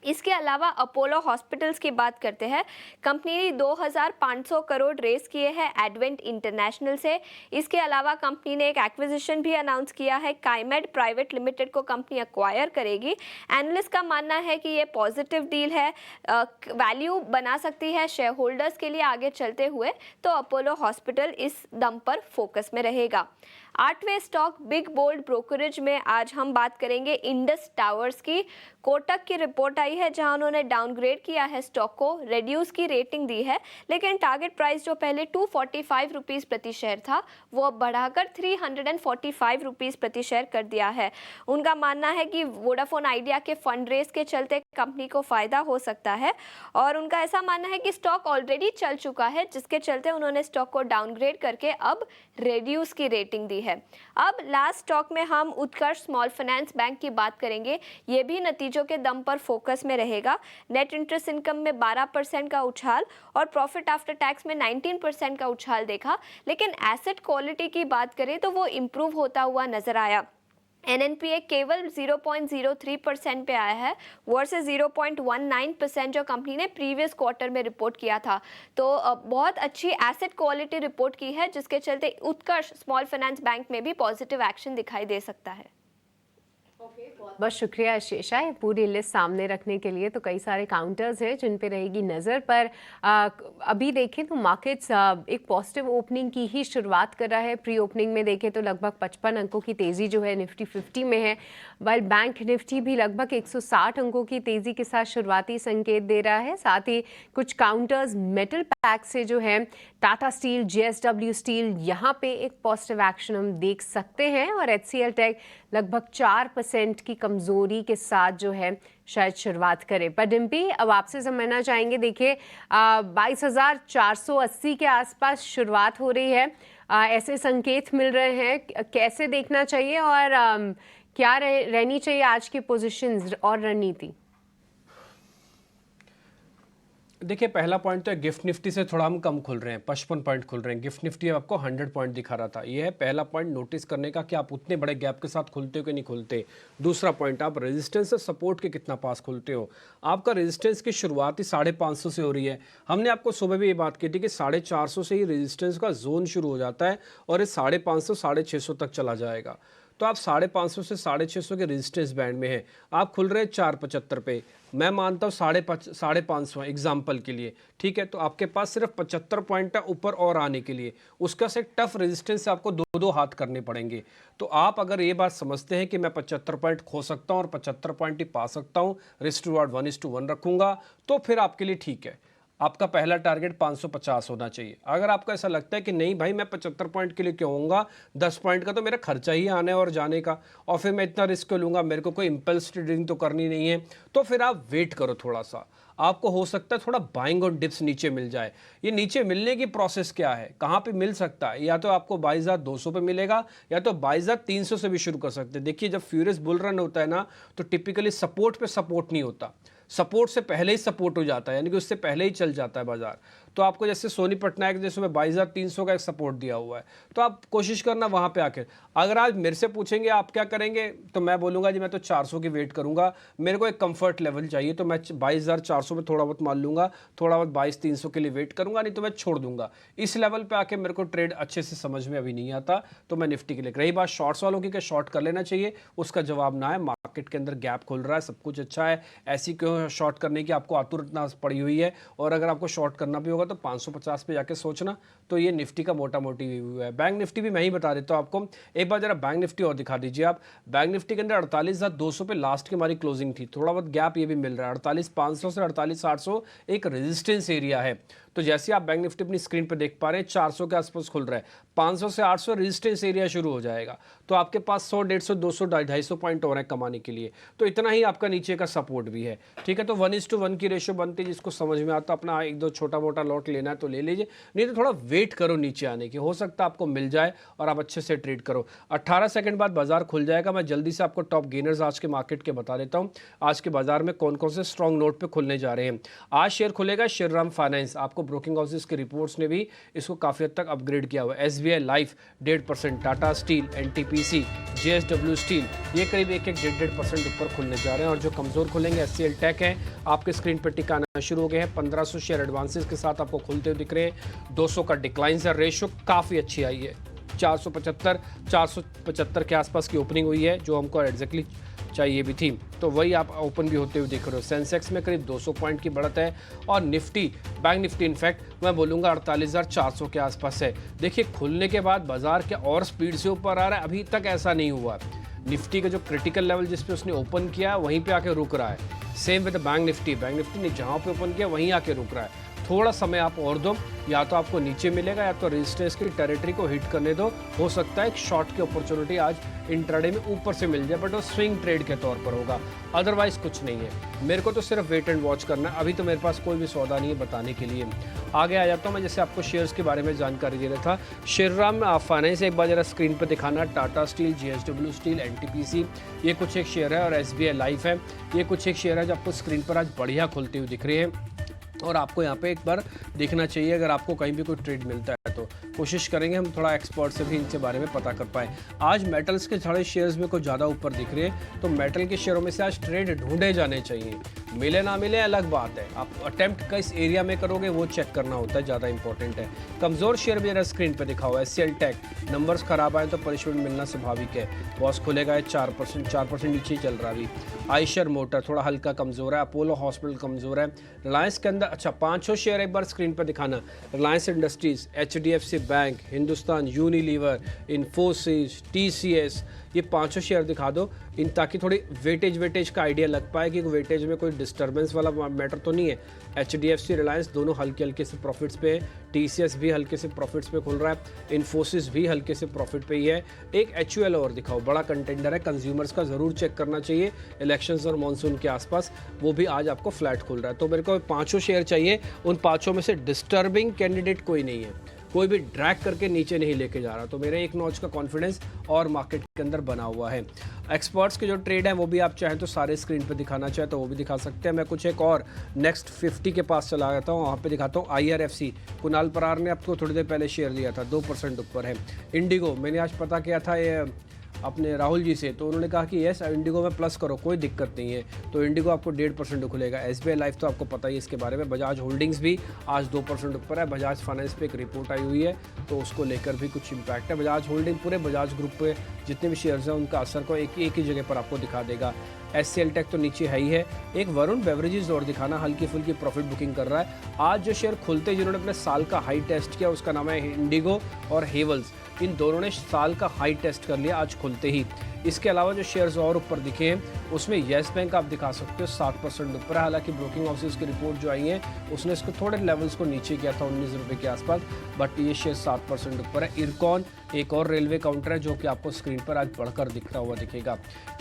इसके अलावा अपोलो हॉस्पिटल्स की बात करते हैं। कंपनी ने 2500 करोड़ रेस किए हैं एडवेंट इंटरनेशनल से। इसके अलावा कंपनी ने एक एक्विजिशन भी अनाउंस किया है। काइमेड प्राइवेट लिमिटेड को कंपनी एक्वायर करेगी। एनालिस्ट का मानना है कि ये पॉजिटिव डील है, वैल्यू बना सकती है शेयर होल्डर्स के लिए आगे चलते हुए। तो अपोलो हॉस्पिटल इस दम पर फोकस में रहेगा। 8वें स्टॉक बिग बोल्ड ब्रोकरेज में आज हम बात करेंगे इंडस टावर्स की। कोटक की रिपोर्ट आई है जहां उन्होंने डाउनग्रेड किया है स्टॉक को, रेड्यूस की रेटिंग दी है, लेकिन टारगेट प्राइस जो पहले 245 रुपीज़ प्रति शेयर था वो अब बढ़ाकर 345 रुपीज़ प्रति शेयर कर दिया है। उनका मानना है कि वोडाफोन आइडिया के फंड रेस के चलते कंपनी को फायदा हो सकता है, और उनका ऐसा मानना है कि स्टॉक ऑलरेडी चल चुका है, जिसके चलते उन्होंने स्टॉक को डाउनग्रेड करके अब रेड्यूस की रेटिंग दी है। अब लास्ट स्टॉक में हम उत्कर्ष स्मॉल फाइनेंस बैंक की बात करेंगे। ये भी नतीजों के दम पर फोकस में रहेगा। नेट इंटरेस्ट इनकम में 12% का उछाल और प्रॉफिट आफ्टर टैक्स में 19% का उछाल देखा, लेकिन एसेट क्वालिटी की बात करें तो वो इम्प्रूव होता हुआ नजर आया। NNPA केवल 0.03% पे आया है वर्सेस 0.19% जो कंपनी ने प्रीवियस क्वार्टर में रिपोर्ट किया था। तो बहुत अच्छी एसेट क्वालिटी रिपोर्ट की है, जिसके चलते उत्कर्ष स्मॉल फाइनेंस बैंक में भी पॉजिटिव एक्शन दिखाई दे सकता है। बहुत शुक्रिया शेषा, ये पूरी लिस्ट सामने रखने के लिए। तो कई सारे काउंटर्स हैं जिन पे रहेगी नज़र, पर अभी देखें तो मार्केट्स एक पॉजिटिव ओपनिंग की ही शुरुआत कर रहा है। प्री ओपनिंग में देखें तो लगभग 55 अंकों की तेज़ी जो है निफ्टी 50 में है, वाइल बैंक निफ्टी भी लगभग 160 अंकों की तेज़ी के साथ शुरुआती संकेत दे रहा है। साथ ही कुछ काउंटर्स मेटल पैक से जो है टाटा स्टील, JSW स्टील, यहाँ पे एक पॉजिटिव एक्शन हम देख सकते हैं। और HCL टेक लगभग 4% की कमजोरी के साथ जो है शायद शुरुआत करे। पर डिम्पी, अब आपसे समझना चाहेंगे, देखिए 22,480 के आसपास शुरुआत हो रही है, ऐसे संकेत मिल रहे हैं, कैसे देखना चाहिए और क्या रहनी चाहिए आज की पोजीशंस और रणनीति? देखिए, पहला पॉइंट तो है गिफ्ट निफ्टी से थोड़ा हम कम खुल रहे हैं, 55 पॉइंट खुल रहे हैं। गिफ्ट निफ्टी आपको 100 पॉइंट दिखा रहा था। ये है पहला पॉइंट नोटिस करने का कि आप उतने बड़े गैप के साथ खुलते हो कि नहीं खुलते। दूसरा पॉइंट, आप रेजिस्टेंस से सपोर्ट के कितना पास खुलते हो। आपका रेजिस्टेंस की शुरुआत ही 550 से हो रही है। हमने आपको सुबह भी ये बात की थी कि 450 से ही रेजिस्टेंस का जोन शुरू हो जाता है और ये 550 650 तक चला जाएगा। तो आप 550 से 650 के रेजिस्टेंस बैंड में है, आप खुल रहे हैं 475 पे। मैं मानता हूँ 550 एग्जाम्पल के लिए, ठीक है। तो आपके पास सिर्फ 75 पॉइंट है ऊपर और आने के लिए। उसका से टफ रेजिस्टेंस से आपको दो हाथ करने पड़ेंगे। तो आप अगर ये बात समझते हैं कि मैं 75 पॉइंट खो सकता हूँ और 75 पॉइंट ही पा सकता हूँ, रिस्क टू रिवॉर्ड 1:1 रखूंगा, तो फिर आपके लिए ठीक है। आपका पहला टारगेट 550 होना चाहिए। अगर आपको ऐसा लगता है कि नहीं भाई मैं 75 पॉइंट के लिए क्यों होऊंगा, 10 पॉइंट का तो मेरा खर्चा ही आने और जाने का, और फिर मैं इतना रिस्क लूंगा, मेरे को कोई इम्पल्स ट्रेडिंग तो करनी नहीं है, तो फिर आप वेट करो थोड़ा सा। आपको हो सकता है थोड़ा बाइंग और डिप्स नीचे मिल जाए। ये नीचे मिलने की प्रोसेस क्या है, कहाँ पे मिल सकता है? या तो आपको 22,200 पे मिलेगा या तो 22,300 से भी शुरू कर सकते हैं। देखिए, जब फ्यूरियस बुल रन होता है ना, तो टिपिकली सपोर्ट पे सपोर्ट नहीं होता, सपोर्ट से पहले ही सपोर्ट हो जाता है, यानी कि उससे पहले ही चल जाता है बाजार। तो आपको जैसे सोनी पटनायक जैसे में 22,300 का एक सपोर्ट दिया हुआ है, तो आप कोशिश करना वहाँ पे आके। अगर आज मेरे से पूछेंगे आप क्या करेंगे, तो मैं बोलूँगा जी मैं तो 400 की वेट करूँगा। मेरे को एक कंफर्ट लेवल चाहिए, तो मैं 22,400 में थोड़ा बहुत मान लूँगा, थोड़ा बहुत 22,300 के लिए वेट करूँगा, नहीं तो मैं छोड़ दूंगा। इस लेवल पर आके मेरे को ट्रेड अच्छे से समझ में अभी नहीं आता, तो मैं निफ्टी के लिए। रही बात शॉर्ट्स वालों की, क्या शॉर्ट कर लेना चाहिए, उसका जवाब ना है। मार्केट के अंदर गैप खुल रहा है, सब कुछ अच्छा है, ऐसी क्यों शॉर्ट करने की आपको आतुरता पड़ी हुई है। और अगर आपको शॉर्ट करना भी होगा तो 550 पे जाके सोचना। तो ये निफ्टी का मोटा मोटी व्यू है। बैंक निफ्टी भी मैं ही बता देता हूँ आपको। एक बार जरा बैंक निफ्टी और दिखा दीजिए आप। बैंक निफ्टी के अंदर 48,200 पे लास्ट की हमारी क्लोजिंग थी, थोड़ा बहुत गैप ये भी मिल रहा है। 48,500 से 48,800 एक रेजिस्टेंस एरिया है। तो जैसे आप बैंक निफ्टी अपनी स्क्रीन पर देख पा रहे हैं 400 के आसपास खुल रहा है, 500 से 800 रेजिस्टेंस एरिया शुरू हो जाएगा। तो आपके पास 100, 150, 200, 250 पॉइंट और है कमाने के लिए। तो इतना ही आपका नीचे का सपोर्ट भी है, ठीक है। तो 1:1 की रेशियो बनती है। जिसको समझ में आता अपना एक दो छोटा मोटा लॉट लेना है तो ले लीजिए, नहीं तो थोड़ा वेट करो नीचे आने की, हो सकता है आपको मिल जाए और आप अच्छे से ट्रेड करो। 18 सेकंड बाद बाजार खुल जाएगा। मैं जल्दी से आपको टॉप गेनर्स आज के मार्केट के बता देता हूँ। आज के बाजार में कौन कौन से स्ट्रॉन्ग नोट पे खुलने जा रहे हैं। आज शेयर खुलेगा श्रीराम फाइनेंस। आपको ब्रोकिंग हाउसेस के रिपोर्ट्स ने भी इसको काफी हद तक अपग्रेड किया हुआ है। SBI life 1.5%, Tata steel, NTPC, JSW steel, ये करीब 1.5% ऊपर खुलने जा रहे हैं। और जो कमजोर खुलेंगे HCL टेक है, आपके स्क्रीन पर टिकाना शुरू हो गए हैं। 1500 शेयर एडवांसेस के साथ आपको खुलते हुए दिख रहे हैं। 200 का डिक्लाइन से रेशियो काफी अच्छी आई है। 475 के आसपास की ओपनिंग हुई है, जो हमको एग्जैक्टली चाहिए भी थी, तो वही आप ओपन भी होते हुए देख रहे हो। सेंसेक्स में करीब 200 पॉइंट की बढ़त है और निफ्टी, बैंक निफ्टी इनफैक्ट मैं बोलूँगा 48,400 के आसपास है। देखिए, खुलने के बाद बाजार क्या और स्पीड से ऊपर आ रहा है, अभी तक ऐसा नहीं हुआ। निफ्टी का जो क्रिटिकल लेवल जिस पे उसने ओपन किया वहीं पे आके रुक रहा है। सेम विद बैंक निफ्टी ने जहाँ पे ओपन किया वहीं आके रुक रहा है। थोड़ा समय आप और दो, या तो आपको नीचे मिलेगा या तो रेजिस्टेंस की टेरिटरी को हिट करने दो। हो सकता है एक शॉर्ट की अपॉर्चुनिटी आज इंट्राडे में ऊपर से मिल जाए, बट वो स्विंग ट्रेड के तौर पर होगा, अदरवाइज कुछ नहीं है। मेरे को तो सिर्फ वेट एंड वॉच करना है। अभी तो मेरे पास कोई भी सौदा नहीं है बताने के लिए। आगे आ जाता हूँ मैं, जैसे आपको शेयर्स के बारे में जानकारी दे रहा था। श्रीराम फाइनेंस एक बार जरा स्क्रीन पर दिखाना। Tata steel, JSW steel, NTPC, ये कुछ एक शेयर है, और SBI लाइफ है, ये कुछ एक शेयर है जो आपको स्क्रीन पर आज बढ़िया खुलती हुई दिख रही है। और आपको यहाँ पे एक बार देखना चाहिए अगर आपको कहीं भी कोई ट्रेड मिलता है तो कोशिश करेंगे हम थोड़ा एक्सपर्ट से भी इनके बारे में पता कर पाएँ। आज मेटल्स के सारे शेयर्स में कुछ ज़्यादा ऊपर दिख रहे हैं, तो मेटल के शेयरों में से आज ट्रेड ढूंढे जाने चाहिए। मिले ना मिले अलग बात है, आप अटेम्प्ट किस एरिया में करोगे वो चेक करना होता है, ज़्यादा इंपॉर्टेंट है। कमज़ोर शेयर भी जरा स्क्रीन पर दिखा हुआ है। SCL टेक नंबर्स खराब आए तो पनिशमेंट मिलना स्वाभाविक है। बॉस खुलेगा 4% नीचे चल रहा अभी। आयशर मोटर थोड़ा हल्का कमज़ोर है। अपोलो हॉस्पिटल कमज़ोर है। रिलायंस के अंदर अच्छा 5 शेयर एक बार स्क्रीन पर दिखाना। Reliance industries, HDFC bank, Hindustan Unilever, Infosys, TCS, ये 5 शेयर दिखा दो इन, ताकि थोड़ी वेटेज का आइडिया लग पाए कि वेटेज में कोई डिस्टर्बेंस वाला मैटर तो नहीं है। HDFC, रिलायंस दोनों हल्के से प्रॉफिट्स पे है। TCS भी हल्के से प्रॉफिट्स पे खुल रहा है। इन्फोसिस भी हल्के से प्रॉफिट पे ही है। एक HUL और दिखाओ, बड़ा कंटेंडर है, कंज्यूमर्स का ज़रूर चेक करना चाहिए इलेक्शंस और मॉनसून के आसपास, वो भी आज आपको फ्लैट खुल रहा है। तो मेरे को 5 शेयर चाहिए, उन 5 में से डिस्टर्बिंग कैंडिडेट कोई नहीं है, कोई भी ड्रैग करके नीचे नहीं लेके जा रहा। तो मेरे एक नॉच का कॉन्फिडेंस और मार्केट के अंदर बना हुआ है। एक्सपर्ट्स के जो ट्रेड है वो भी आप चाहें तो सारे स्क्रीन पे दिखाना चाहे तो वो भी दिखा सकते हैं। मैं कुछ एक और नेक्स्ट 50 के पास चला जाता हूँ, वहाँ पे दिखाता हूँ। IRFC कुणाल परार ने आपको थोड़ी देर पहले शेयर दिया था, 2% ऊपर है। इंडिगो मैंने आज पता किया था ये अपने राहुल जी से, तो उन्होंने कहा कि यस इंडिगो में प्लस करो, कोई दिक्कत नहीं है। तो इंडिगो आपको 1.5% खुलेगा। SBI लाइफ तो आपको पता ही इसके बारे में। बजाज होल्डिंग्स भी आज 2% ऊपर है। बजाज फाइनेंस पे एक रिपोर्ट आई हुई है तो उसको लेकर भी कुछ इम्पैक्ट है। बजाज होल्डिंग पूरे बजाज ग्रुप पे जितने भी शेयर्स हैं उनका असर को एक ही जगह पर आपको दिखा देगा। SCL टेक तो नीचे है ही है। एक वरुण बेवरेजेस और दिखाना, हल्की फुल्की प्रॉफिट बुकिंग कर रहा है। आज जो शेयर खुलते जिन्होंने अपने साल का हाई टेस्ट किया उसका नाम है इंडिगो और हेवल्स। इन दोनों ने साल का हाई टेस्ट कर लिया आज खुलते ही। इसके अलावा जो शेयर्स और ऊपर दिखे हैं उसमें येस बैंक आप दिखा सकते हो 7% ऊपर है। हालांकि ब्रोकिंग हाउसेस की रिपोर्ट जो आई है उसने इसको थोड़े लेवल्स को नीचे किया था 19 रुपये के आसपास, बट ये शेयर 7% ऊपर है। इरकॉन एक और रेलवे काउंटर है जो कि आपको स्क्रीन पर आज बढ़कर दिखता हुआ दिखेगा।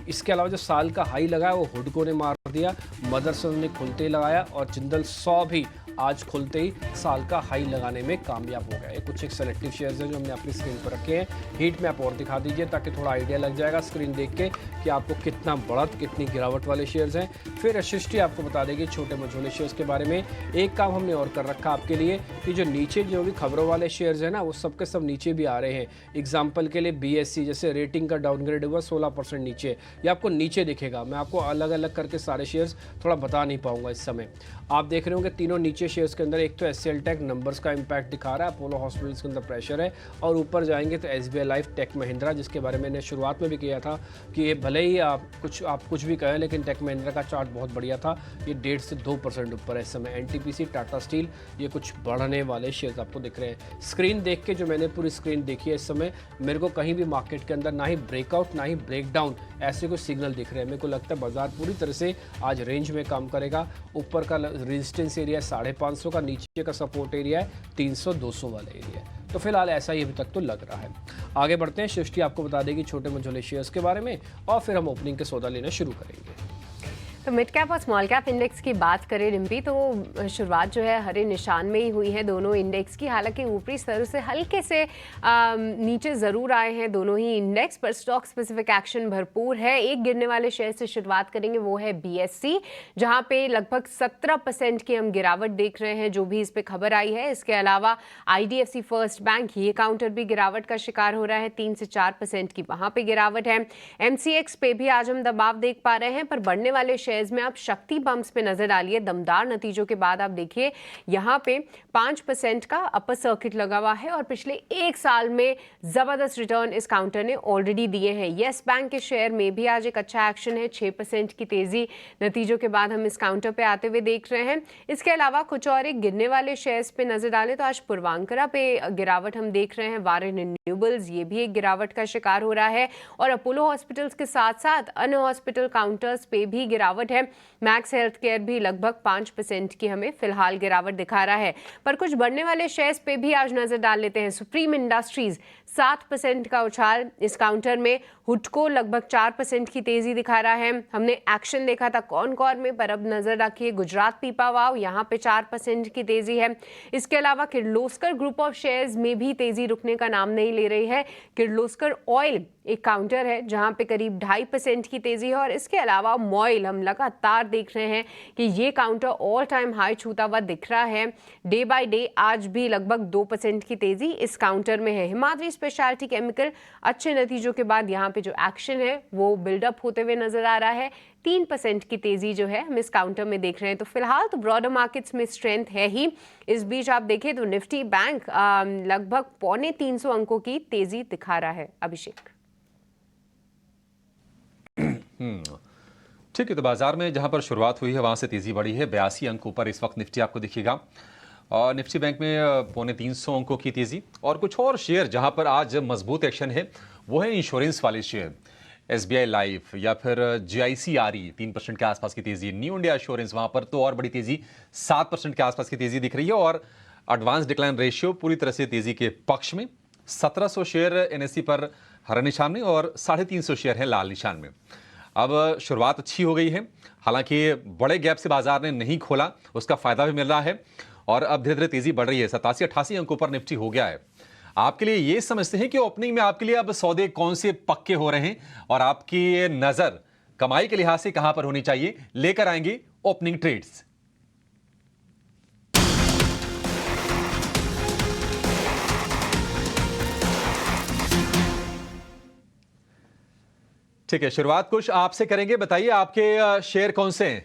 इसके अलावा जो साल का हाई लगाया वो हुडको ने मार दिया, मदरसन ने खुलते ही लगाया और जिंदल 100 भी आज खुलते ही साल का हाई लगाने में कामयाब हो गया। ये कुछ एक सेलेक्टिव शेयर्स हैं जो हमने अपनी स्क्रीन पर रखे हैं। हीट मैप और दिखा दीजिए ताकि थोड़ा आइडिया लग जाएगा स्क्रीन देख के कि आपको कितना बढ़त कितनी गिरावट वाले शेयर्स हैं। फिर सृष्टि आपको बता देगी छोटे मझोले शेयर्स के बारे में। एक काम हमने और कर रखा आपके लिए कि जो नीचे जो भी खबरों वाले शेयर्स हैं ना वो सबके सब नीचे भी आ रहे हैं। एग्जाम्पल के लिए BSE जैसे रेटिंग का डाउनग्रेड हुआ 16% नीचे, ये आपको नीचे दिखेगा। मैं आपको अलग अलग करके सारे शेयर्स थोड़ा बता नहीं पाऊंगा इस समय। आप देख रहे होंगे तीनों नीचे शेयर्स के अंदर एक तो SCL टेक नंबर्स का इम्पैक्ट दिखा रहा है, अपोलो हॉस्पिटल्स के अंदर प्रेशर है, और ऊपर जाएंगे तो SBI लाइफ, टेक महिंद्रा, जिसके बारे में मैंने शुरुआत में भी किया था कि ये भले ही आप कुछ भी कहें लेकिन टेक महिंद्रा का चार्ट बहुत बढ़िया था। ये 1.5 से 2% ऊपर है इस समय। NTPC, टाटा स्टील, ये कुछ बढ़ने वाले शेयर्स आपको दिख रहे हैं। स्क्रीन देख के जो मैंने पूरी स्क्रीन देखी है इस समय मेरे को कहीं भी मार्केट के अंदर ना ही ब्रेकआउट ना ही ब्रेकडाउन ऐसे कुछ सिग्नल दिख रहे हैं। मेरे को लगता है बाजार पूरी तरह से आज रेंज में काम करेगा। ऊपर का रेजिस्टेंस एरिया है 550 का, नीचे का सपोर्ट एरिया है 300-200 वाला एरिया है। तो फिलहाल ऐसा ही अभी तक तो लग रहा है। आगे बढ़ते हैं, सृष्टि आपको बता देगी छोटे मझोले शेयर्स के बारे में और फिर हम ओपनिंग के सौदा लेना शुरू करेंगे। तो मिड कैप और स्मॉल कैप इंडेक्स की बात करें रिम्पी, तो शुरुआत जो है हरे निशान में ही हुई है दोनों इंडेक्स की। हालांकि ऊपरी स्तरों से हल्के से नीचे ज़रूर आए हैं दोनों ही इंडेक्स, पर स्टॉक स्पेसिफिक एक्शन भरपूर है। एक गिरने वाले शेयर से शुरुआत करेंगे, वो है BSE, जहां पे लगभग 17% की हम गिरावट देख रहे हैं जो भी इस पर खबर आई है। इसके अलावा IDFC फर्स्ट बैंक, ये काउंटर भी गिरावट का शिकार हो रहा है, 3 से 4% की वहां पे गिरावट है। MCX पे भी आज हम दबाव देख पा रहे हैं, पर बढ़ने वाले में आप शक्ति बम्प्स पे नजर डालिए। दमदार नतीजों के बाद आप देखिए यहाँ पे 5% का अपर सर्किट लगा हुआ है और पिछले 1 साल में जबरदस्त रिटर्न इस काउंटर ने ऑलरेडी दिए हैं। येस बैंक के शेयर में भी आज एक अच्छा एक्शन है, 6% की तेजी नतीजों के बाद हम इस काउंटर पे आते हुए देख रहे हैं। इसके अलावा कुछ और एक गिरने वाले शेयर्स पे नजर डालें तो आज पूर्वांकरा पे गिरावट हम देख रहे हैं। वारेन रिन्यूएबल्स, ये भी एक गिरावट का शिकार हो रहा है और अपोलो हॉस्पिटल्स के साथ साथ अन्य हॉस्पिटल काउंटर्स पे भी गिरावट है। मैक्स हेल्थ केयर भी लगभग 5% की हमें फिलहाल गिरावट दिखा रहा है। पर कुछ बढ़ने वाले शेयर्स पे भी आज नजर डाल लेते हैं। सुप्रीम इंडस्ट्रीज 7% का उछाल। इस काउंटर में हुडको लगभग 4% की तेजी दिखा रहा है। हमने एक्शन देखा था कॉनकॉर में, पर अब नजर रखिए गुजरात पीपावाव, यहाँ पे 4% की तेजी है। इसके अलावा किर्लोस्कर ग्रुप ऑफ शेयर्स में भी तेजी रुकने का नाम नहीं ले रही है। किर्लोस्कर ऑयल एक काउंटर है जहां पे करीब 2.5% की तेजी है, और इसके अलावा मॉइल हम लगातार देख रहे हैं कि ये काउंटर ऑल टाइम हाई छूता हुआ दिख रहा है। डे बाय डे आज भी लगभग 2% की तेजी इस काउंटर में है। हिमाद्री स्पेशलिटी केमिकल अच्छे नतीजों के बाद यहाँ पे जो एक्शन है वो बिल्डअप होते हुए नजर आ रहा है। 3% की तेजी जो है हम इस काउंटर में देख रहे हैं। तो फिलहाल तो ब्रॉडर मार्केट्स में स्ट्रेंथ है ही। इस बीच आप देखें तो निफ्टी बैंक लगभग 350 अंकों की तेजी दिखा रहा है। अभिषेक। ठीक है, तो बाजार में जहां पर शुरुआत हुई है वहां से तेजी बढ़ी है। 82 अंक ऊपर इस वक्त निफ्टी आपको दिखेगा, और निफ्टी बैंक में 350 अंकों की तेजी। और कुछ और शेयर जहां पर आज मजबूत एक्शन है वो है इंश्योरेंस वाले शेयर, SBI लाइफ या फिर GIC-RE 3% के आसपास की तेजी। न्यू इंडिया एश्योरेंस वहां पर तो और बड़ी तेजी, 7% के आसपास की तेजी दिख रही है। और एडवांस डिक्लाइन रेशियो पूरी तरह से तेजी के पक्ष में। 1700 शेयर NSE पर हरा निशान में और 350 शेयर है लाल निशान में। अब शुरुआत अच्छी हो गई है, हालांकि बड़े गैप से बाजार ने नहीं खोला, उसका फायदा भी मिल रहा है और अब धीरे धीरे तेजी बढ़ रही है। 87-88 अंकों पर निफ्टी हो गया है। आपके लिए ये समझते हैं कि ओपनिंग में आपके लिए अब सौदे कौन से पक्के हो रहे हैं और आपकी नजर कमाई के लिहाज से कहां पर होनी चाहिए, लेकर आएंगे ओपनिंग ट्रेड्स। ठीक है, शुरुआत कुछ आपसे करेंगे, बताइए आपके शेयर कौन से हैं?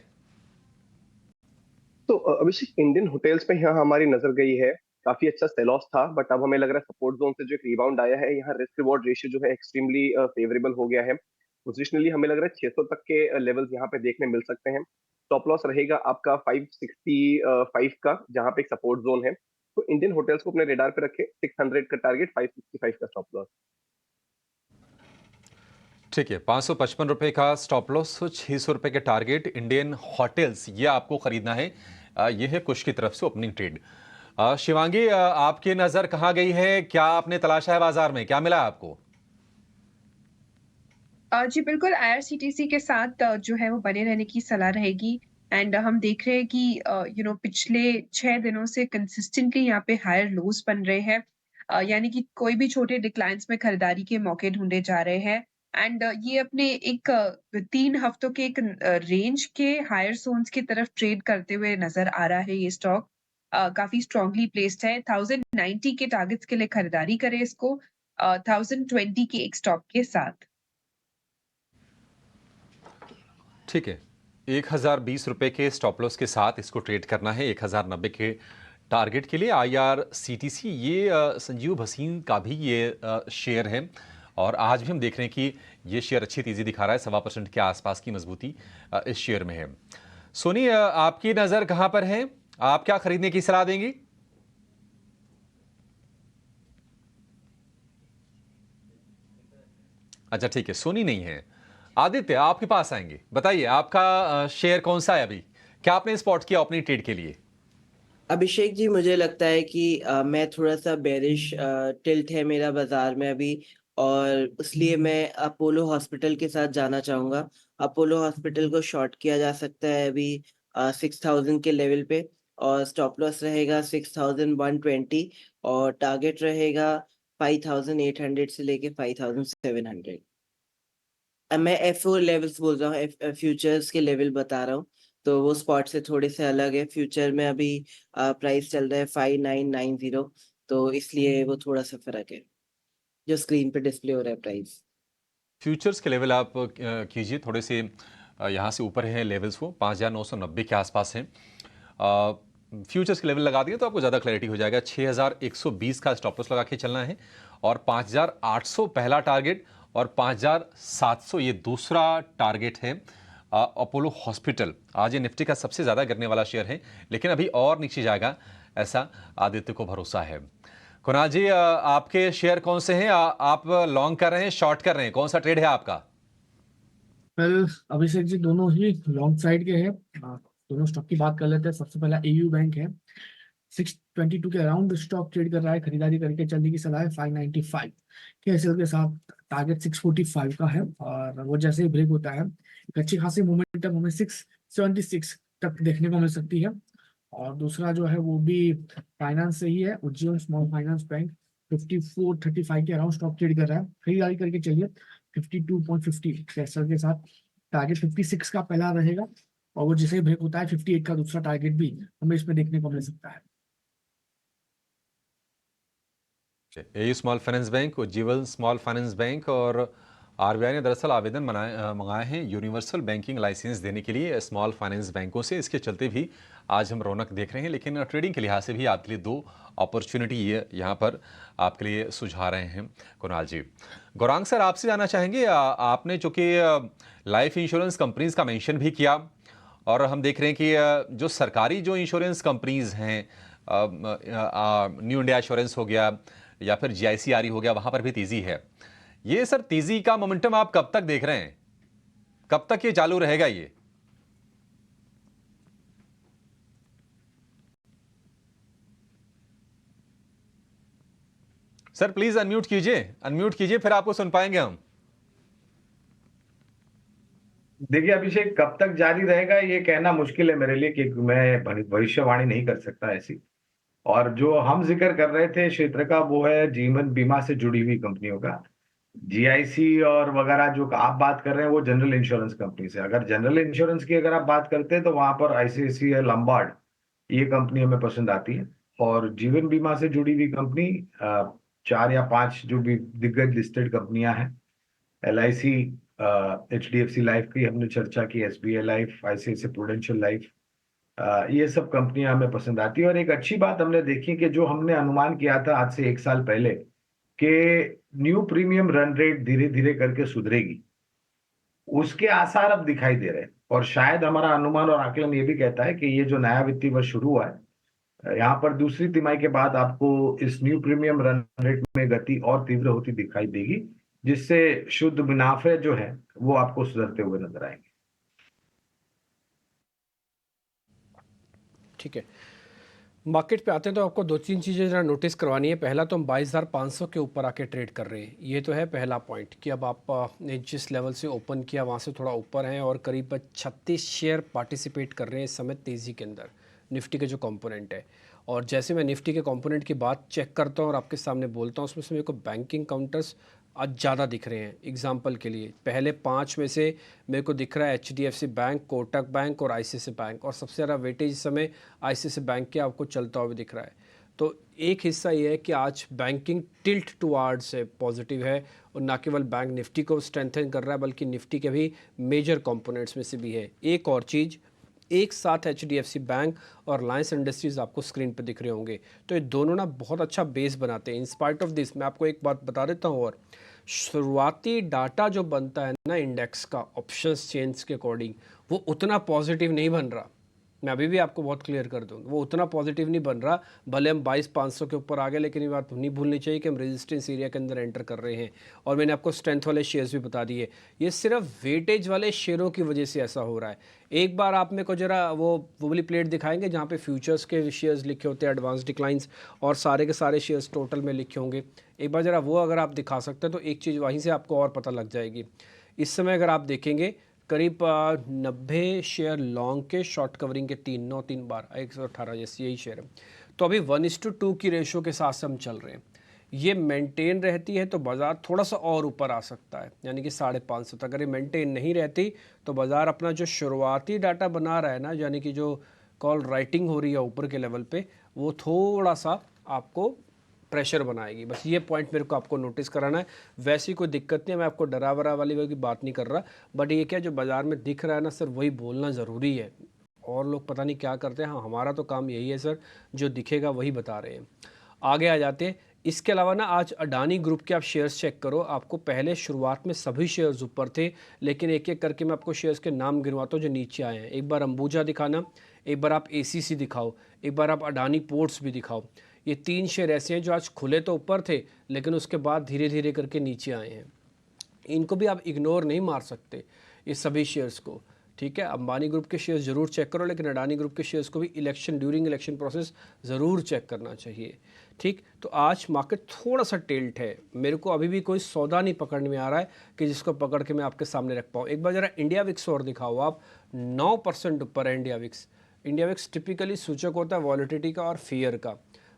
तो अभिषेक, इंडियन होटल्स पे यहाँ हमारी नजर गई है। काफी अच्छा सेल ऑफ था, बट अब हमें लग रहा है सपोर्ट जोन से जो एक रिबाउंड आया है, यहाँ रिस्क रिवॉर्ड रेशियो जो है एक्सट्रीमली फेवरेबल हो गया है। पोजिशनली हमें लग रहा है 600 तक के लेवल्स यहाँ पे देखने मिल सकते हैं। स्टॉप लॉस रहेगा आपका 565 का, जहाँ पे एक सपोर्ट जोन है। तो इंडियन होटल्स को अपने रेडार पे रखे, 600 का टारगेट, 565 का स्टॉप लॉस। ठीक है, 555 रुपए का स्टॉप लॉस, 600 रुपए के टारगेट, इंडियन होटल्स ये आपको खरीदना है। ये है कुछ की तरफ से ओपनिंग ट्रेड। शिवांगी, आपकी नजर कहां गई है? क्या आपने तलाशा है बाजार में, क्या मिला आपको? जी बिल्कुल, IRCTC के साथ जो है वो बने रहने की सलाह रहेगी। एंड हम देख रहे हैं कि पिछले 6 दिनों से कंसिस्टेंटली यहाँ पे हायर लोज बन रहे हैं। यानी कि कोई भी छोटे डिक्लाइंस में खरीदारी के मौके ढूंढे जा रहे हैं। एंड ये अपने एक 3 हफ्तों के एक रेंज के हायर जोन्स की तरफ ट्रेड करते हुए नजर आ रहा है। ये स्टॉक काफी स्ट्रांगली प्लेस्ड है। 1090 के टारगेट्स के लिए खरीदारी करें इसको 1020 के एक स्टॉप के साथ। ठीक है, 1020 रुपए के स्टॉप लॉस के साथ इसको ट्रेड करना है। 1090 के टारगेट के लिए। IRCTC ये संजीव भसीन का भी ये शेयर है, और आज भी हम देख रहे हैं कि ये शेयर अच्छी तेजी दिखा रहा है। 1.25% के आसपास की मजबूती इस शेयर में है। सोनी, आपकी नजर कहां पर है? आप क्या खरीदने की सलाह देंगी? अच्छा ठीक है, सोनी नहीं है। आदित्य, आपके पास आएंगे, बताइए आपका शेयर कौन सा है अभी, क्या आपने स्पॉट किया अपनी ट्रेड के लिए? अभिषेक जी, मुझे लगता है कि मैं थोड़ा सा बेरिश टिल्ट है मेरा बाजार में अभी, और इसलिए मैं अपोलो हॉस्पिटल के साथ जाना चाहूंगा। अपोलो हॉस्पिटल को शॉर्ट किया जा सकता है अभी 6000 के लेवल पे, और स्टॉप लॉस रहेगा 6120 और टारगेट रहेगा 5800 से लेके 5700। मैं F4 लेवल्स बोल रहा हूँ, फ्यूचर्स के लेवल बता रहा हूँ, तो वो स्पॉट से थोड़े से अलग है। फ्यूचर में अभी प्राइस चल रहा है 5990, तो इसलिए वो थोड़ा सा फर्क है जो स्क्रीन पे डिस्प्ले हो रहा है प्राइस। फ्यूचर्स के लेवल आप कीजिए, थोड़े से यहाँ से ऊपर है लेवल्स, वो 5990 के आसपास हैं। फ्यूचर्स के लेवल लगा दिए तो आपको ज़्यादा क्लैरिटी हो जाएगा। 6120 का स्टॉप लॉस लगा के चलना है, और 5800 पहला टारगेट और 5700 ये दूसरा टारगेट है। अपोलो हॉस्पिटल आज ये निफ्टी का सबसे ज़्यादा गिरने वाला शेयर है, लेकिन अभी और नीचे जाएगा ऐसा आदित्य को भरोसा है। कुणाल जी, आपके शेयर कौन से हैं? आप लॉन्ग कर रहे हैं, शॉर्ट कर रहे हैं, कौन सा ट्रेड है आपका? वेल अभिषेक जी, दोनों ही लॉन्ग साइड के हैं। दोनों स्टॉक की बात कर लेते हैं। सबसे पहला AU बैंक है। 622 के अराउंड स्टॉक ट्रेड कर रहा है, खरीदारी करके चलने की सलाह है 595 के एसएल के साथ। टारगेट 645 का है और वो जैसे ही ब्रेक होता है एक अच्छी खासी मोमेंटम हमें 676 तक देखने को मिल सकती है। और दूसरा जो है वो भी फाइनेंस से ही है, उज्जीवन स्मॉल फाइनेंस बैंक 5435 के अराउंड स्टॉक ट्रेड कर रहा है, खरीदारी करके चलिए 52.50 एसएल के साथ। टारगेट 56 का पहला रहेगा और वो जैसे ही ब्रेक होता है 58 का दूसरा टारगेट भी हमें इसमें देखने को मिल सकता है। AU small finance bank, Ujjivan small finance bank और आरबीआई ने दरअसल आवेदन मंगाए हैं यूनिवर्सल बैंकिंग लाइसेंस देने के लिए स्मॉल फाइनेंस बैंकों से। इसके चलते भी आज हम रौनक देख रहे हैं, लेकिन ट्रेडिंग के लिहाज से भी आपके लिए 2 अपॉर्चुनिटी यहाँ पर आपके लिए सुझा रहे हैं कुणाल जी। गौरांग सर, आपसे जानना चाहेंगे, आपने चूँकि लाइफ इंश्योरेंस कंपनीज का मेंशन भी किया और हम देख रहे हैं कि जो सरकारी जो इंश्योरेंस कंपनीज हैं, न्यू इंडिया एश्योरेंस हो गया या फिर जीआईसीआरई हो गया, वहाँ पर भी तेज़ी है। ये सर तेजी का मोमेंटम आप कब तक देख रहे हैं, कब तक ये चालू रहेगा ये? सर प्लीज अनम्यूट कीजिए, फिर आपको सुन पाएंगे हम। देखिए अभिषेक, कब तक जारी रहेगा ये कहना मुश्किल है मेरे लिए, क्योंकि मैं भविष्यवाणी नहीं कर सकता ऐसी। और जो हम जिक्र कर रहे थे क्षेत्र का, वो है जीवन बीमा से जुड़ी हुई कंपनियों का। जीआईसी और वगैरह जो आप बात कर रहे हैं वो जनरल इंश्योरेंस कंपनी से। अगर जनरल इंश्योरेंस की अगर आप बात करते हैं तो वहां पर आईसीआईसीआई, लंबार्ड, ये कंपनी हमें पसंद आती है। और जीवन बीमा से जुड़ी हुई कंपनी 4 या 5 जो भी दिग्गज लिस्टेड कंपनियां हैं, LIC, HDFC लाइफ की हमने चर्चा की, SBI life, ICICI prudential life, ये सब कंपनियां हमें पसंद आती है। और एक अच्छी बात हमने देखी कि जो हमने अनुमान किया था आज से 1 साल पहले कि न्यू प्रीमियम रन रेट धीरे धीरे करके सुधरेगी, उसके आसार अब दिखाई दे रहे हैं। और शायद हमारा अनुमान और आकलन ये भी कहता है कि ये जो नया वित्तीय वर्ष शुरू हुआ है, यहाँ पर दूसरी तिमाही के बाद आपको इस न्यू प्रीमियम रन रेट में गति और तीव्र होती दिखाई देगी, जिससे शुद्ध मुनाफे जो है वो आपको सुधरते हुए नजर आएंगे। ठीक है, मार्केट पे आते हैं तो आपको 2-3 चीज़ें ज़रा नोटिस करवानी है। पहला तो हम 22,500 के ऊपर आके ट्रेड कर रहे हैं, ये तो है पहला पॉइंट कि अब आपने जिस लेवल से ओपन किया वहाँ से थोड़ा ऊपर हैं और करीब 36 शेयर पार्टिसिपेट कर रहे हैं इस समय तेज़ी के अंदर निफ्टी के जो कंपोनेंट है। और जैसे मैं निफ्टी के कंपोनेंट की बात चेक करता हूँ और आपके सामने बोलता हूँ, उसमें से मेरे को बैंकिंग काउंटर्स आज ज़्यादा दिख रहे हैं। एग्जाम्पल के लिए पहले 5 में से मेरे को दिख रहा है HDFC बैंक, कोटक बैंक और ICICI बैंक, और सबसे ज़्यादा वेटेज इस समय ICICI बैंक के आपको चलता हुआ दिख रहा है। तो एक हिस्सा ये है कि आज बैंकिंग टिल्ट टुवार्ड्स है, पॉजिटिव है, और ना केवल बैंक निफ्टी को स्ट्रेंथन कर रहा है बल्कि निफ्टी के भी मेजर कंपोनेंट्स में से भी है। एक और चीज़, एक साथ HDFC बैंक और रिलायंस इंडस्ट्रीज़ आपको स्क्रीन पर दिख रहे होंगे, तो ये दोनों ना बहुत अच्छा बेस बनाते हैं। इन स्पाइट ऑफ दिस मैं आपको एक बात बता देता हूँ, और शुरुआती डाटा जो बनता है ना इंडेक्स का ऑप्शंस चेन्स के अकॉर्डिंग, वो उतना पॉजिटिव नहीं बन रहा। मैं अभी भी आपको बहुत क्लियर कर दूँ, वो उतना पॉजिटिव नहीं बन रहा। भले हम 22,500 के ऊपर आ गए, लेकिन ये बात नहीं भूलनी चाहिए कि हम रेजिस्टेंस एरिया के अंदर एंटर कर रहे हैं। और मैंने आपको स्ट्रेंथ वाले शेयर्स भी बता दिए, ये सिर्फ वेटेज वाले शेयरों की वजह से ऐसा हो रहा है। एक बार आप मेरे को जरा वो वाली प्लेट दिखाएंगे जहाँ पे फ्यूचर्स के शेयर्स लिखे होते हैं, एडवांस डिक्लाइंस, और सारे के सारे शेयर्स टोटल में लिखे होंगे। एक बार ज़रा वो अगर आप दिखा सकते हैं तो एक चीज़ वहीं से आपको और पता लग जाएगी। इस समय अगर आप देखेंगे करीब 90 शेयर लॉन्ग के, शॉर्ट कवरिंग के 3 बार 118 जैसे यही शेयर है। तो अभी 1:2 की रेशो के साथ से हम चल रहे हैं। ये मेंटेन रहती है तो बाज़ार थोड़ा सा और ऊपर आ सकता है, यानी कि 550 तक। अगर ये मेंटेन नहीं रहती तो बाज़ार अपना जो शुरुआती डाटा बना रहा है ना, यानी कि जो कॉल राइटिंग हो रही है ऊपर के लेवल पे, वो थोड़ा सा आपको प्रेशर बनाएगी। बस ये पॉइंट मेरे को आपको नोटिस कराना है। वैसी कोई दिक्कत नहीं है, मैं आपको डरा वरा वाली बात नहीं कर रहा, बट ये क्या जो बाज़ार में दिख रहा है ना सर, वही बोलना ज़रूरी है। और लोग पता नहीं क्या करते हैं, हाँ हमारा तो काम यही है सर, जो दिखेगा वही बता रहे हैं। आगे आ जाते हैं। इसके अलावा ना आज अडानी ग्रुप के आप शेयर्स चेक करो, आपको पहले शुरुआत में सभी शेयर्स ऊपर थे, लेकिन एक एक करके मैं आपको शेयर्स के नाम गिनवाता हूँ जो नीचे आए हैं। एक बार अंबुजा दिखाना, एक बार आप ACC दिखाओ, एक बार आप अडानी पोर्ट्स भी दिखाओ। ये 3 शेयर ऐसे हैं जो आज खुले तो ऊपर थे, लेकिन उसके बाद धीरे धीरे करके नीचे आए हैं। इनको भी आप इग्नोर नहीं मार सकते, ये सभी शेयर्स को, ठीक है, अंबानी ग्रुप के शेयर्स ज़रूर चेक करो, लेकिन अडानी ग्रुप के शेयर्स को भी ड्यूरिंग इलेक्शन प्रोसेस ज़रूर चेक करना चाहिए। ठीक, तो आज मार्केट थोड़ा सा टिल्ट है, मेरे को अभी भी कोई सौदा नहीं पकड़ में आ रहा है कि जिसको पकड़ के मैं आपके सामने रख पाऊँ। एक बार ज़रा इंडिया विक्स और दिखाओ आप, 9% ऊपर है India VIX. India VIX typically सूचक होता है वॉलेटिलिटी का और फियर का।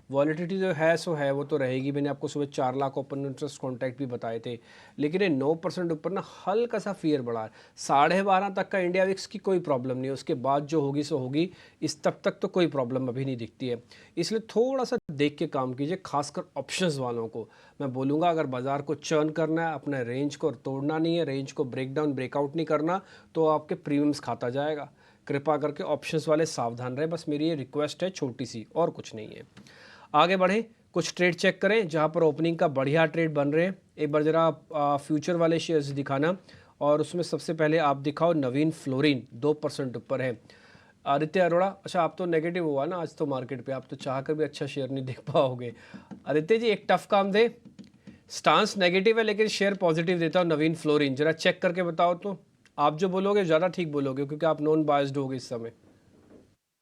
वॉलेटिलिटी जो है सो है, वो तो रहेगी। मैंने आपको सुबह 4 लाख ओपन इंटरेस्ट कॉन्ट्रैक्ट भी बताए थे, लेकिन ये 9% ऊपर ना हल्का सा फियर बढ़ा है। 12.5 तक का इंडिया विक्स की कोई प्रॉब्लम नहीं है, उसके बाद जो होगी सो होगी, इस तक तो कोई प्रॉब्लम अभी नहीं दिखती है। इसलिए थोड़ा सा देख के काम कीजिए, खासकर ऑप्शंस वालों को मैं बोलूँगा। अगर बाज़ार को चर्न करना है, अपने रेंज को तोड़ना नहीं है, रेंज को ब्रेकआउट नहीं करना, तो आपके प्रीमियम्स खाता जाएगा। कृपा करके ऑप्शंस वाले सावधान रहे, बस मेरी ये रिक्वेस्ट है छोटी सी, और कुछ नहीं है। आगे बढ़ें, कुछ ट्रेड चेक करें जहां पर ओपनिंग का बढ़िया ट्रेड बन रहे हैं। एक बार ज़रा फ्यूचर वाले शेयर्स दिखाना, और उसमें सबसे पहले आप दिखाओ नवीन फ्लोरिन, 2% ऊपर है। आदित्य अरोड़ा, अच्छा आप तो नेगेटिव हुआ ना आज तो मार्केट पे, आप तो चाह कर भी अच्छा शेयर नहीं देख पाओगे। आदित्य जी एक टफ काम दे, स्टांस नेगेटिव है लेकिन शेयर पॉजिटिव देता हूँ नवीन फ्लोरिन, जरा चेक करके बताओ। तो आप जो बोलोगे ज़्यादा ठीक बोलोगे, क्योंकि आप नॉन बायस्ड होगे इस समय।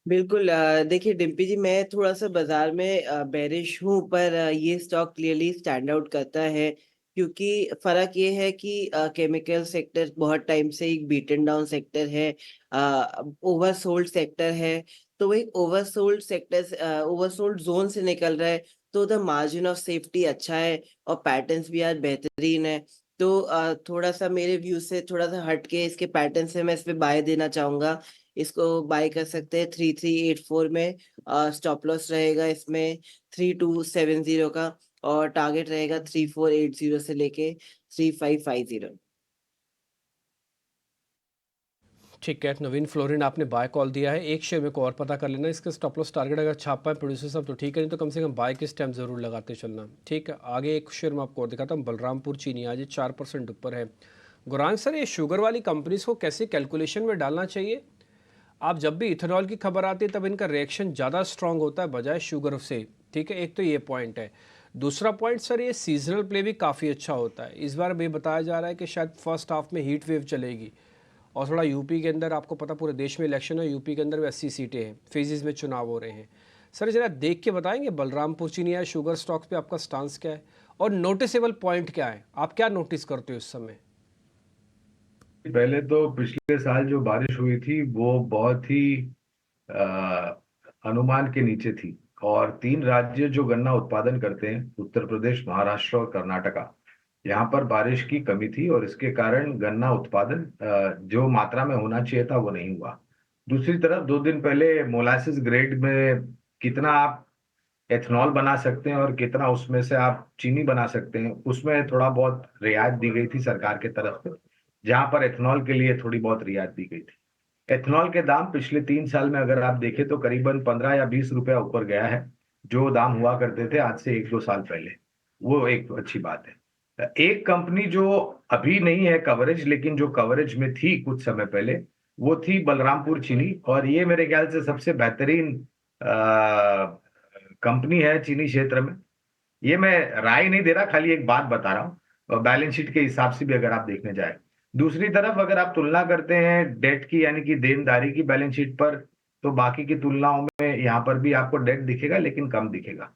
बिल्कुल, देखिए डिम्पी जी, मैं थोड़ा सा बाजार में बेरिश हूँ, पर ये स्टॉक क्लियरली स्टैंड आउट करता है, क्योंकि फर्क ये है कि केमिकल सेक्टर बहुत टाइम से एक बीटन डाउन सेक्टर है, ओवरसोल्ड सेक्टर है। तो वही ओवरसोल्ड जोन से निकल रहा है, तो द मार्जिन ऑफ सेफ्टी अच्छा है और पैटर्न्स भी आज बेहतरीन है। तो थोड़ा सा मेरे व्यू से थोड़ा सा हट के इसके पैटर्न से मैं इस पे बाय देना चाहूंगा। इसको बाय कर सकते हैं 3384 में। स्टॉप लॉस रहेगा इसमें 3270 का, और टारगेट रहेगा 3480 से लेके 3550। ठीक है, नवीन फ्लोरिन आपने बाय कॉल दिया है। एक शेयर मेरे को और पता कर लेना, इसका स्टॉप लॉस टारगेट अगर छाप पाए प्रोड्यूसर साहब तो ठीक है, नहीं तो कम से कम बाय किस टाइम ज़रूर लगाते चलना। ठीक है, आगे एक शेयर मैं आपको और दिखाता हूँ, बलरामपुर चीनी, आज 4% ऊपर है। गुरांग सर, ये शुगर वाली कंपनीज को कैसे कैलकुलेशन में डालना चाहिए? आप जब भी इथेनॉल की खबर आती है तब इनका रिएक्शन ज़्यादा स्ट्रांग होता है बजाय शुगर से। ठीक है, एक तो ये पॉइंट है। दूसरा पॉइंट सर, ये सीजनल प्ले भी काफ़ी अच्छा होता है। इस बार भी बताया जा रहा है कि शायद फर्स्ट हाफ में हीट वेव चलेगी, और थोड़ा यूपी के अंदर, आपको पता पूरे देश में इलेक्शन है, यूपी के अंदर भी 80 सीटें हैं, फेजेस में चुनाव हो रहे हैं। सर जरा देख के बताएंगे बलरामपुर चीनी या शुगर स्टॉक्स पे आपका स्टांस क्या है, और नोटिसेबल पॉइंट क्या है, आप क्या नोटिस करते हो इस समय? पहले तो पिछले साल जो बारिश हुई थी वो बहुत ही अनुमान के नीचे थी, और 3 राज्य जो गन्ना उत्पादन करते हैं, उत्तर प्रदेश, महाराष्ट्र और कर्नाटका, यहाँ पर बारिश की कमी थी, और इसके कारण गन्ना उत्पादन जो मात्रा में होना चाहिए था वो नहीं हुआ। दूसरी तरफ 2 दिन पहले मोलासिस ग्रेड में कितना आप एथनॉल बना सकते हैं और कितना उसमें से आप चीनी बना सकते हैं, उसमें थोड़ा बहुत रियायत दी गई थी सरकार के तरफ से, जहां पर एथनॉल के लिए थोड़ी बहुत रियायत दी गई थी। एथनॉल के दाम पिछले 3 साल में अगर आप देखें तो करीबन 15 या 20 रुपया ऊपर गया है, जो दाम हुआ करते थे आज से 1-2 साल पहले। वो एक अच्छी बात है। एक कंपनी जो अभी नहीं है कवरेज, लेकिन जो कवरेज में थी कुछ समय पहले, वो थी बलरामपुर चीनी, और ये मेरे ख्याल से सबसे बेहतरीन कंपनी है चीनी क्षेत्र में। ये मैं राय नहीं दे रहा, खाली एक बात बता रहा हूँ, बैलेंस शीट के हिसाब से भी अगर आप देखने जाए। दूसरी तरफ अगर आप तुलना करते हैं डेट की, यानी कि देनदारी की बैलेंस शीट पर, तो बाकी की तुलनाओं में यहाँ पर भी आपको डेट दिखेगा, लेकिन कम दिखेगा।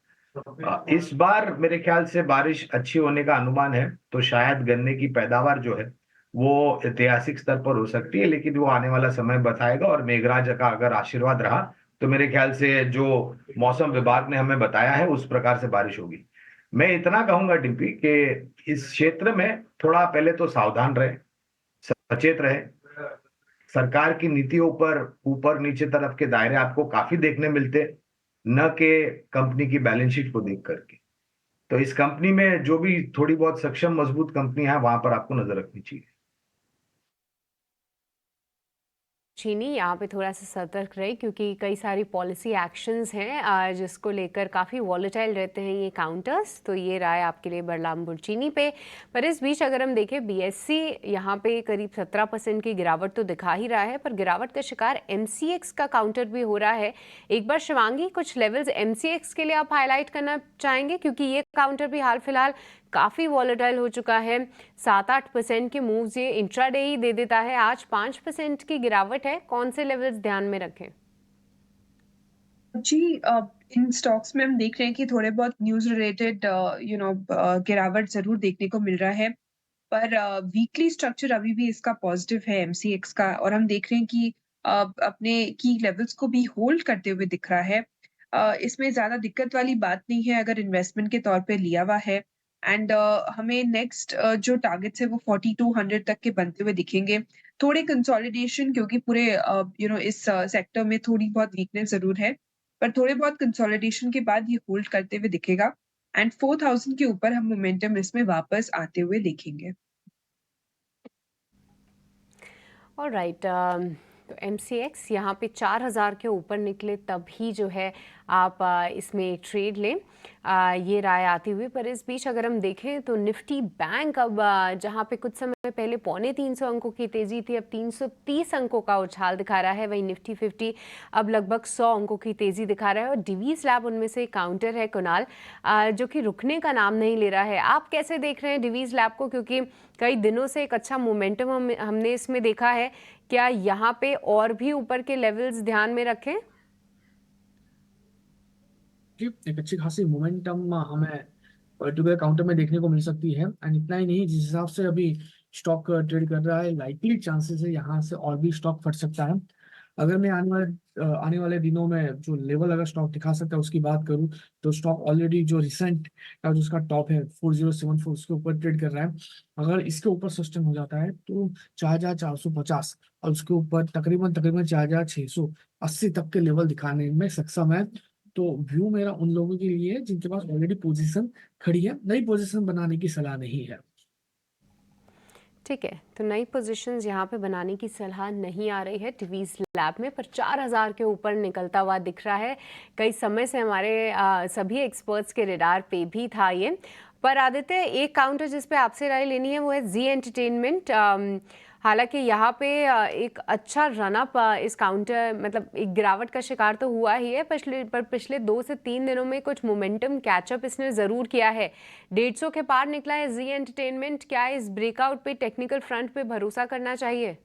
इस बार मेरे ख्याल से बारिश अच्छी होने का अनुमान है, तो शायद गन्ने की पैदावार जो है वो ऐतिहासिक स्तर पर हो सकती है, लेकिन वो आने वाला समय बताएगा। और मेघराज का अगर आशीर्वाद रहा तो मेरे ख्याल से जो मौसम विभाग ने हमें बताया है उस प्रकार से बारिश होगी। मैं इतना कहूंगा डिम्पी कि इस क्षेत्र में थोड़ा पहले तो सावधान रहे, सचेत रहे। सरकार की नीतियों पर ऊपर नीचे तरफ के दायरे आपको काफी देखने मिलते, न कि कंपनी की बैलेंस शीट को देख करके। तो इस कंपनी में जो भी थोड़ी बहुत सक्षम मजबूत कंपनी है, वहां पर आपको नजर रखनी चाहिए। चीनी यहाँ पे थोड़ा सा सतर्क रहे, क्योंकि कई सारी पॉलिसी एक्शंस हैं जिसको लेकर काफ़ी वॉलेटाइल रहते हैं ये काउंटर्स। तो ये राय आपके लिए बलरामपुर चीनी पे। पर इस बीच अगर हम देखें, बीएससी यहाँ पे करीब 17% की गिरावट तो दिखा ही रहा है, पर गिरावट का शिकार एमसीएक्स का काउंटर भी हो रहा है। एक बार शिवांगी, कुछ लेवल्स एमसीएक्स के लिए आप हाईलाइट करना चाहेंगे, क्योंकि ये काउंटर भी हाल फिलहाल काफ़ी वॉलेटाइल हो चुका है। 7-8% के मूव्स ये इंट्राडे ही दे देता है। आज 5% की गिरावट है। कौन से लेवल्स ध्यान में रखें? जी, इन स्टॉक्स में हम देख रहे हैं कि थोड़े बहुत न्यूज़ रिलेटेड गिरावट ज़रूर देखने को मिल रहा है। पर वीकली स्ट्रक्चर अभी भी इसका पॉजिटिव है एमसीएक्स का, और हम देख रहे हैं कि अपने की लेवल्स को भी होल्ड करते हुए दिख रहा है। इसमें ज़्यादा दिक्कत वाली बात नहीं है अगर इन्वेस्टमेंट के तौर पे लिया हुआ है। एंड हमें नेक्स्ट जो टारगेट्स है वो 4200 तक के बनते हुए दिखेंगे। थोड़े कंसोलिडेशन, क्योंकि पूरे इस सेक्टर में थोड़ी बहुत वीकनेस ज़रूर है, पर थोड़े बहुत कंसोलिडेशन के बाद ये होल्ड करते हुए दिखेगा एंड 4000 के ऊपर हम मोमेंटम इसमें वापस आते हुए देखेंगे। ऑलराइट, तो एमसीएक्स यहाँ पे 4000 के ऊपर निकले तभी जो है आप इसमें ट्रेड लें, ये राय आती हुई। पर इस बीच अगर हम देखें तो निफ्टी बैंक अब जहाँ पे कुछ समय पहले 350 अंकों की तेज़ी थी, अब 330 अंकों का उछाल दिखा रहा है। वहीं निफ्टी 50 अब लगभग 100 अंकों की तेज़ी दिखा रहा है। और डिवीज़ लैब उनमें से काउंटर है कुणाल, जो कि रुकने का नाम नहीं ले रहा है। आप कैसे देख रहे हैं डिवीज़ लैब को, क्योंकि कई दिनों से एक अच्छा मोमेंटम हमने इसमें देखा है। क्या यहाँ पे और भी ऊपर के लेवल्स ध्यान में रखें? जी, एक अच्छी खासी मोमेंटम हमें पर्टिकुलर काउंटर में देखने को मिल सकती है। एंड इतना ही नहीं, जिस हिसाब से अभी स्टॉक ट्रेड कर रहा है, लाइकली चांसेस है यहाँ से और भी स्टॉक फट सकता है। अगर मैं आने वाले दिनों में जो लेवल अगर स्टॉक दिखा सकता है उसकी बात करूं, तो स्टॉक ऑलरेडी जो रिसेंट का जो उसका टॉप है 4074 उसके ऊपर ट्रेड कर रहा है। अगर इसके ऊपर सस्टेन हो जाता है तो 4450 और उसके ऊपर तकरीबन 4680 तक के लेवल दिखाने में सक्षम है। तो व्यू मेरा उन लोगों के लिए है जिनके पास ऑलरेडी पोजीशन खड़ी है, नई पोजीशन बनाने की सलाह नहीं है। ठीक है, तो नई पोजीशंस यहाँ पे बनाने की सलाह नहीं आ रही है डिवीज़ लैब में, पर 4000 के ऊपर निकलता हुआ दिख रहा है। कई समय से हमारे सभी एक्सपर्ट्स के रडार पे भी था ये। पर आदित्य, एक काउंटर जिस पे आपसे राय लेनी है वो है जी एंटरटेनमेंट। हालांकि यहाँ पे एक अच्छा रनअप इस काउंटर मतलब एक गिरावट का शिकार तो हुआ ही है, पिछले 2 से 3 दिनों में कुछ मोमेंटम कैचअप इसने ज़रूर किया है। 150 के पार निकला है जी एंटरटेनमेंट। क्या इस ब्रेकआउट पे टेक्निकल फ्रंट पे भरोसा करना चाहिए?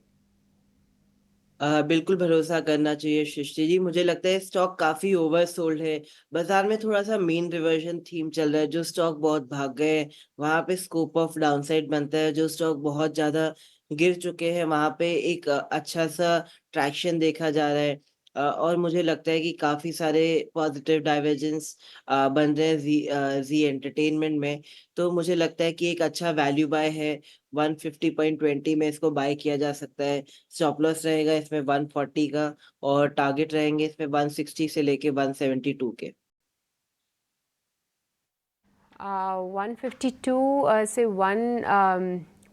बिल्कुल भरोसा करना चाहिए सृष्टि जी। मुझे लगता है स्टॉक काफी ओवरसोल्ड है। बाजार में थोड़ा सा मीन रिवर्जन थीम चल रहा है। जो स्टॉक बहुत भाग गए हैं वहां पे स्कोप ऑफ डाउनसाइड बनता है। जो स्टॉक बहुत ज्यादा गिर चुके हैं वहां पे एक अच्छा सा ट्रैक्शन देखा जा रहा है। और मुझे लगता है कि काफी सारे पॉजिटिव डाइवर्जेंस बन रहे हैं जी एंटरटेनमेंट में। तो मुझे लगता है कि एक अच्छा वैल्यू बाय है। 150.20 में इसको बाय किया जा सकता है। स्टॉप लॉस रहेगा इसमें 140 का, और टारगेट रहेंगे इसमें 160 से लेके 172 के। 152 से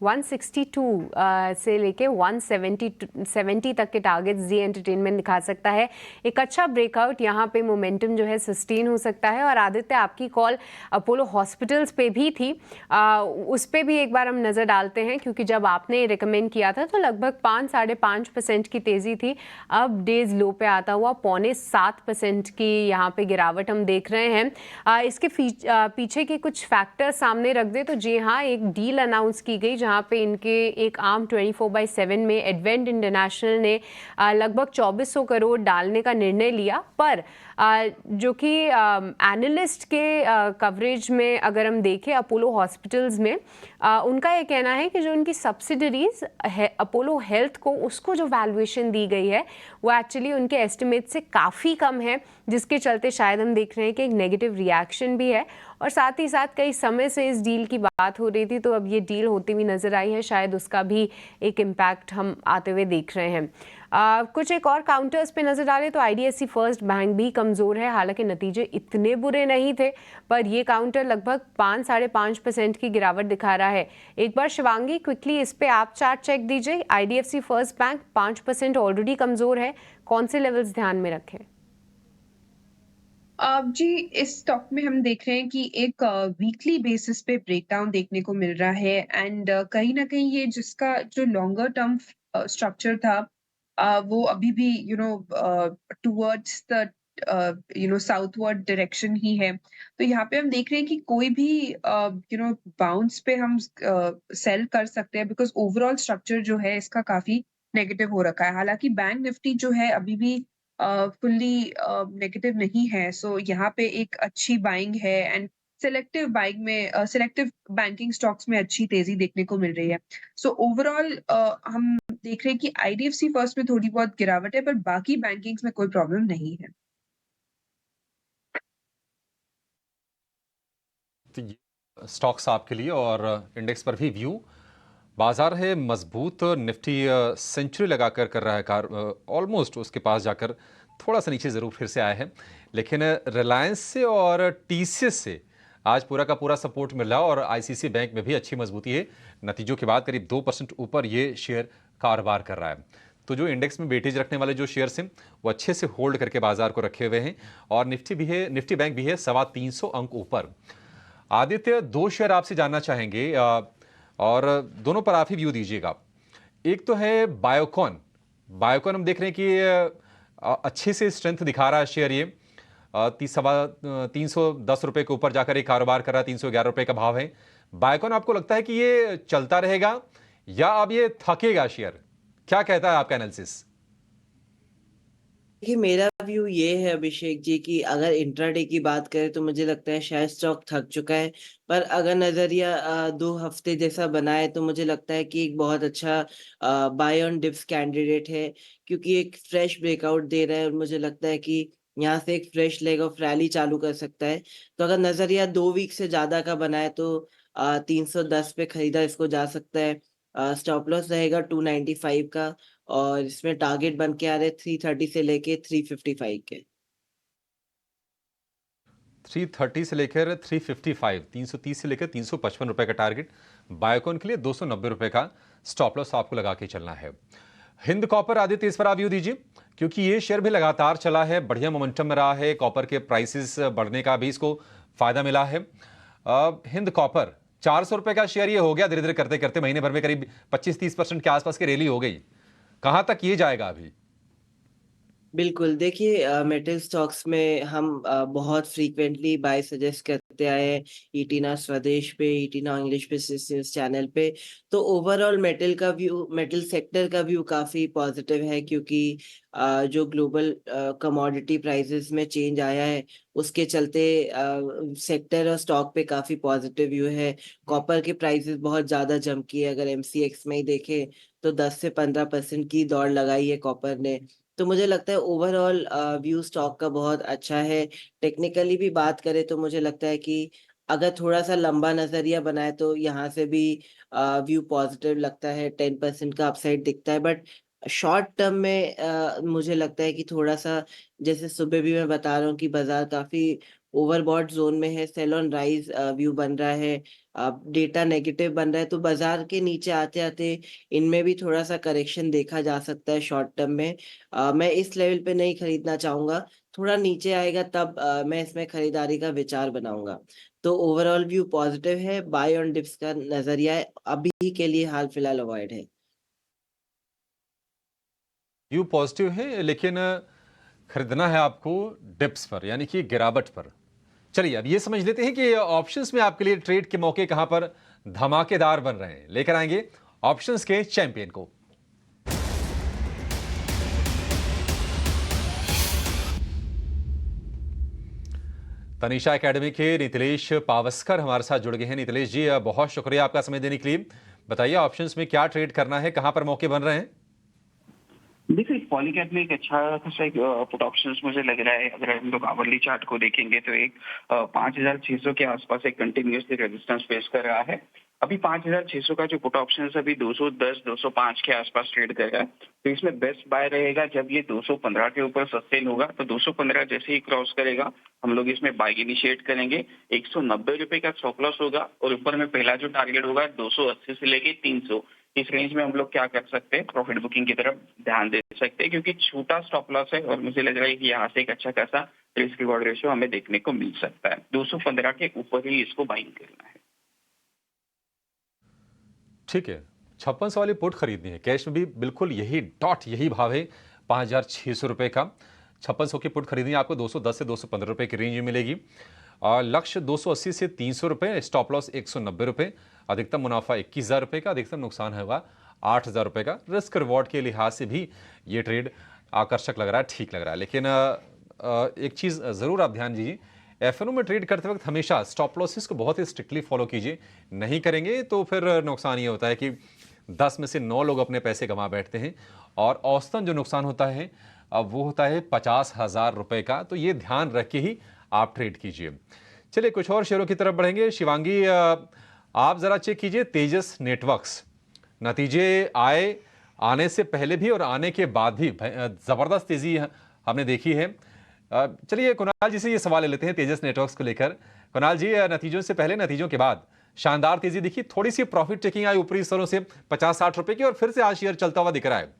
162 से लेके 170 तक के टारगेट जी एंटरटेनमेंट दिखा सकता है। एक अच्छा ब्रेकआउट यहाँ पे मोमेंटम जो है सस्टेन हो सकता है। और आदित्य, आपकी कॉल अपोलो हॉस्पिटल्स पे भी थी, उस पे भी एक बार हम नज़र डालते हैं, क्योंकि जब आपने रिकमेंड किया था तो लगभग 5-5.5% की तेज़ी थी। अब डेज लो पे आता हुआ 6.25% की यहाँ पे गिरावट हम देख रहे हैं। इसके पीछे के कुछ फैक्टर सामने रख दे तो जी हाँ, एक डील अनाउंस की गई जहाँ पे इनके एक आर्म 24/7 में एडवेंट इंटरनेशनल ने लगभग 2400 करोड़ डालने का निर्णय लिया। पर जो कि एनालिस्ट के कवरेज में अगर हम देखें अपोलो हॉस्पिटल्स में, उनका ये कहना है कि जो उनकी सब्सिडरीज है अपोलो हेल्थ को, उसको जो वैल्यूएशन दी गई है वो एक्चुअली उनके एस्टिमेट से काफ़ी कम है, जिसके चलते शायद हम देख रहे हैं कि एक नेगेटिव रिएक्शन भी है। और साथ ही साथ कई समय से इस डील की बात हो रही थी, तो अब ये डील होती हुई नज़र आई है, शायद उसका भी एक इम्पैक्ट हम आते हुए देख रहे हैं। कुछ एक और काउंटर्स पे नज़र डालें तो आईडीएफसी फर्स्ट बैंक भी कमज़ोर है। हालांकि नतीजे इतने बुरे नहीं थे, पर ये काउंटर लगभग 5-5.5% की गिरावट दिखा रहा है। एक बार शिवांगी, क्विकली इस पे आप चार्ट चेक दीजिए। आईडीएफसी फर्स्ट बैंक 5% ऑलरेडी कमज़ोर है, कौन से लेवल्स ध्यान में रखें? जी, इस स्टॉक में हम देख रहे हैं कि एक वीकली बेसिस पे ब्रेकडाउन देखने को मिल रहा है एंड कहीं ना कहीं ये जिसका जो लॉन्गर टर्म स्ट्रक्चर था वो अभी भी टुवर्ड्स द साउथवर्ड डायरेक्शन ही है। तो यहाँ पे हम देख रहे हैं कि कोई भी बाउंस पे हम सेल कर सकते हैं, बिकॉज ओवरऑल स्ट्रक्चर जो है इसका काफी नेगेटिव हो रखा है। हालांकि बैंक निफ्टी जो है अभी भी फुल्ली नेगेटिव नहीं है, सो यहाँ पे एक अच्छी बाइंग है एंड सिलेक्टिव बाइंग में सिलेक्टिव बैंकिंग स्टॉक्स में अच्छी तेजी देखने को मिल रही है। सो ओवरऑल हम देख रहे हैं कि आईडीएफसी फर्स्ट में थोड़ी बहुत गिरावट है, पर बाकी बैंकिंग्स में कोई प्रॉब्लम नहीं है। तो ये स्टॉक्स आपके लिए और इंडेक्स पर भी व्यू। बाजार है मजबूत, निफ्टी सेंचुरी लगाकर कर रहा है कार, ऑलमोस्ट उसके पास जाकर थोड़ा सा नीचे ज़रूर फिर से आया है, लेकिन रिलायंस से और टीसीएस से आज पूरा का पूरा सपोर्ट मिल रहा है और आईसीआईसीआई बैंक में भी अच्छी मजबूती है। नतीजों के बाद करीब 2% ऊपर ये शेयर कारोबार कर रहा है। तो जो इंडेक्स में वेटेज रखने वाले जो शेयर्स हैं वो अच्छे से होल्ड करके बाजार को रखे हुए हैं और निफ्टी भी है, निफ्टी बैंक भी है 325 अंक ऊपर। आदित्य, दो शेयर आपसे जानना चाहेंगे और दोनों पर आप ही व्यू दीजिएगा। एक तो है बायोकॉन। बायोकॉन हम देख रहे हैं कि अच्छे से स्ट्रेंथ दिखा रहा है शेयर, ये 310 रुपए के ऊपर जाकर ये कारोबार कर रहा है, 311 रुपए का भाव है। बायोकॉन आपको लगता है कि ये चलता रहेगा या अब ये थकेगा शेयर? क्या कहता है आपका एनालिसिस? देखिए, मेरा व्यू ये है अभिषेक जी कि अगर इंट्राडे की बात करें तो मुझे लगता है शायद स्टॉक थक चुका है, पर अगर नजरिया 2 हफ्ते जैसा बनाए तो मुझे लगता है कि एक बहुत अच्छा बाय ऑन डिप्स कैंडिडेट है, क्योंकि एक फ्रेश ब्रेकआउट दे रहा है और मुझे लगता है कि यहाँ से एक फ्रेश लेग ऑफ रैली चालू कर सकता है। तो अगर नजरिया 2 वीक से ज्यादा का बनाए तो 310 पे खरीदा इसको जा सकता है। स्टॉप लॉस रहेगा 295 का और इसमें टारगेट बन के आ रहे 330 से लेके 355 के। 330 से लेकर 355, 330 से लेकर 355 रुपए का टारगेट बायोकॉन के लिए, 290 रुपए का स्टॉप लॉस आपको लगा के चलना है। हिंद कॉपर, आदित्य इस पर आप व्यू दीजिए, क्योंकि ये शेयर भी लगातार चला है, बढ़िया मोमेंटम में रहा है, कॉपर के प्राइसेस बढ़ने का भी इसको फायदा मिला है। हिंद कॉपर 400 रुपए का शेयर ये हो गया, धीरे धीरे करते करते महीने भर में करीब 25-30% के आसपास की रैली हो गई। कहां तक ये जाएगा अभी? बिल्कुल, देखिए मेटल स्टॉक्स में हम बहुत फ्रीक्वेंटली बाय सजेस्ट करते आए हैं, ईटीना स्वदेश पे, ईटीना इंग्लिश बिजनेस चैनल पे। तो ओवरऑल मेटल सेक्टर का व्यू काफ़ी पॉजिटिव है, क्योंकि जो ग्लोबल कमोडिटी प्राइसेस में चेंज आया है उसके चलते सेक्टर और स्टॉक पे काफ़ी पॉजिटिव व्यू है। कॉपर के प्राइसेस बहुत ज़्यादा जंप किए, अगर एमसीएक्स में ही देखें तो 10 से 15% की दौड़ लगाई है कॉपर ने। तो मुझे लगता है ओवरऑल व्यू स्टॉक का बहुत अच्छा है। टेक्निकली भी बात करें तो मुझे लगता है कि अगर थोड़ा सा लंबा नजरिया बनाए तो यहाँ से भी व्यू पॉजिटिव लगता है, 10% का अपसाइड दिखता है। बट शॉर्ट टर्म में मुझे लगता है कि थोड़ा सा, जैसे सुबह भी मैं बता रहा हूँ कि बाजार काफी ओवरबॉट जोन में है, सेल ऑन राइज व्यू बन रहा है, डेटा नेगेटिव बन रहा है, तो बाजार के नीचे आते आते इनमें भी थोड़ा सा करेक्शन देखा जा सकता है शॉर्ट टर्म में। मैं इस लेवल पे नहीं खरीदना चाहूंगा, थोड़ा नीचे आएगा तब मैं इसमें खरीदारी का विचार बनाऊंगा। तो ओवरऑल व्यू पॉजिटिव है, बाय ऑन डिप्स का नजरिया है, अभी के लिए हाल फिलहाल अवॉइड है। व्यू पॉजिटिव है, लेकिन खरीदना है आपको डिप्स पर, यानी कि गिरावट पर। चलिए अब ये समझ लेते हैं कि ऑप्शंस में आपके लिए ट्रेड के मौके कहां पर धमाकेदार बन रहे हैं। लेकर आएंगे ऑप्शंस के चैंपियन को। तनीषा एकेडमी के नीतिलेश पावस्कर हमारे साथ जुड़ गए हैं। नीतिलेश जी, बहुत शुक्रिया आपका समय देने के लिए। बताइए ऑप्शंस में क्या ट्रेड करना है, कहां पर मौके बन रहे हैं? देखिए, पॉलीकैब में एक अच्छा खासा एक पुट ऑप्शंस मुझे लग रहा है। अगर हम लोग आवरली चार्ट को देखेंगे तो एक 5600 के आसपास एक कंटिन्यूसली रेजिस्टेंस फेस कर रहा है। अभी 5600 का जो पुट ऑप्शन अभी 210 205 के आसपास ट्रेड कर रहा है। तो इसमें बेस्ट बाय रहेगा जब ये 215 के ऊपर सस्टेन होगा। तो 215 जैसे ही क्रॉस करेगा हम लोग इसमें बाय इनिशिएट करेंगे। 190 रुपए का स्टॉप लॉस होगा और ऊपर में पहला जो टारगेट होगा 280 से लेके 300। इस रेंज में हम लोग क्या कर सकते हैं, प्रॉफिट बुकिंग की तरफ ध्यान दे सकते हैं, क्योंकि छोटा स्टॉप लॉस है और मुझे लग रहा है कि यहाँ से एक अच्छा खासा रिस्क रिवॉर्ड रेशियो हमें देखने को मिल सकता है। 215 के ऊपर ही इसको बाइंग करना है। ठीक है, 5600 वाली पुट खरीदनी है। कैश में भी बिल्कुल यही भाव है 5600 रुपए का। 5600 की पुट खरीदनी आपको 210 से 215 रुपए की रेंज में मिलेगी। लक्ष्य 280 से 300 रुपए, स्टॉप लॉस 190 रुपए, अधिकतम मुनाफा 21,000 रुपए का, अधिकतम नुकसान होगा 8,000 रुपए का। रिस्क रिवॉर्ड के लिहाज से भी ये ट्रेड आकर्षक लग रहा है, ठीक लग रहा है। लेकिन एक चीज़ ज़रूर आप ध्यान दीजिए, एफएनओ में ट्रेड करते वक्त हमेशा स्टॉप लॉसेस को बहुत ही स्ट्रिक्टली फॉलो कीजिए। नहीं करेंगे तो फिर नुकसान ये होता है कि 10 में से 9 लोग अपने पैसे गंवा बैठते हैं और औसतन जो नुकसान होता है वो होता है 50,000 रुपए का। तो ये ध्यान रख के ही आप ट्रेड कीजिए। चलिए कुछ और शेयरों की तरफ बढ़ेंगे। शिवांगी, आप जरा चेक कीजिए तेजस नेटवर्क्स, नतीजे आने से पहले भी और आने के बाद भी जबरदस्त तेजी हमने देखी है। चलिए कुणाल जी से ये सवाल ले लेते हैं तेजस नेटवर्क्स को लेकर। कुणाल जी, नतीजों से पहले नतीजों के बाद शानदार तेजी दिखी, थोड़ी सी प्रॉफिट टेकिंग आई ऊपरी स्तरों से 50-60 रुपए की, और फिर से आज शेयर चलता हुआ दिख रहा है।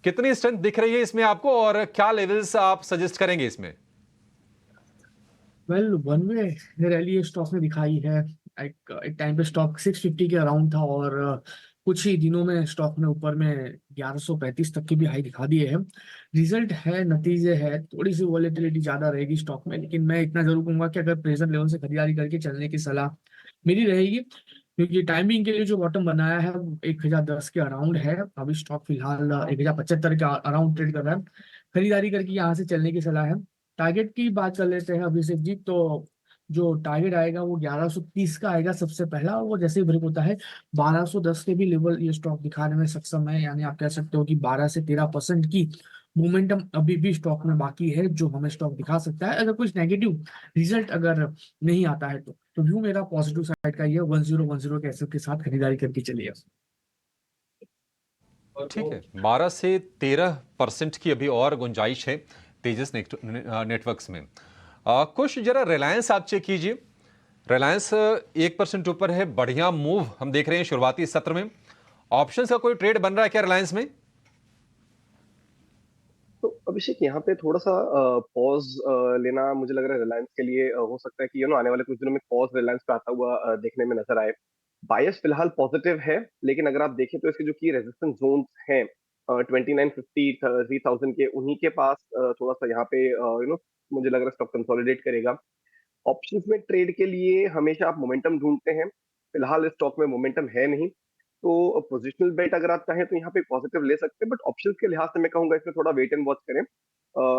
कितनी स्ट्रेंथ दिख रही है इसमें आपको और क्या लेवल्स आप सजेस्ट करेंगे इसमें? Well, one way rally stock ने दिखाई है। एक टाइम पे स्टॉक 650 के अराउंड था और कुछ ही दिनों में स्टॉक ने ऊपर में 1135 तक की भी हाई दिखा दिए हैं। रिजल्ट है, नतीजे है, थोड़ी सी वॉलेटिलिटी ज्यादा रहेगी स्टॉक में, लेकिन मैं इतना जरूर कहूंगा कि अगर प्रेजेंट लेवल से खरीदारी करके चलने की सलाह मेरी रहेगी, क्योंकि टाइमिंग के लिए जो बॉटम बनाया है 1010 के अराउंड है। अभी स्टॉक फिलहाल 1075 के अराउंड ट्रेड कर रहा है। खरीदारी करके यहाँ से चलने की सलाह है। टारगेट की बात कर लेते हैं अभिषेक जी, तो जो टारगेट आएगा वो 1130 का आएगा सबसे पहला, और वो जैसे ही ब्रेक होता है 1210 के भी लेवल ये स्टॉक दिखाने में सक्षम है। यानी आप कह सकते हो कि 12 से 13% की मोमेंटम अभी भी स्टॉक में बाकी है, जो हमें स्टॉक दिखा सकता है अगर कुछ नेगेटिव रिजल्ट अगर नहीं आता है तो व्यू मेरा पॉजिटिव साइड का ये 1010 के एसेट के साथ खरीदारी करके चलिए। ठीक है, 12 से 13% की अभी और गुंजाइश है तेजस नेटवर्क्स में। कुछ जरा रिलायंस आप चेक कीजिए। रिलायंस 1% ऊपर है, बढ़िया मूव हम देख रहे हैं शुरुआती सत्र में। ऑप्शंस का कोई ट्रेड बन रहा है क्या रिलायंस में? तो अभिषेक, यहाँ पे थोड़ा सा पॉज लेना मुझे लग रहा है रिलायंस के लिए हो सकता है कि आने वाले कुछ दिनों में पॉज रिलायंस पे आता हुआ देखने में नजर आए। बायस फिलहाल पॉजिटिव है, लेकिन अगर आप देखें तो इसके जो की रेजिस्टेंस जोन्स हैं 2950 3000 के, उन्हीं के पास थोड़ा सा यहाँ पे मुझे लग रहा है स्टॉक कंसोलिडेट करेगा। ऑप्शंस में ट्रेड के लिए हमेशा आप मोमेंटम ढूंढते हैं, फिलहाल इस स्टॉक में मोमेंटम है नहीं, तो पोजिशनल बेट अगर आप चाहें तो यहाँ पे पॉजिटिव ले सकते हैं, बट ऑप्शंस के लिहाज से मैं कहूंगा इसमें थोड़ा वेट एंड वॉच करें।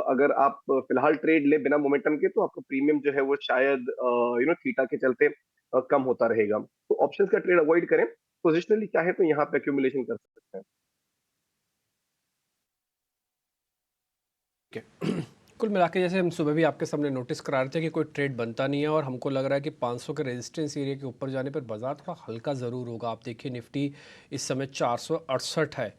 अगर आप फिलहाल ट्रेड ले बिना मोमेंटम के तो आपका प्रीमियम जो है वो शायद थीटा के चलते कम होता रहेगा, तो ऑप्शंस का ट्रेड अवॉइड करें। पोजिशनली चाहे तो यहाँ पे एक्यूमुलेशन कर सकते हैं। कुल मिला के जैसे हम सुबह भी आपके सामने नोटिस करा रहे थे कि कोई ट्रेड बनता नहीं है, और हमको लग रहा है कि 500 के रेजिस्टेंस एरिया के ऊपर जाने पर बाजार थोड़ा हल्का ज़रूर होगा। आप देखिए निफ्टी इस समय 468 है,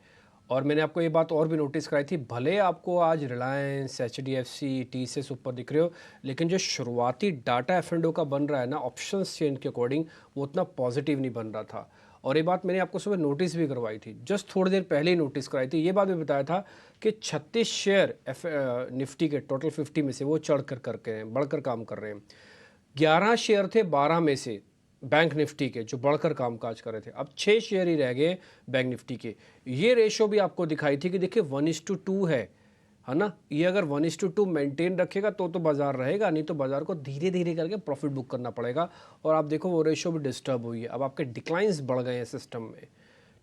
और मैंने आपको ये बात और भी नोटिस कराई थी, भले आपको आज रिलायंस, HDFC, TCS ऊपर दिख रहे हो, लेकिन जो शुरुआती डाटा F&O का बन रहा है ना ऑप्शंस चेन के अकॉर्डिंग, वो उतना पॉजिटिव नहीं बन रहा था। और ये बात मैंने आपको सुबह नोटिस भी करवाई थी, जस्ट थोड़ी देर पहले ही नोटिस कराई थी। ये बात भी बताया था कि 36 शेयर निफ्टी के टोटल 50 में से वो बढ़कर काम कर रहे हैं। 11 शेयर थे 12 में से बैंक निफ्टी के जो बढ़कर कामकाज कर रहे थे, अब 6 शेयर ही रह गए बैंक निफ्टी के। ये रेशो भी आपको दिखाई थी कि देखिए 1:2 है ना। ये अगर 1:2 मेंटेन रखेगा तो बाजार रहेगा, नहीं तो बाजार को धीरे धीरे करके प्रॉफिट बुक करना पड़ेगा। और आप देखो वो रेशो भी डिस्टर्ब हुई है, अब आपके डिक्लाइंस बढ़ गए हैं सिस्टम में,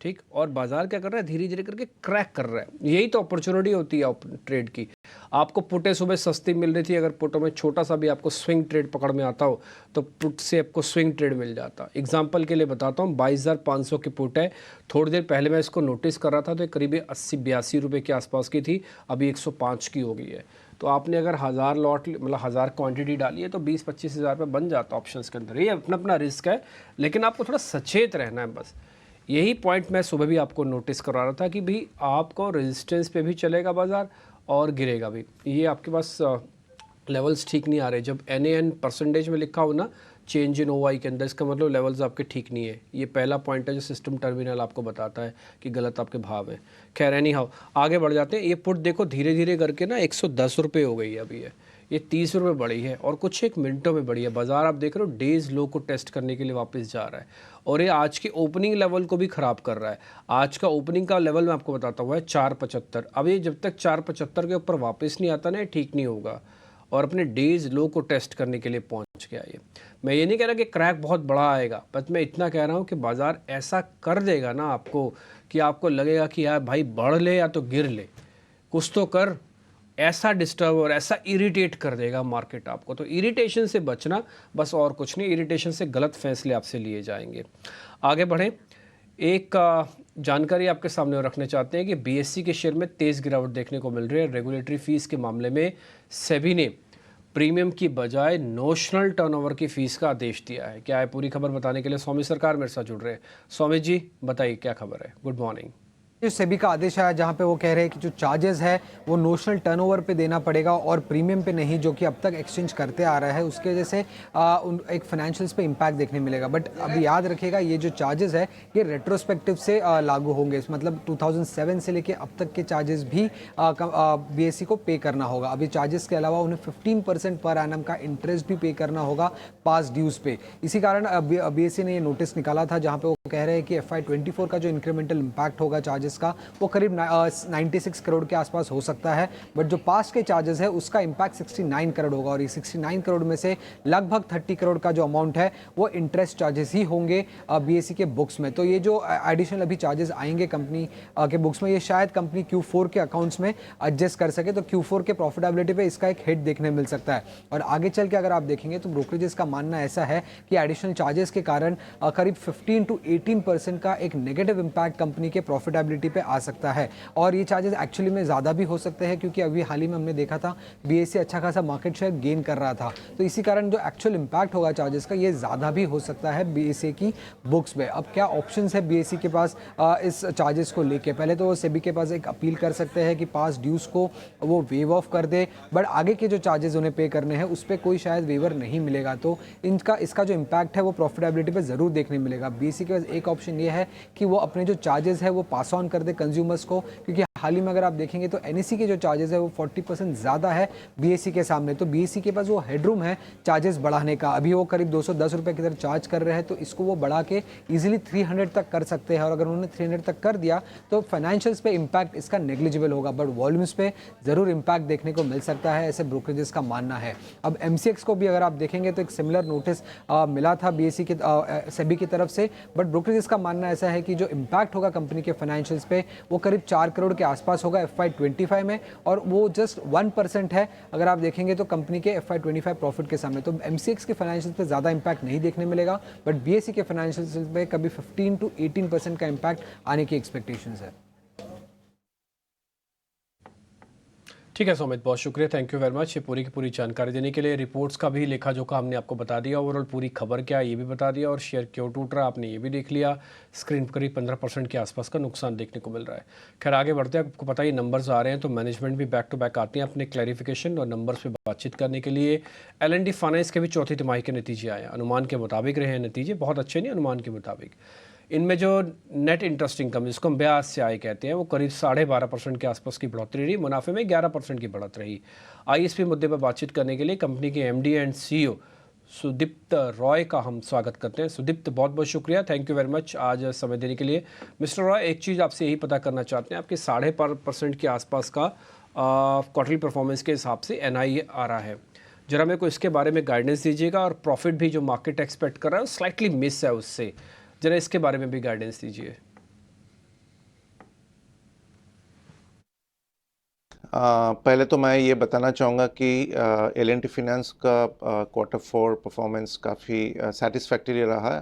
ठीक। और बाजार क्या कर रहा है, धीरे धीरे करके क्रैक कर रहा है। यही तो अपॉर्चुनिटी होती है ट्रेड की। आपको पुटें सुबह सस्ती मिल रही थी, अगर पुटों में छोटा सा भी आपको स्विंग ट्रेड पकड़ में आता हो तो पुट से आपको स्विंग ट्रेड मिल जाता। एग्जांपल के लिए बताता हूँ, 22,500 की पुट है, थोड़ी देर पहले मैं इसको नोटिस कर रहा था तो करीब 80-82 रुपये के आसपास की थी, अभी 105 की हो गई है। तो आपने अगर 1000 लॉट मतलब 1000 क्वांटिटी डाली है तो 20-25 हज़ार रुपये बन जाता ऑप्शंस के अंदर। ये अपना अपना रिस्क है, लेकिन आपको थोड़ा सचेत रहना है बस। यही पॉइंट मैं सुबह भी आपको नोटिस करा रहा था कि भाई आपको रेजिस्टेंस पे भी चलेगा बाजार और गिरेगा भी। ये आपके पास लेवल्स ठीक नहीं आ रहे। जब NAN परसेंटेज में लिखा हो ना चेंज इन OI के अंदर, इसका मतलब लेवल्स आपके ठीक नहीं है। ये पहला पॉइंट है जो सिस्टम टर्मिनल आपको बताता है कि गलत आपके भाव हैं। खैर एनी हाउ आगे बढ़ जाते हैं। ये पुट देखो धीरे धीरे करके ना 110 रुपये हो गई है अभी। ये 30 रुपये बढ़ी है और कुछ एक मिनटों में बढ़ी है। बाजार आप देख रहे हो डेज लो को टेस्ट करने के लिए वापस जा रहा है और ये आज के ओपनिंग लेवल को भी ख़राब कर रहा है। आज का ओपनिंग का लेवल मैं आपको बताता हूँ है 475। अब ये जब तक 475 के ऊपर वापस नहीं आता ना, ठीक नहीं होगा और अपने डेज लो को टेस्ट करने के लिए पहुंच गया ये। मैं ये नहीं कह रहा कि क्रैक बहुत बड़ा आएगा, बस मैं इतना कह रहा हूँ कि बाज़ार ऐसा कर देगा ना आपको कि आपको लगेगा कि यार भाई बढ़ ले या तो गिर ले, कुछ तो कर। ऐसा डिस्टर्ब और ऐसा इरिटेट कर देगा मार्केट आपको। तो इरिटेशन से बचना, बस और कुछ नहीं। इरिटेशन से गलत फैसले आपसे लिए जाएंगे। आगे बढ़ें, एक जानकारी आपके सामने रखना चाहते हैं कि बीएससी के शेयर में तेज़ गिरावट देखने को मिल रही है। रेगुलेटरी फीस के मामले में सेबी ने प्रीमियम की बजाय नोशनल टर्नओवर की फ़ीस का आदेश दिया है। क्या है पूरी खबर बताने के लिए स्वामी सरकार मेरे साथ जुड़ रहे हैं। स्वामी जी बताइए क्या खबर है। Good morning. जो सेबी का आदेश आया जहां पे वो कह रहे हैं कि जो चार्जेस है वो नोशनल टर्नओवर पे देना पड़ेगा और प्रीमियम पे नहीं, जो कि अब तक एक्सचेंज करते आ रहा है। उसके वजह से एक फाइनेंशियल्स पे इम्पैक्ट देखने मिलेगा। बट अभी याद रखिएगा ये जो चार्जेस है ये रेट्रोस्पेक्टिव से लागू होंगे, मतलब 2007 से लेके अब तक के चार्जेस भी बीएससी को पे करना होगा। अभी चार्जेस के अलावा उन्हें 15% पर एनम का इंटरेस्ट भी पे करना होगा पास ड्यूज पे। इसी कारण बीएससी ने ये नोटिस निकाला था जहाँ पे वो कह रहे हैं कि FY24 का जो इंक्रीमेंटल इम्पैक्ट होगा चार्जेस का वो करीब 96 करोड़ के आसपास हो सकता है। बट जो पास्ट के चार्जेस है उसका इम्पैक्ट 69 करोड़ होगा और ये 69 करोड़ में से लगभग 30 करोड़ का जो अमाउंट है वो इंटरेस्ट चार्जेस ही होंगे बीएससी के बुक्स में। तो ये जो एडिशनल अभी चार्जेस आएंगे कंपनी के बुक्स में, ये शायद कंपनी Q4 के अकाउंट्स में एडजस्ट कर सके। तो Q4 के प्रॉफिटेबिलिटी पे इसका एक हिट देखने मिल सकता है। और आगे चल के अगर आप देखेंगे तो ब्रोकरेजेस का मानना ऐसा है कि एडिशनल चार्जेस के कारण करीब 15 to 18% का एक नेगेटिव इम्पैक्ट कंपनी के प्रॉफिटेबिलिटी पे आ सकता है। और ये चार्जेस एक्चुअली में ज़्यादा भी हो सकते हैं क्योंकि अभी हाल ही में हमने देखा था बीएससी अच्छा खासा मार्केट शेयर गेन कर रहा था। तो इसी कारण जो एक्चुअल इम्पैक्ट होगा चार्जेस का ये ज़्यादा भी हो सकता है बीएससी की बुक्स में। अब क्या ऑप्शंस है बीएससी के पास इस चार्जेस को लेके? पहले तो वो सेबी के पास एक अपील कर सकते हैं कि पास ड्यूज को वो वेव ऑफ कर दे, बट आगे के जो चार्जेस उन्हें पे करने हैं उस पर कोई शायद वेवर नहीं मिलेगा। तो इसका जो इम्पैक्ट है वो प्रॉफिटेबिलिटी पे ज़रूर देखने मिलेगा। बीएससी के पास एक ऑप्शन ये है कि वो अपने जो चार्जेस है वो पास ऑन कर दे कंज्यूमर्स को, क्योंकि हाल ही में अगर आप देखेंगे तो एनएससी के जो चार्जेस है वो 40% ज़्यादा है बीएससी के सामने। तो बीएससी के पास वो हेडरूम है चार्जेस बढ़ाने का। अभी वो करीब 210 रुपये की तरह चार्ज कर रहे हैं, तो इसको वो बढ़ा के इजीली 300 तक कर सकते हैं। और अगर उन्होंने 300 तक कर दिया तो फाइनेंशियल्स पे इम्पैक्ट इसका नेग्लिजिबल होगा, बट वॉल्यूम्स पे ज़रूर इम्पैक्ट देखने को मिल सकता है, ऐसे ब्रोकरेजेस का मानना है। अब एमसीएक्स को भी अगर आप देखेंगे तो एक सिमिलर नोटिस मिला था बीएससी के सेबी की तरफ से, बट ब्रोकरेजेस का मानना ऐसा है कि जो इम्पैक्ट होगा कंपनी के फाइनेंशियल्स पे वो करीब 4 करोड़ के आसपास होगा FY25 में, और वो जस्ट 1% है अगर आप देखेंगे तो कंपनी के FY25 प्रॉफिट के सामने। तो एमसीएक्स के फाइनेंशियल्स पे ज़्यादा इम्पैक्ट नहीं देखने मिलेगा, बट बीएससी के फाइनेंशियल्स पे कभी 15 to 18% का इम्पैक्ट आने की एक्सपेक्टेशंस है। ठीक है सुमित, बहुत शुक्रिया, थैंक यू वेरी मच ये पूरी की पूरी जानकारी देने के लिए। रिपोर्ट्स का भी लेखा जोखा हमने आपको बता दिया, ओवरऑल पूरी खबर क्या है ये भी बता दिया, और शेयर क्यों टूट रहा है आपने ये भी देख लिया। स्क्रीन पर करीब 15% के आसपास का नुकसान देखने को मिल रहा है। खैर आगे बढ़ते हैं, आपको पता ही नंबर्स आ रहे हैं तो मैनेजमेंट भी बैक टू बैक आते हैं अपने क्लैरिफिकेशन और नंबर्स पर बातचीत करने के लिए। L&T फाइनेंस के भी चौथी तिमाही के नतीजे आए, अनुमान के मुताबिक रहे हैं नतीजे, बहुत अच्छे नहीं, अनुमान के मुताबिक। इनमें जो नेट इंटरेस्ट इनकम जिसको हम ब्याज से आय कहते हैं वो करीब 12.5% के आसपास की बढ़ोतरी रही, मुनाफे में 11% की बढ़त रही। ISP मुद्दे पर बातचीत करने के लिए कंपनी के MD and CEO Sudipta Roy का हम स्वागत करते हैं। सुदीप्त बहुत बहुत शुक्रिया, थैंक यू वेरी मच आज समय देने के लिए। मिस्टर रॉय, एक चीज़ आपसे यही पता करना चाहते हैं, आपके 5.5% के आसपास का क्वार्टरली परफॉर्मेंस के हिसाब से NI आ रहा है, जरा मेरे को इसके बारे में गाइडेंस दीजिएगा। और प्रॉफिट भी जो मार्केट एक्सपेक्ट कर रहा है वो स्लाइटली मिस है उससे, जरा इसके बारे में भी गाइडेंस दीजिए। पहले तो मैं ये बताना चाहूँगा कि L&T फाइनेंस का Q4 परफॉर्मेंस काफ़ी सेटिस्फैक्टरी रहा है।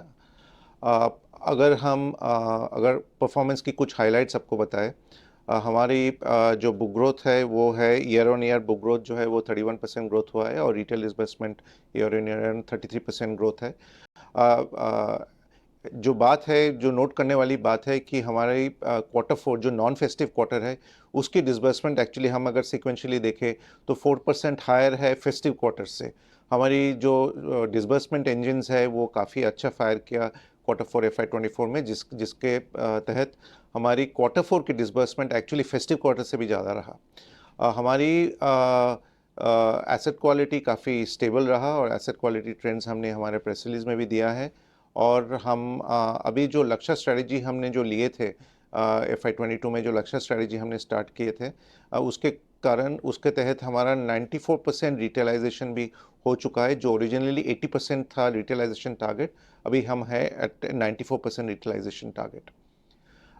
अगर परफॉर्मेंस की कुछ हाइलाइट्स आपको बताएं, हमारी जो बुक ग्रोथ है वो है year on year book growth जो है वो 31% ग्रोथ हुआ है, और retail disbursement year on year 33% growth है। जो बात है, जो नोट करने वाली बात है कि हमारी Q4 जो नॉन फेस्टिव क्वार्टर है उसकी डिसबर्समेंट एक्चुअली हम अगर सिक्वेंशली देखें तो 4% हायर है फेस्टिव क्वार्टर से। हमारी जो डिसबर्समेंट इंजन्स है वो काफ़ी अच्छा फायर किया Q4 FY24 में, जिसके तहत हमारी Q4 की डिसबर्समेंट एक्चुअली फेस्टिव क्वार्टर से भी ज़्यादा रहा। हमारी एसेट क्वालिटी काफ़ी स्टेबल रहा और एसेट क्वालिटी ट्रेंड्स हमने हमारे प्रेस रिलीज में भी दिया है। और हम अभी जो लक्ष्य स्ट्रेटजी हमने जो लिए थे FY22 में जो लक्ष्य स्ट्रेटजी हमने स्टार्ट किए थे उसके कारण उसके तहत हमारा 94% रिटेलाइजेशन भी हो चुका है। जो ओरिजिनली 80% था रिटेलाइजेशन टारगेट, अभी हम है एट 94% रिटेलाइजेशन टारगेट।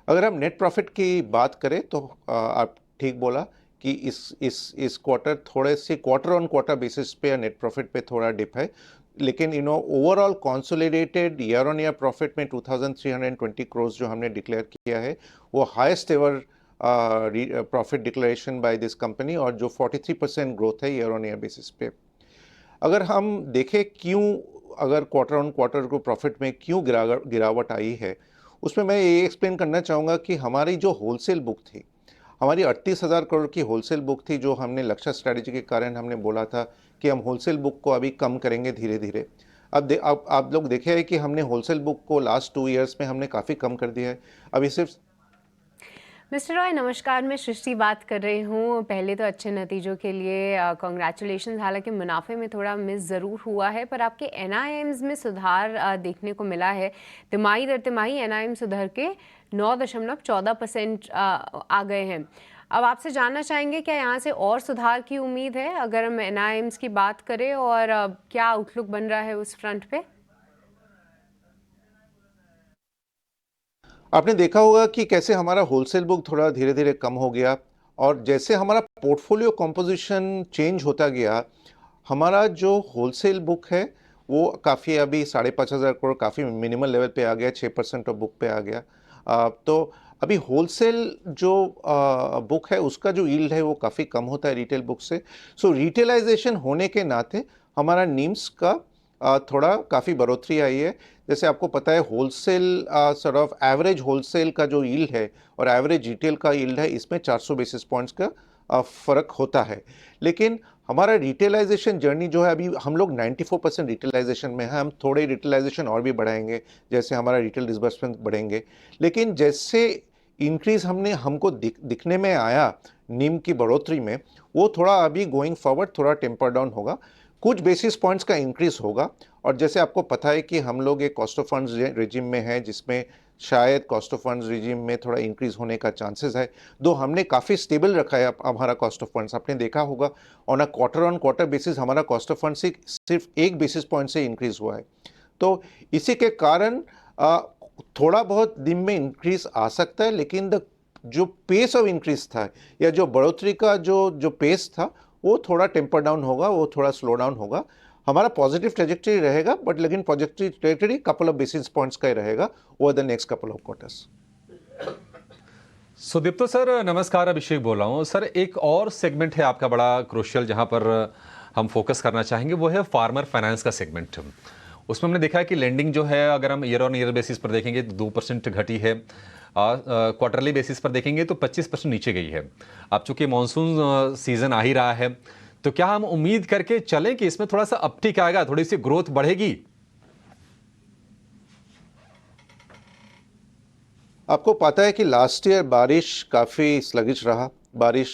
अगर हम नेट प्रॉफिट की बात करें तो आप ठीक बोला कि इस क्वार्टर थोड़े से क्वार्टर ऑन क्वार्टर बेसिस पे नेट प्रॉफिट पे थोड़ा डिप है, लेकिन overall consolidated year on year profit में 2320 करोड़ जो हमने डिक्लेयर किया है वो highest ever profit declaration by this company और जो 43% ग्रोथ है ईयर ऑन ईयर बेसिस पे। अगर हम देखें क्यों अगर क्वार्टर ऑन क्वार्टर को प्रॉफिट में क्यों गिरावट आई है, उसमें मैं ये एक्सप्लेन करना चाहूँगा कि हमारी जो होलसेल बुक थी, हमारी 38,000 करोड़ की होलसेल बुक थी जो हमने लक्ष्य स्ट्रैटेजी के कारण हमने बोला था कि हम होलसेल बुक को अभी कम करेंगे धीरे धीरे। अब आप लोग देखे हैं कि हमने होलसेल बुक को लास्ट 2 इयर्स में हमने काफ़ी कम कर दिया है। अभी सिर्फ मिस्टर रॉय नमस्कार, मैं सृष्टि बात कर रही हूँ। पहले तो अच्छे नतीजों के लिए कॉन्ग्रेचुलेशन। हालांकि मुनाफे में थोड़ा मिस ज़रूर हुआ है, पर आपके NIMs में सुधार देखने को मिला है। तिमाही दर तिमाही NIM सुधर के 9.14% आ गए हैं। अब आपसे जानना चाहेंगे क्या यहाँ से और सुधार की उम्मीद है अगर हम NIMs की बात करें, और क्या आउटलुक बन रहा है उस फ्रंट पे? आपने देखा होगा कि कैसे हमारा होलसेल बुक थोड़ा धीरे धीरे कम हो गया और जैसे हमारा पोर्टफोलियो कॉम्पोजिशन चेंज होता गया, हमारा जो होलसेल बुक है वो काफ़ी अभी 5,500 करोड़ काफ़ी मिनिमल लेवल पे आ गया, 6% ऑफ बुक पे आ गया। तो अभी होलसेल जो बुक है उसका जो यील्ड है वो काफ़ी कम होता है रिटेल बुक से। सो रिटेलाइजेशन होने के नाते हमारा नीम्स का थोड़ा काफ़ी बढ़ोतरी आई है। जैसे आपको पता है wholesale sort of average wholesale का जो यील्ड है और एवरेज रिटेल का यील्ड है, इसमें 400 बेसिस पॉइंट्स का फ़र्क होता है। लेकिन हमारा रिटेलाइजेशन जर्नी जो है अभी हम लोग 94% रिटेलाइजेशन में है। हम थोड़े रिटेलाइजेशन और भी बढ़ाएंगे जैसे हमारा रिटेल डिसबर्समेंट बढ़ेंगे। लेकिन जैसे इंक्रीज हमको दिखने में आया नीम की बढ़ोतरी में, वो थोड़ा अभी गोइंग फॉरवर्ड थोड़ा टेम्पर डाउन होगा, कुछ बेसिस पॉइंट्स का इंक्रीज होगा। और जैसे आपको पता है कि हम लोग एक कॉस्ट ऑफ फंड्स रिजिम में है जिसमें शायद कॉस्ट ऑफ फंड्स रिजिम में थोड़ा इंक्रीज होने का चांसेस है। दो हमने काफ़ी स्टेबल रखा है हमारा कॉस्ट ऑफ फंड्स। आपने देखा होगा ऑन क्वार्टर बेसिस हमारा कॉस्ट ऑफ फंड्स सिर्फ 1 बेसिस पॉइंट से इंक्रीज हुआ है। तो इसी के कारण थोड़ा बहुत दिन में इंक्रीज आ सकता है, लेकिन जो पेस ऑफ इंक्रीज था या जो बढ़ोतरी का जो पेस था वो थोड़ा टेम्पर डाउन होगा, वो थोड़ा स्लो डाउन होगा। हमारा पॉजिटिव ट्रेजेक्टरी रहेगा, बट लेकिन positive trajectory couple of basis points का ही रहेगा over the next couple of quarters. Sudipto sir नमस्कार, अभिषेक बोल रहा हूँ। सर एक और सेगमेंट है आपका बड़ा क्रूशियल जहाँ पर हम फोकस करना चाहेंगे, वो है फार्मर फाइनेंस का सेगमेंट। उसमें हमने देखा है कि लेंडिंग जो है अगर हम ईयर ऑन ईयर बेसिस पर देखेंगे तो 2% घटी है, क्वार्टरली बेसिस पर देखेंगे तो 25% नीचे गई है। अब चूंकि मानसून सीजन आ ही रहा है, तो क्या हम उम्मीद करके चलें कि इसमें थोड़ा सा अपटिक आएगा, थोड़ी सी ग्रोथ बढ़ेगी? आपको पता है कि लास्ट ईयर बारिश काफ़ी स्लगिश रहा। बारिश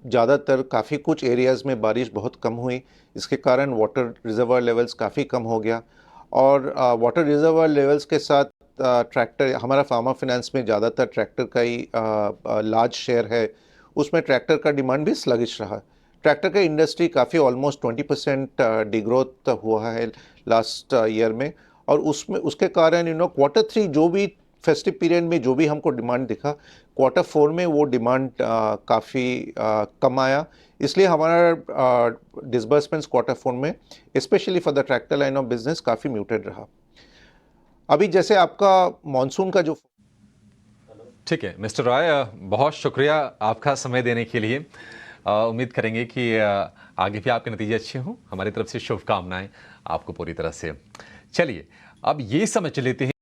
ज़्यादातर काफ़ी कुछ एरियाज़ में बारिश बहुत कम हुई, इसके कारण वाटर रिजर्वर लेवल्स काफ़ी कम हो गया। और वाटर रिजर्वर लेवल्स के साथ ट्रैक्टर, हमारा फार्मर फाइनेंस में ज़्यादातर ट्रैक्टर का ही लार्ज शेयर है, उसमें ट्रैक्टर का डिमांड भी स्लगिश रहा। ट्रैक्टर का इंडस्ट्री काफ़ी ऑलमोस्ट 20% डिग्रोथ हुआ है लास्ट ईयर में। और उसके कारण Q3 जो भी फेस्टिव पीरियड में जो भी हमको डिमांड दिखा, Q4 में वो डिमांड काफ़ी कम आया। इसलिए हमारा डिसबर्समेंट्स Q4 में specially for the tractor line of business काफ़ी म्यूटेड रहा। अभी जैसे आपका मॉनसून का जो ठीक है मिस्टर रॉय, बहुत शुक्रिया आपका समय देने के लिए। उम्मीद करेंगे कि आगे भी आपके नतीजे अच्छे हों। हमारी तरफ से शुभकामनाएं आपको पूरी तरह से। चलिए अब ये समझ लेते हैं